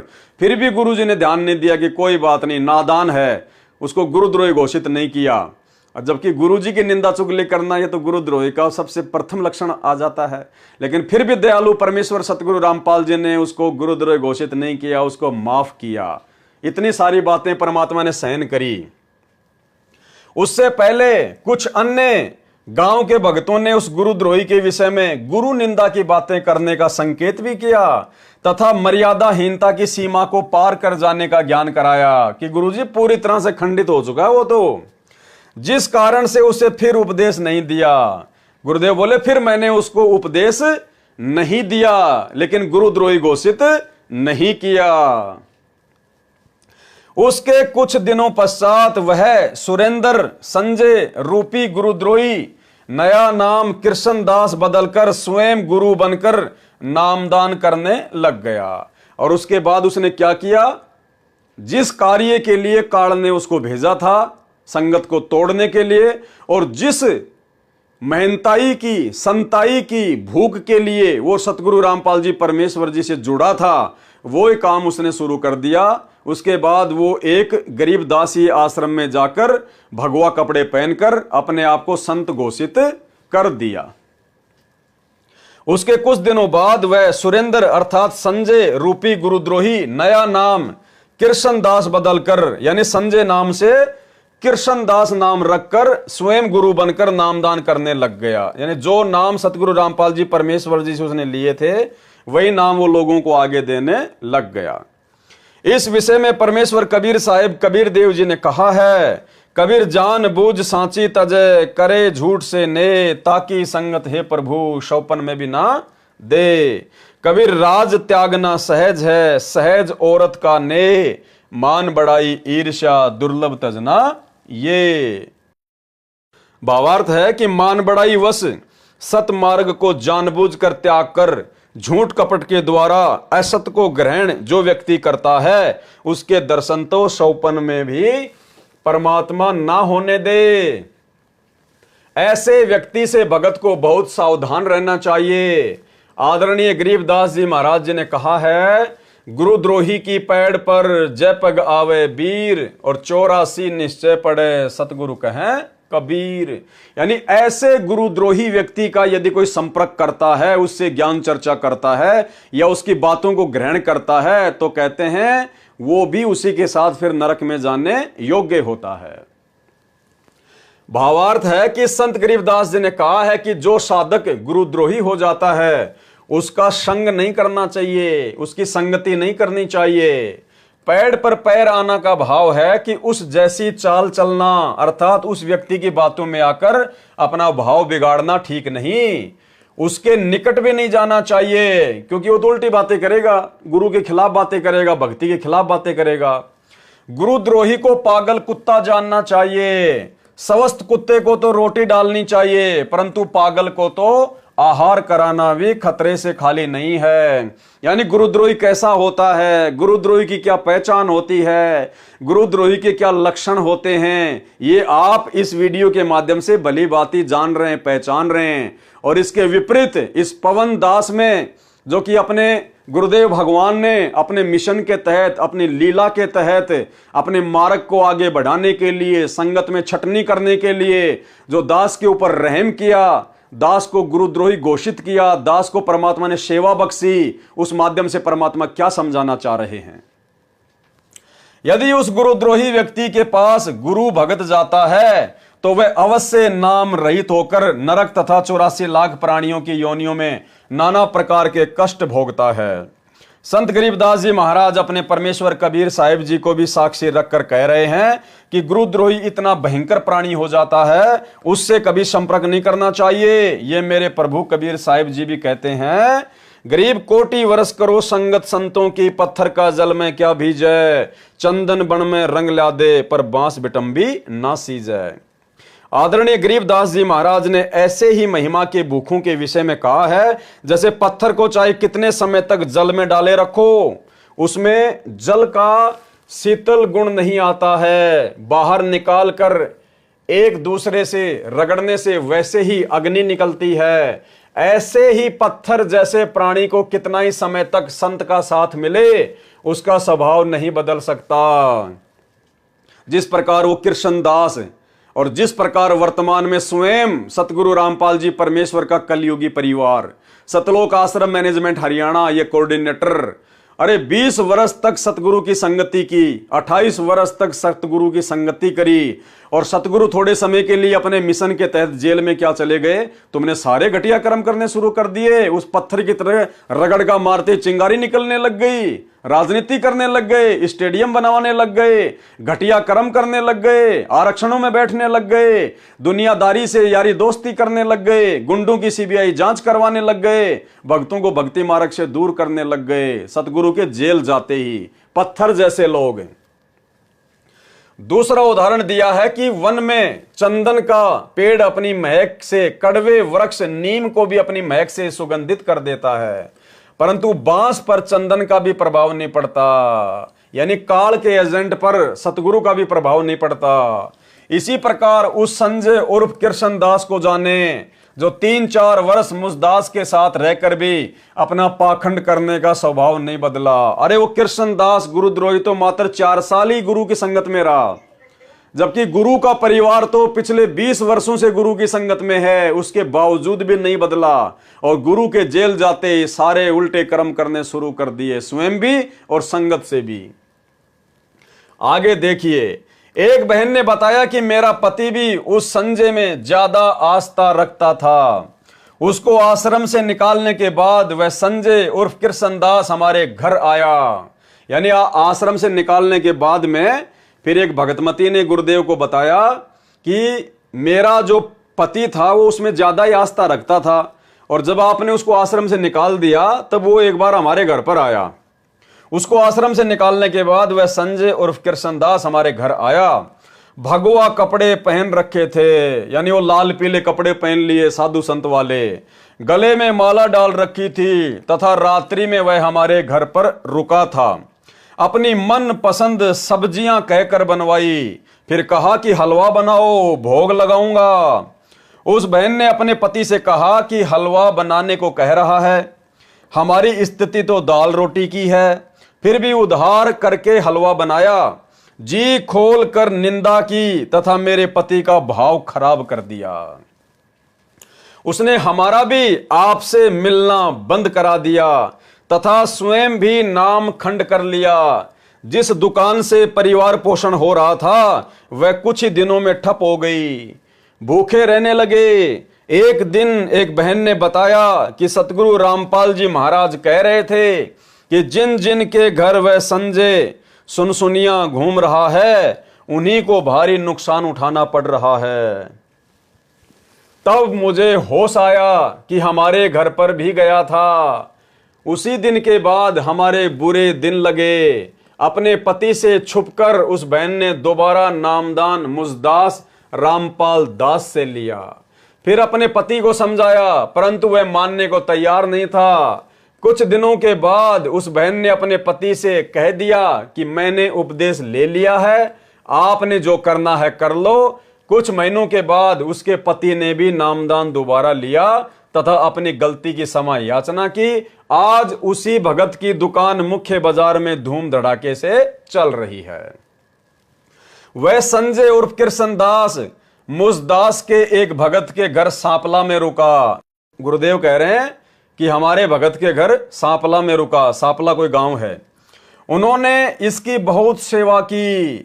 फिर भी गुरुजी ने ध्यान नहीं दिया कि कोई बात नहीं, नादान है, उसको गुरुद्रोही घोषित नहीं किया। जबकि गुरुजी की निंदा चुगली करना ये तो गुरुद्रोही का सबसे प्रथम लक्षण आ जाता है। लेकिन फिर भी दयालु परमेश्वर सतगुरु रामपाल जी ने उसको गुरुद्रोही घोषित नहीं किया, उसको माफ किया। इतनी सारी बातें परमात्मा ने सहन करी। उससे पहले कुछ अन्य गांव के भक्तों ने उस गुरुद्रोही के विषय में गुरु निंदा की बातें करने का संकेत भी किया तथा मर्यादाहीनता की सीमा को पार कर जाने का ज्ञान कराया कि गुरुजी पूरी तरह से खंडित हो चुका है वो तो, जिस कारण से उसे फिर उपदेश नहीं दिया। गुरुदेव बोले फिर मैंने उसको उपदेश नहीं दिया, लेकिन गुरुद्रोही घोषित नहीं किया। उसके कुछ दिनों पश्चात वह सुरेंद्र संजय रूपी गुरुद्रोही नया नाम कृष्णदास बदलकर स्वयं गुरु बनकर नामदान करने लग गया। और उसके बाद उसने क्या किया, जिस कार्य के लिए काल ने उसको भेजा था संगत को तोड़ने के लिए, और जिस महंताई की संताई की भूख के लिए वो सतगुरु रामपाल जी परमेश्वर जी से जुड़ा था, वो काम उसने शुरू कर दिया। उसके बाद वो एक गरीब दासी आश्रम में जाकर भगवा कपड़े पहनकर अपने आप को संत घोषित कर दिया। उसके कुछ दिनों बाद वह सुरेंद्र अर्थात संजय रूपी गुरुद्रोही नया नाम कृष्णदास बदलकर, यानी संजय नाम से कृष्णदास नाम रखकर स्वयं गुरु बनकर नामदान करने लग गया। यानी जो नाम सतगुरु रामपाल जी परमेश्वर जी से उसने लिए थे वही नाम वो लोगों को आगे देने लग गया। इस विषय में परमेश्वर कबीर साहिब कबीर देव जी ने कहा है, कबीर जान बूझ सांची तजय करे झूठ से ने, ताकि संगत है प्रभु शौपन में भी ना दे। कबीर राज त्यागना सहज है, सहज औरत का ने, मान बढ़ाई ईर्ष्या दुर्लभ तजना ये। भावार्थ है कि मान बढ़ाई वश सत मार्ग को जानबूझकर त्याग कर झूठ कपट के द्वारा असत को ग्रहण जो व्यक्ति करता है, उसके दर्शन तो शौपन में भी परमात्मा ना होने दे। ऐसे व्यक्ति से भगत को बहुत सावधान रहना चाहिए। आदरणीय गरीबदास जी महाराज जी ने कहा है, गुरुद्रोही की पैड़ पर जय पग आवे वीर, और 84 निश्चय पड़े सतगुरु कहें कबीर। यानी ऐसे गुरुद्रोही व्यक्ति का यदि कोई संपर्क करता है, उससे ज्ञान चर्चा करता है या उसकी बातों को ग्रहण करता है, तो कहते हैं वो भी उसी के साथ फिर नरक में जाने योग्य होता है। भावार्थ है कि संत गरीबदास जी ने कहा है कि जो साधक गुरुद्रोही हो जाता है उसका संग नहीं करना चाहिए, उसकी संगति नहीं करनी चाहिए। पैड़ पर पैर आना का भाव है कि उस जैसी चाल चलना, अर्थात उस व्यक्ति की बातों में आकर अपना भाव बिगाड़ना ठीक नहीं। उसके निकट भी नहीं जाना चाहिए, क्योंकि वो तो उल्टी बातें करेगा, गुरु के खिलाफ बातें करेगा, भक्ति के खिलाफ बातें करेगा। गुरुद्रोही को पागल कुत्ता जानना चाहिए। स्वस्थ कुत्ते को तो रोटी डालनी चाहिए, परंतु पागल को तो आहार कराना भी खतरे से खाली नहीं है। यानी गुरुद्रोही कैसा होता है, गुरुद्रोही की क्या पहचान होती है, गुरुद्रोही के क्या लक्षण होते हैं, ये आप इस वीडियो के माध्यम से भली भांति जान रहे हैं, पहचान रहे हैं। और इसके विपरीत इस पवन दास में, जो कि अपने गुरुदेव भगवान ने अपने मिशन के तहत, अपनी लीला के तहत, अपने मार्ग को आगे बढ़ाने के लिए, संगत में छटनी करने के लिए जो दास के ऊपर रहम किया, दास को गुरुद्रोही घोषित किया, दास को परमात्मा ने सेवा बख्शी, उस माध्यम से परमात्मा क्या समझाना चाह रहे हैं। यदि उस गुरुद्रोही व्यक्ति के पास गुरु भगत जाता है तो वह अवश्य नाम रहित होकर नरक तथा 84 लाख प्राणियों की योनियों में नाना प्रकार के कष्ट भोगता है। संत गरीबदास जी महाराज अपने परमेश्वर कबीर साहिब जी को भी साक्षी रखकर कह रहे हैं कि गुरुद्रोही इतना भयंकर प्राणी हो जाता है, उससे कभी संपर्क नहीं करना चाहिए। ये मेरे प्रभु कबीर साहिब जी भी कहते हैं, गरीब कोटि वर्ष करो संगत संतों की, पत्थर का जल में क्या भीजे, चंदन बन में रंग ला दे, पर बांस बिटंबी ना सीजे। आदरणीय गरीबदास जी महाराज ने ऐसे ही महिमा के भूखों के विषय में कहा है, जैसे पत्थर को चाहे कितने समय तक जल में डाले रखो, उसमें जल का शीतल गुण नहीं आता है, बाहर निकाल कर एक दूसरे से रगड़ने से वैसे ही अग्नि निकलती है। ऐसे ही पत्थर जैसे प्राणी को कितना ही समय तक संत का साथ मिले, उसका स्वभाव नहीं बदल सकता। जिस प्रकार वो कृष्णदास और जिस प्रकार वर्तमान में स्वयं सतगुरु रामपाल जी परमेश्वर का कलयुगी परिवार, सतलोक आश्रम मैनेजमेंट हरियाणा, ये कोऑर्डिनेटर अरे 20 वर्ष तक सतगुरु की संगति की, 28 वर्ष तक सतगुरु की संगति करी, और सतगुरु थोड़े समय के लिए अपने मिशन के तहत जेल में क्या चले गए? तुमने सारे घटिया कर्म करने शुरू कर दिए। उस पत्थर की तरह रगड़गा मारते चिंगारी निकलने लग गई, राजनीति करने लग गए, स्टेडियम बनवाने लग गए, घटिया कर्म करने लग गए, आरक्षणों में बैठने लग गए, दुनियादारी से यारी दोस्ती करने लग गए, गुंडों की सीबीआई जांच करवाने लग गए, भक्तों को भक्ति मार्ग से दूर करने लग गए। सतगुरु के जेल जाते ही पत्थर जैसे लोग। दूसरा उदाहरण दिया है कि वन में चंदन का पेड़ अपनी महक से, कड़वे वृक्ष नीम को भी अपनी महक से सुगंधित कर देता है, परंतु बांस पर चंदन का भी प्रभाव नहीं पड़ता, यानी काल के एजेंट पर सतगुरु का भी प्रभाव नहीं पड़ता। इसी प्रकार उस संजय उर्फ कृष्णदास को जाने, जो 3-4 वर्ष मुसदास के साथ रहकर भी अपना पाखंड करने का स्वभाव नहीं बदला। अरे वो कृष्णदास गुरुद्रोही तो मात्र 4 साल ही गुरु की संगत में रहा, जबकि गुरु का परिवार तो पिछले 20 वर्षों से गुरु की संगत में है, उसके बावजूद भी नहीं बदला, और गुरु के जेल जाते ही सारे उल्टे कर्म करने शुरू कर दिए, स्वयं भी और संगत से भी। आगे देखिए, एक बहन ने बताया कि मेरा पति भी उस संजय में ज्यादा आस्था रखता था। उसको आश्रम से निकालने के बाद वह संजय उर्फ कृष्णदास हमारे घर आया। यानी आश्रम से निकालने के बाद में फिर एक भगतमती ने गुरुदेव को बताया कि मेरा जो पति था वो उसमें ज्यादा ही आस्था रखता था, और जब आपने उसको आश्रम से निकाल दिया तब वो एक बार हमारे घर पर आया। उसको आश्रम से निकालने के बाद वह संजय उर्फ कृष्णदास हमारे घर आया। भगवा कपड़े पहन रखे थे, यानी वो लाल पीले कपड़े पहन लिए साधु संत वाले, गले में माला डाल रखी थी, तथा रात्रि में वह हमारे घर पर रुका था। अपनी मन पसंद सब्जियां कहकर बनवाई, फिर कहा कि हलवा बनाओ, भोग लगाऊंगा। उस बहन ने अपने पति से कहा कि हलवा बनाने को कह रहा है, हमारी स्थिति तो दाल रोटी की है, फिर भी उधार करके हलवा बनाया। जी खोल कर निंदा की तथा मेरे पति का भाव खराब कर दिया। उसने हमारा भी आपसे मिलना बंद करा दिया तथा स्वयं भी नाम खंड कर लिया। जिस दुकान से परिवार पोषण हो रहा था वह कुछ ही दिनों में ठप हो गई। भूखे रहने लगे। एक दिन एक बहन ने बताया कि सतगुरु रामपाल जी महाराज कह रहे थे कि जिन जिन के घर वह संजय सुनसुनिया घूम रहा है उन्हीं को भारी नुकसान उठाना पड़ रहा है। तब मुझे होश आया कि हमारे घर पर भी गया था। उसी दिन के बाद हमारे बुरे दिन लगे। अपने पति से छुपकर उस बहन ने दोबारा नामदान मुसदास रामपाल दास से लिया। फिर अपने पति को समझाया, परंतु वह मानने को तैयार नहीं था। कुछ दिनों के बाद उस बहन ने अपने पति से कह दिया कि मैंने उपदेश ले लिया है, आपने जो करना है कर लो। कुछ महीनों के बाद उसके पति ने भी नामदान दोबारा लिया तथा अपनी गलती की क्षमा याचना की। आज उसी भगत की दुकान मुख्य बाजार में धूम धड़ाके से चल रही है। वह संजय उर्फ कृष्णदास मुसदास के एक भगत के घर सांपला में रुका। गुरुदेव कह रहे हैं कि हमारे भगत के घर सांपला में रुका। सांपला कोई गांव है। उन्होंने इसकी बहुत सेवा की।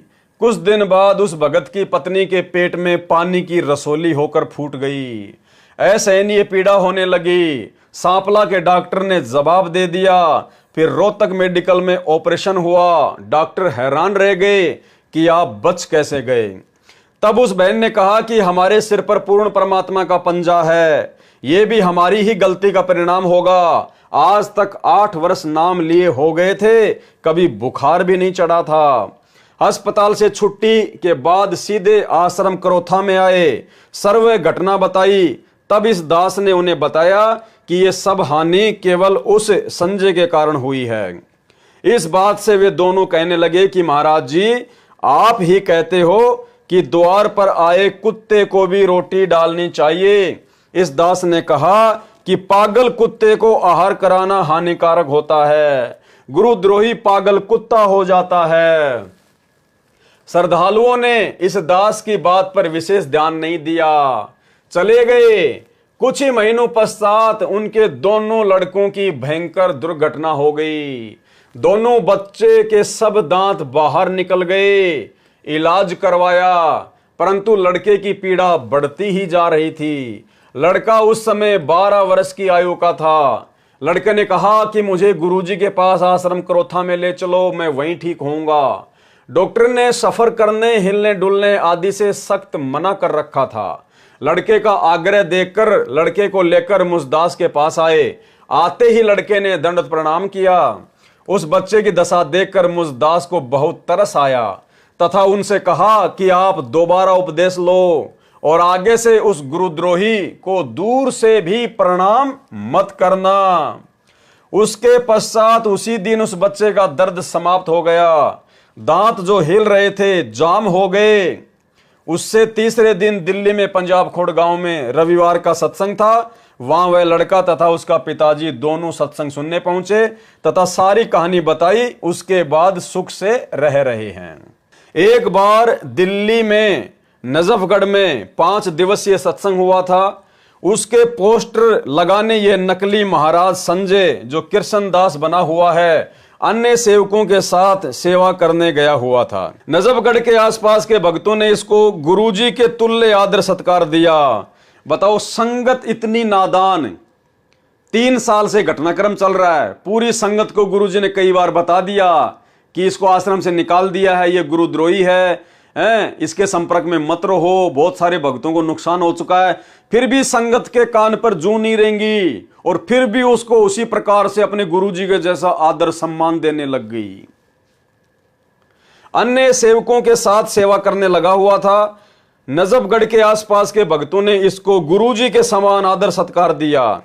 कुछ दिन बाद उस भगत की पत्नी के पेट में पानी की रसोली होकर फूट गई। असहनीय पीड़ा होने लगी। सांपला के डॉक्टर ने जवाब दे दिया। फिर रोहतक मेडिकल में ऑपरेशन हुआ। डॉक्टर हैरान रह गए कि आप बच कैसे गए। तब उस बहन ने कहा कि हमारे सिर पर पूर्ण परमात्मा का पंजा है, ये भी हमारी ही गलती का परिणाम होगा। आज तक 8 वर्ष नाम लिए हो गए थे, कभी बुखार भी नहीं चढ़ा था। अस्पताल से छुट्टी के बाद सीधे आश्रम करोथा में आए। सर्व घटना बताई। तब इस दास ने उन्हें बताया कि ये सब हानि केवल उस संजय के कारण हुई है। इस बात से वे दोनों कहने लगे कि महाराज जी, आप ही कहते हो कि द्वार पर आए कुत्ते को भी रोटी डालनी चाहिए। इस दास ने कहा कि पागल कुत्ते को आहार कराना हानिकारक होता है। गुरुद्रोही पागल कुत्ता हो जाता है। श्रद्धालुओं ने इस दास की बात पर विशेष ध्यान नहीं दिया, चले गए। कुछ ही महीनों पश्चात उनके दोनों लड़कों की भयंकर दुर्घटना हो गई। दोनों बच्चे के सब दांत बाहर निकल गए। इलाज करवाया, परंतु लड़के की पीड़ा बढ़ती ही जा रही थी। लड़का उस समय 12 वर्ष की आयु का था। लड़के ने कहा कि मुझे गुरुजी के पास आश्रम करोथा में ले चलो, मैं वहीं ठीक होऊंगा। डॉक्टर ने सफर करने, हिलने डुलने आदि से सख्त मना कर रखा था। लड़के का आग्रह देखकर लड़के को लेकर मुसदास के पास आए। आते ही लड़के ने दंडवत प्रणाम किया। उस बच्चे की दशा देखकर मुसदास को बहुत तरस आया तथा उनसे कहा कि आप दोबारा उपदेश लो और आगे से उस गुरुद्रोही को दूर से भी प्रणाम मत करना। उसके पश्चात उसी दिन उस बच्चे का दर्द समाप्त हो गया। दांत जो हिल रहे थे जाम हो गए। उससे तीसरे दिन दिल्ली में पंजाब खोड़ गांव में रविवार का सत्संग था। वहां वह लड़का तथा उसका पिताजी दोनों सत्संग सुनने पहुंचे तथा सारी कहानी बताई। उसके बाद सुख से रह रहे हैं। एक बार दिल्ली में नजफगढ़ में 5 दिवसीय सत्संग हुआ था। उसके पोस्टर लगाने ये नकली महाराज संजय, जो कृष्णदास बना हुआ है, अन्य सेवकों के साथ सेवा करने गया हुआ था। नजफगढ़ के आसपास के भक्तों ने इसको गुरुजी के तुल्य आदर सत्कार दिया। बताओ, संगत इतनी नादान। 3 साल से घटनाक्रम चल रहा है। पूरी संगत को गुरुजी ने कई बार बता दिया कि इसको आश्रम से निकाल दिया है, ये गुरुद्रोही है, इसके संपर्क में मत रहो, बहुत सारे भक्तों को नुकसान हो चुका है। फिर भी संगत के कान पर जूं नहीं रहेंगी और फिर भी उसको उसी प्रकार से अपने गुरुजी के जैसा आदर सम्मान देने लग गई। अन्य सेवकों के साथ सेवा करने लगा हुआ था। नजफगढ़ के आसपास के भक्तों ने इसको गुरुजी के समान आदर सत्कार दिया।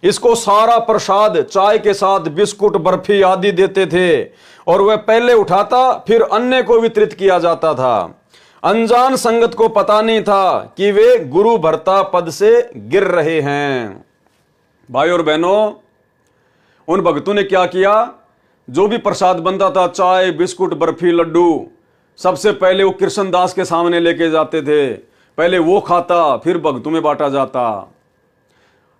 इसको सारा प्रसाद चाय के साथ बिस्कुट, बर्फी आदि देते थे और वह पहले उठाता फिर अन्य को वितरित किया जाता था। अनजान संगत को पता नहीं था कि वे गुरु भर्ता पद से गिर रहे हैं। भाई और बहनों, उन भक्तों ने क्या किया? जो भी प्रसाद बनता था, चाय, बिस्कुट, बर्फी, लड्डू, सबसे पहले वो कृष्णदास के सामने लेके जाते थे। पहले वो खाता, फिर भक्तों में बांटा जाता।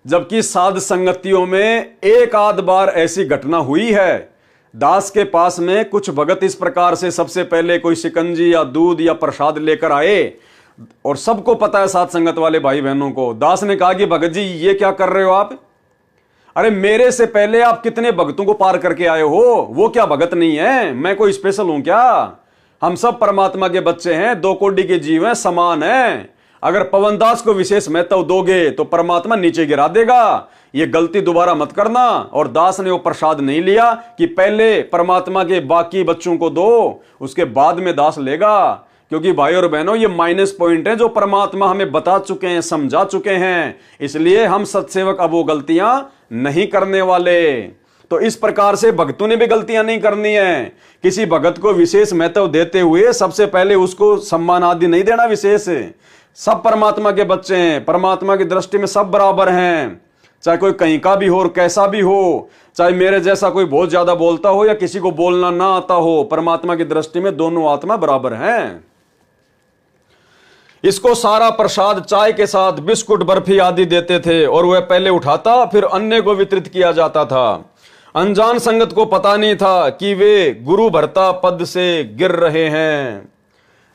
जबकि साध संगतियों में एक आध बार ऐसी घटना हुई है। दास के पास में कुछ भगत इस प्रकार से सबसे पहले कोई शिकंजी या दूध या प्रसाद लेकर आए और सबको पता है, साध संगत वाले भाई बहनों को। दास ने कहा कि भगत जी, ये क्या कर रहे हो आप? अरे मेरे से पहले आप कितने भक्तों को पार करके आए हो, वो क्या भगत नहीं है? मैं कोई स्पेशल हूं क्या? हम सब परमात्मा के बच्चे हैं, 2 कोटि के जीव हैं, समान हैं। अगर पवनदास को विशेष महत्व दोगे तो परमात्मा नीचे गिरा देगा। ये गलती दोबारा मत करना। और दास ने वो प्रसाद नहीं लिया कि पहले परमात्मा के बाकी बच्चों को दो, उसके बाद में दास लेगा। क्योंकि भाई और बहनों, ये माइनस पॉइंट है जो परमात्मा हमें बता चुके हैं, समझा चुके हैं। इसलिए हम सत्सेवक अब वो गलतियां नहीं करने वाले। तो इस प्रकार से भक्तों ने भी गलतियां नहीं करनी है। किसी भगत को विशेष महत्व देते हुए सबसे पहले उसको सम्मान आदि नहीं देना विशेष। सब परमात्मा के बच्चे हैं, परमात्मा की दृष्टि में सब बराबर हैं। चाहे कोई कहीं का भी हो और कैसा भी हो, चाहे मेरे जैसा कोई बहुत ज्यादा बोलता हो या किसी को बोलना ना आता हो, परमात्मा की दृष्टि में दोनों आत्मा बराबर हैं। इसको सारा प्रसाद चाय के साथ बिस्कुट, बर्फी आदि देते थे और वह पहले उठाता फिर अन्य को वितरित किया जाता था। अनजान संगत को पता नहीं था कि वे गुरु भर्ता पद से गिर रहे हैं,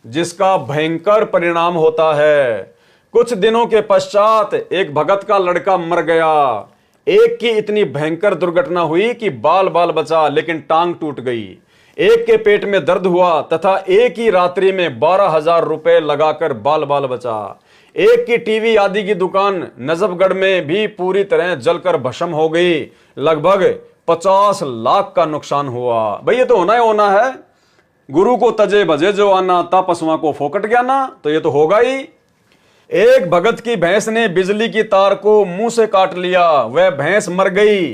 जिसका भयंकर परिणाम होता है। कुछ दिनों के पश्चात एक भगत का लड़का मर गया। एक की इतनी भयंकर दुर्घटना हुई कि बाल बाल बचा, लेकिन टांग टूट गई। एक के पेट में दर्द हुआ तथा एक ही रात्रि में 12,000 रुपए लगाकर बाल बाल बचा। एक की टीवी आदि की दुकान नजफगढ़ में भी पूरी तरह जलकर भस्म हो गई। लगभग 50 लाख का नुकसान हुआ। भाई ये तो होना है। गुरु को तजे भजे जो आना, ता पशुआ को फोकट गया ना, तो ये तो होगा ही। एक भगत की भैंस ने बिजली की तार को मुंह से काट लिया। वह भैंस मर गई।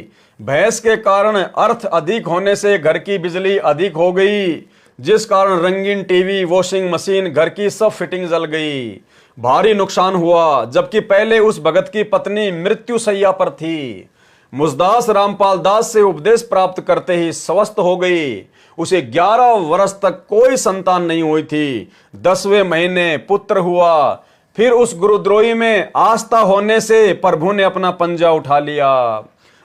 भैंस के कारण अर्थ अधिक होने से घर की बिजली अधिक हो गई, जिस कारण रंगीन टीवी, वॉशिंग मशीन, घर की सब फिटिंग जल गई। भारी नुकसान हुआ। जबकि पहले उस भगत की पत्नी मृत्यु शैया पर थी। मुसदास रामपाल दास से उपदेश प्राप्त करते ही स्वस्थ हो गई। उसे 11 वर्ष तक कोई संतान नहीं हुई थी। 10वें महीने पुत्र हुआ। फिर उस गुरुद्रोही में आस्था होने से प्रभु ने अपना पंजा उठा लिया।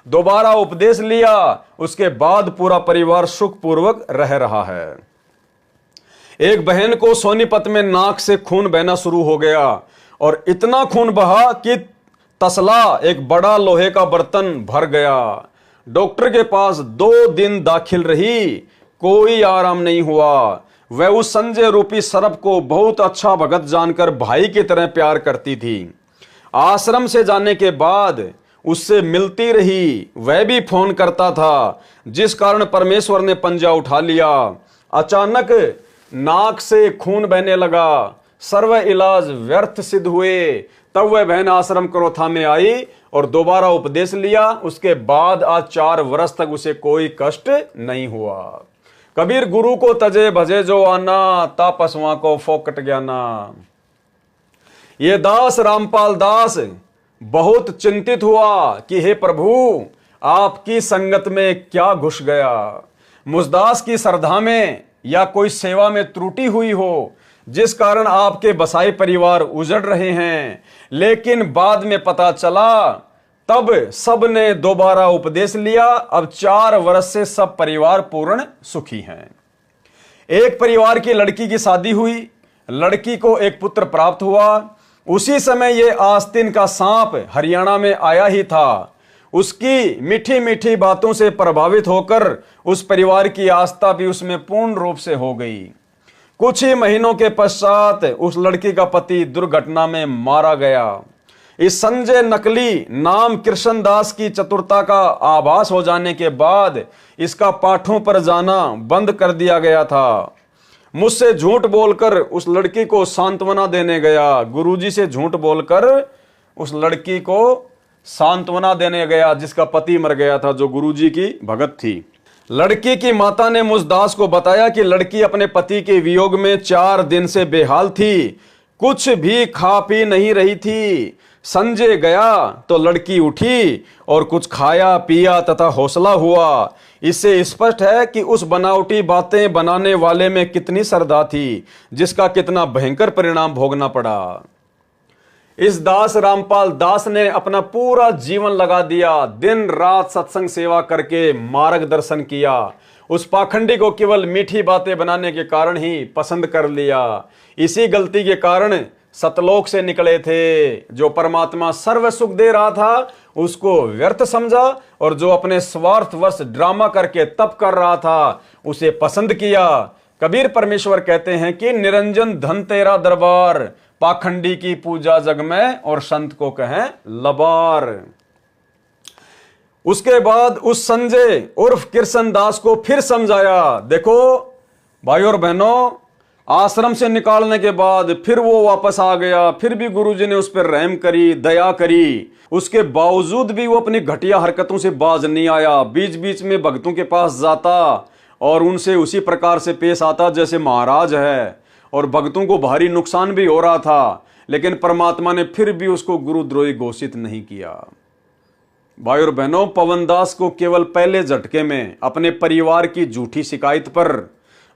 दोबारा उपदेश लिया, उसके बाद पूरा परिवार सुखपूर्वक रह रहा है। एक बहन को सोनीपत में नाक से खून बहना शुरू हो गया और इतना खून बहा कि तसला, एक बड़ा लोहे का बर्तन, भर गया। डॉक्टर के पास 2 दिन दाखिल रही, कोई आराम नहीं हुआ। वह उस संजय रूपी सर्प को बहुत अच्छा भगत जानकर भाई की तरह प्यार करती थी। आश्रम से जाने के बाद उससे मिलती रही, वह भी फोन करता था, जिस कारण परमेश्वर ने पंजा उठा लिया। अचानक नाक से खून बहने लगा, सर्व इलाज व्यर्थ सिद्ध हुए। तब वह बहन आश्रम क्रोथा में आई और दोबारा उपदेश लिया। उसके बाद आज 4 वर्ष तक उसे कोई कष्ट नहीं हुआ। कबीर गुरु को तजे भजे जो आना, तापसवा को फोकट ज्ञाना। ये दास रामपाल दास बहुत चिंतित हुआ कि हे प्रभु, आपकी संगत में क्या घुस गया। मुझदास की श्रद्धा में या कोई सेवा में त्रुटि हुई हो, जिस कारण आपके बसाई परिवार उजड़ रहे हैं। लेकिन बाद में पता चला, तब सब ने दोबारा उपदेश लिया। अब 4 वर्ष से सब परिवार पूर्ण सुखी हैं। एक परिवार की लड़की की शादी हुई, लड़की को एक पुत्र प्राप्त हुआ। उसी समय ये आस्तीन का सांप हरियाणा में आया ही था। उसकी मीठी मीठी बातों से प्रभावित होकर उस परिवार की आस्था भी उसमें पूर्ण रूप से हो गई। कुछ ही महीनों के पश्चात उस लड़की का पति दुर्घटना में मारा गया। इस संजय नकली नाम कृष्णदास की चतुरता का आभास हो जाने के बाद इसका पाठों पर जाना बंद कर दिया गया था। मुझसे झूठ बोलकर उस लड़की को सांत्वना देने गया, गुरुजी से झूठ बोलकर उस लड़की को सांत्वना देने गया, जिसका पति मर गया था, जो गुरुजी की भगत थी। लड़की की माता ने मुझदास को बताया कि लड़की अपने पति के वियोग में 4 दिन से बेहाल थी, कुछ भी खा पी नहीं रही थी। संजय गया तो लड़की उठी और कुछ खाया पिया तथा हौसला हुआ। इससे स्पष्ट है कि उस बनावटी बातें बनाने वाले में कितनी श्रद्धा थी, जिसका कितना भयंकर परिणाम भोगना पड़ा। इस दास रामपाल दास ने अपना पूरा जीवन लगा दिया, दिन रात सत्संग सेवा करके मार्गदर्शन किया। उस पाखंडी को केवल मीठी बातें बनाने के कारण ही पसंद कर लिया। इसी गलती के कारण सतलोक से निकले थे। जो परमात्मा सर्व सुख दे रहा था उसको व्यर्थ समझा, और जो अपने स्वार्थवश ड्रामा करके तप कर रहा था उसे पसंद किया। कबीर परमेश्वर कहते हैं कि निरंजन धन तेरा दरबार, पाखंडी की पूजा जग में और संत को कहें लबार। उसके बाद उस संजय उर्फ कृष्णदास को फिर समझाया। देखो भाई और बहनों, आश्रम से निकालने के बाद फिर वो वापस आ गया, फिर भी गुरुजी ने उस पर रहम करी, दया करी। उसके बावजूद भी वो अपनी घटिया हरकतों से बाज नहीं आया। बीच बीच में भक्तों के पास जाता और उनसे उसी प्रकार से पेश आता जैसे महाराज है, और भक्तों को भारी नुकसान भी हो रहा था, लेकिन परमात्मा ने फिर भी उसको गुरुद्रोही घोषित नहीं किया। भाई और बहनों, पवनदास को केवल पहले झटके में अपने परिवार की झूठी शिकायत पर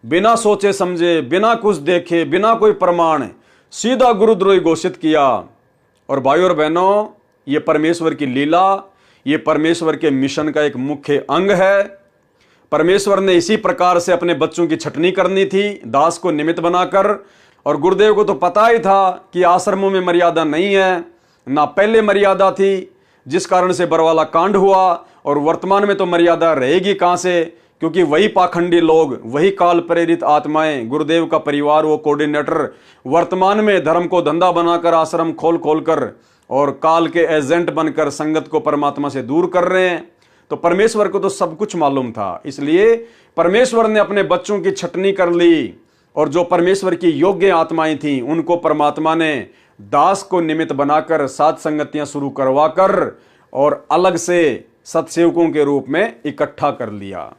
बिना सोचे समझे, बिना कुछ देखे, बिना कोई प्रमाण सीधा गुरुद्रोही घोषित किया। और भाई और बहनों, ये परमेश्वर की लीला, ये परमेश्वर के मिशन का एक मुख्य अंग है। परमेश्वर ने इसी प्रकार से अपने बच्चों की छटनी करनी थी, दास को निमित्त बनाकर। और गुरुदेव को तो पता ही था कि आश्रमों में मर्यादा नहीं है, ना पहले मर्यादा थी, जिस कारण से बरवाला कांड हुआ। और वर्तमान में तो मर्यादा रहेगी कहां से, क्योंकि वही पाखंडी लोग, वही काल प्रेरित आत्माएं, गुरुदेव का परिवार, वो कोऑर्डिनेटर वर्तमान में धर्म को धंधा बनाकर आश्रम खोल खोल कर और काल के एजेंट बनकर संगत को परमात्मा से दूर कर रहे हैं। तो परमेश्वर को तो सब कुछ मालूम था, इसलिए परमेश्वर ने अपने बच्चों की छटनी कर ली। और जो परमेश्वर की योग्य आत्माएं थीं उनको परमात्मा ने दास को निमित्त बनाकर सात संगतियां शुरू करवाकर और अलग से सत्सेवकों के रूप में इकट्ठा कर लिया।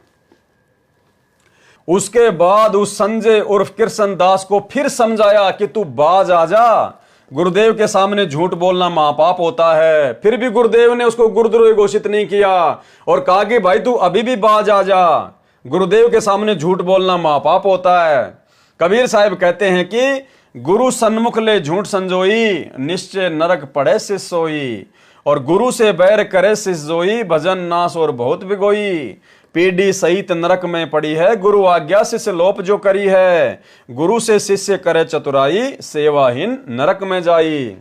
उसके बाद उस संजय उर्फ कृष्णदास को फिर समझाया कि तू बाज आ जा, गुरुदेव के सामने झूठ बोलना महापाप होता है। फिर भी गुरुदेव ने उसको गुरुद्रोही घोषित नहीं किया और कहा कि भाई तू अभी भी बाज आ जा, गुरुदेव के सामने झूठ बोलना महापाप होता है। कबीर साहब कहते हैं कि गुरु सन्मुख ले झूठ संजोई, निश्चय नरक पड़े से सोई। और गुरु से बैर करे शिष्य जोई, भजन नाश और बहुत बिगोई। पीढ़ी सहित नरक में पड़ी है, गुरु आज्ञा शिष्य लोप जो करी है। गुरु से शिष्य करे चतुराई, सेवाहीन नरक में जाई।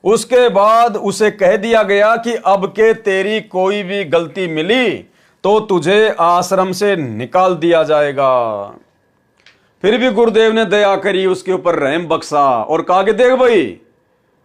उसके बाद उसे कह दिया गया कि अब के तेरी कोई भी गलती मिली तो तुझे आश्रम से निकाल दिया जाएगा। फिर भी गुरुदेव ने दया करी, उसके ऊपर रहम बख्शा और कहा कि देख भाई,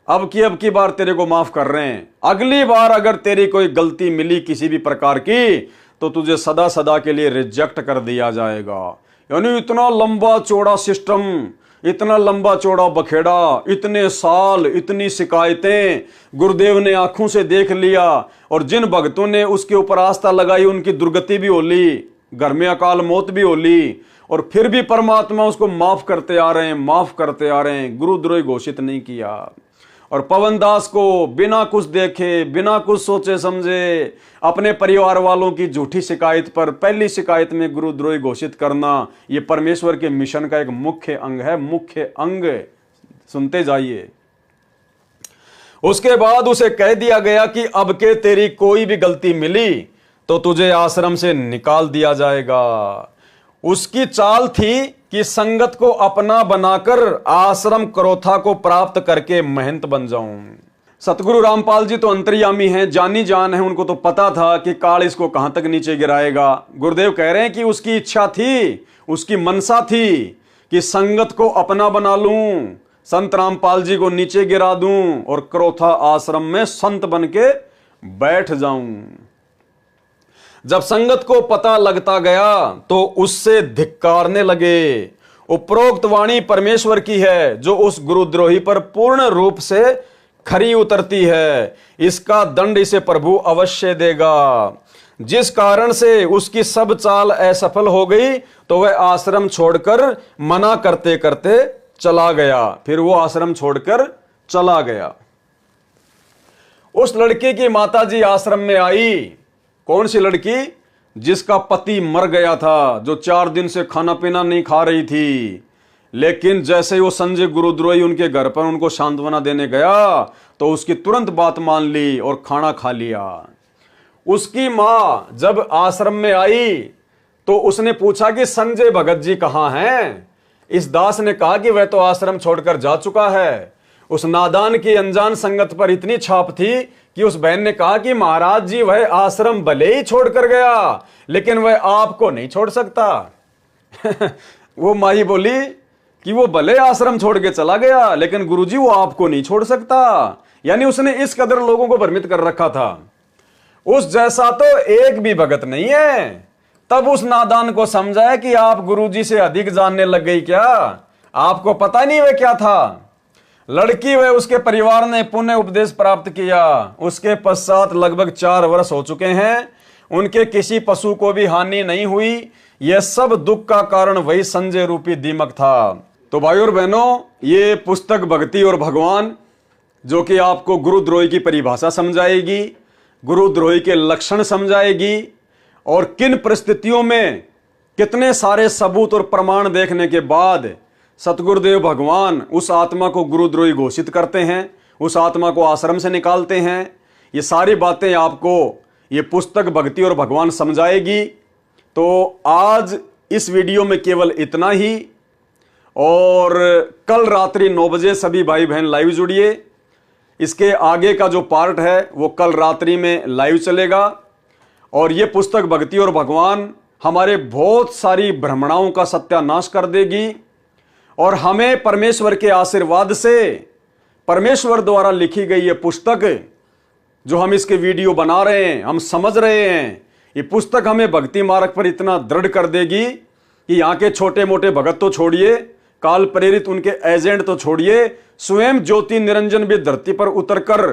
अब की बार तेरे को माफ कर रहे हैं, अगली बार अगर तेरी कोई गलती मिली किसी भी प्रकार की तो तुझे सदा सदा के लिए रिजेक्ट कर दिया जाएगा। यानी इतना लंबा चौड़ा सिस्टम, इतना लंबा चौड़ा बखेड़ा, इतने साल, इतनी शिकायतें गुरुदेव ने आंखों से देख लिया। और जिन भक्तों ने उसके ऊपर आस्था लगाई उनकी दुर्गति भी होली, घर में अकाल मौत भी होली, और फिर भी परमात्मा उसको माफ करते आ रहे हैं, माफ करते आ रहे हैं, गुरुद्रोही घोषित नहीं किया। और पवन दास को बिना कुछ देखे, बिना कुछ सोचे समझे, अपने परिवार वालों की झूठी शिकायत पर पहली शिकायत में गुरुद्रोही घोषित करना, यह परमेश्वर के मिशन का एक मुख्य अंग है, मुख्य अंग। सुनते जाइए। उसके बाद उसे कह दिया गया कि अब के तेरी कोई भी गलती मिली तो तुझे आश्रम से निकाल दिया जाएगा। उसकी चाल थी कि संगत को अपना बनाकर आश्रम क्रोथा को प्राप्त करके महंत बन जाऊं। सतगुरु रामपाल जी तो अंतर्यामी हैं, जानी जान है, उनको तो पता था कि काल इसको कहां तक नीचे गिराएगा। गुरुदेव कह रहे हैं कि उसकी इच्छा थी, उसकी मनसा थी कि संगत को अपना बना लूं, संत रामपाल जी को नीचे गिरा दूं और क्रोथा आश्रम में संत बन के बैठ जाऊं। जब संगत को पता लगता गया तो उससे धिक्कारने लगे। उपरोक्त वाणी परमेश्वर की है जो उस गुरुद्रोही पर पूर्ण रूप से खरी उतरती है। इसका दंड इसे प्रभु अवश्य देगा। जिस कारण से उसकी सब चाल असफल हो गई तो वह आश्रम छोड़कर मना करते करते चला गया। फिर वो आश्रम छोड़कर चला गया। उस लड़की की माताजी आश्रम में आई। कौन सी लड़की? जिसका पति मर गया था, जो 4 दिन से खाना पीना नहीं खा रही थी। लेकिन जैसे ही वो संजय गुरुद्रोही उनके घर पर उनको सांत्वना देने गया तो उसकी तुरंत बात मान ली और खाना खा लिया। उसकी मां जब आश्रम में आई तो उसने पूछा कि संजय भगत जी कहां हैं? इस दास ने कहा कि वह तो आश्रम छोड़कर जा चुका है। उस नादान की अनजान संगत पर इतनी छाप थी कि उस बहन ने कहा कि महाराज जी वह आश्रम भले ही छोड़कर गया लेकिन वह आपको नहीं छोड़ सकता। वो माही बोली कि वो भले आश्रम छोड़ के चला गया लेकिन गुरुजी वो आपको नहीं छोड़ सकता। यानी उसने इस कदर लोगों को भ्रमित कर रखा था। उस जैसा तो एक भी भगत नहीं है। तब उस नादान को समझा कि आप गुरुजी से अधिक जानने लग गई क्या? आपको पता नहीं वह क्या था। लड़की व उसके परिवार ने पुण्य उपदेश प्राप्त किया। उसके पश्चात लगभग 4 वर्ष हो चुके हैं। उनके किसी पशु को भी हानि नहीं हुई। यह सब दुख का कारण वही संजय रूपी दीमक था। तो भाई और बहनों, ये पुस्तक भक्ति और भगवान जो कि आपको गुरुद्रोही की परिभाषा समझाएगी, गुरुद्रोही के लक्षण समझाएगी और किन परिस्थितियों में कितने सारे सबूत और प्रमाण देखने के बाद सतगुरुदेव भगवान उस आत्मा को गुरुद्रोही घोषित करते हैं, उस आत्मा को आश्रम से निकालते हैं। ये सारी बातें आपको ये पुस्तक भक्ति और भगवान समझाएगी। तो आज इस वीडियो में केवल इतना ही। और कल रात्रि 9 बजे सभी भाई बहन लाइव जुड़िए। इसके आगे का जो पार्ट है वो कल रात्रि में लाइव चलेगा। और ये पुस्तक भक्ति और भगवान हमारे बहुत सारी भ्रमणाओं का सत्यानाश कर देगी और हमें परमेश्वर के आशीर्वाद से, परमेश्वर द्वारा लिखी गई ये पुस्तक जो हम इसके वीडियो बना रहे हैं, हम समझ रहे हैं, ये पुस्तक हमें भक्ति मार्ग पर इतना दृढ़ कर देगी कि यहाँ के छोटे मोटे भगत तो छोड़िए, काल प्रेरित उनके एजेंट तो छोड़िए, स्वयं ज्योति निरंजन भी धरती पर उतरकर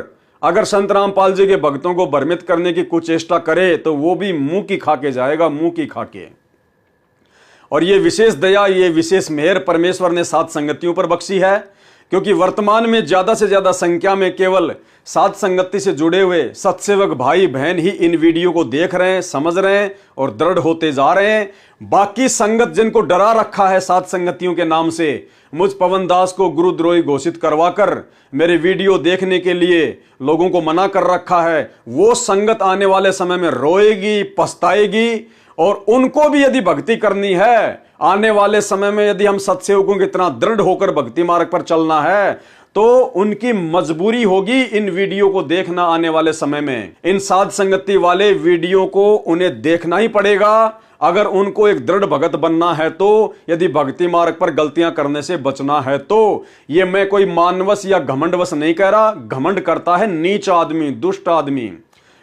अगर संत रामपाल जी के भक्तों को भ्रमित करने की कुछ चेष्टा करे तो वो भी मुंह की खा के जाएगा, मुंह की खा के। और ये विशेष दया, ये विशेष मेहर परमेश्वर ने 7 संगतियों पर बख्शी है, क्योंकि वर्तमान में ज्यादा से ज्यादा संख्या में केवल साध संगति से जुड़े हुए सत्सेवक भाई बहन ही इन वीडियो को देख रहे हैं, समझ रहे हैं और दृढ़ होते जा रहे हैं। बाकी संगत जिनको डरा रखा है साध संगतियों के नाम से, मुझ पवन दास को गुरुद्रोही घोषित करवाकर मेरे वीडियो देखने के लिए लोगों को मना कर रखा है, वो संगत आने वाले समय में रोएगी, पछताएगी। और उनको भी यदि भक्ति करनी है, आने वाले समय में यदि हम सत्सेवकों की तरह दृढ़ होकर भक्ति मार्ग पर चलना है, तो उनकी मजबूरी होगी इन वीडियो को देखना। आने वाले समय में इन साध संगति वाले वीडियो को उन्हें देखना ही पड़ेगा अगर उनको एक दृढ़ भगत बनना है तो, यदि भक्ति मार्ग पर गलतियां करने से बचना है तो। ये मैं कोई मानवश या घमंडवश नहीं कह रहा, घमंड करता है नीच आदमी, दुष्ट आदमी।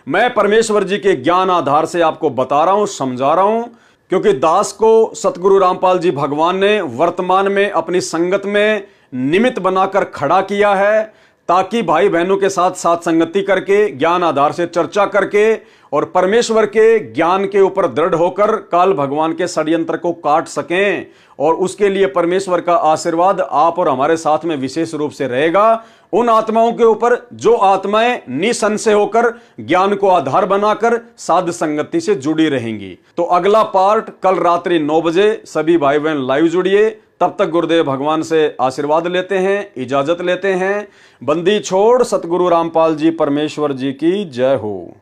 मैं परमेश्वर जी के ज्ञान आधार से आपको बता रहा हूं, समझा रहा हूं, क्योंकि दास को सतगुरु रामपाल जी भगवान ने वर्तमान में अपनी संगत में निमित्त बनाकर खड़ा किया है, ताकि भाई बहनों के साथ साथ संगति करके, ज्ञान आधार से चर्चा करके और परमेश्वर के ज्ञान के ऊपर दृढ़ होकर काल भगवान के षड्यंत्र को काट सकें। और उसके लिए परमेश्वर का आशीर्वाद आप और हमारे साथ में विशेष रूप से रहेगा उन आत्माओं के ऊपर जो आत्माएं निसंशय होकर ज्ञान को आधार बनाकर साध संगति से जुड़ी रहेंगी। तो अगला पार्ट कल रात्रि 9 बजे सभी भाई बहन लाइव जुड़िए। तब तक गुरुदेव भगवान से आशीर्वाद लेते हैं, इजाजत लेते हैं। बंदी छोड़ सतगुरु रामपाल जी परमेश्वर जी की जय हो।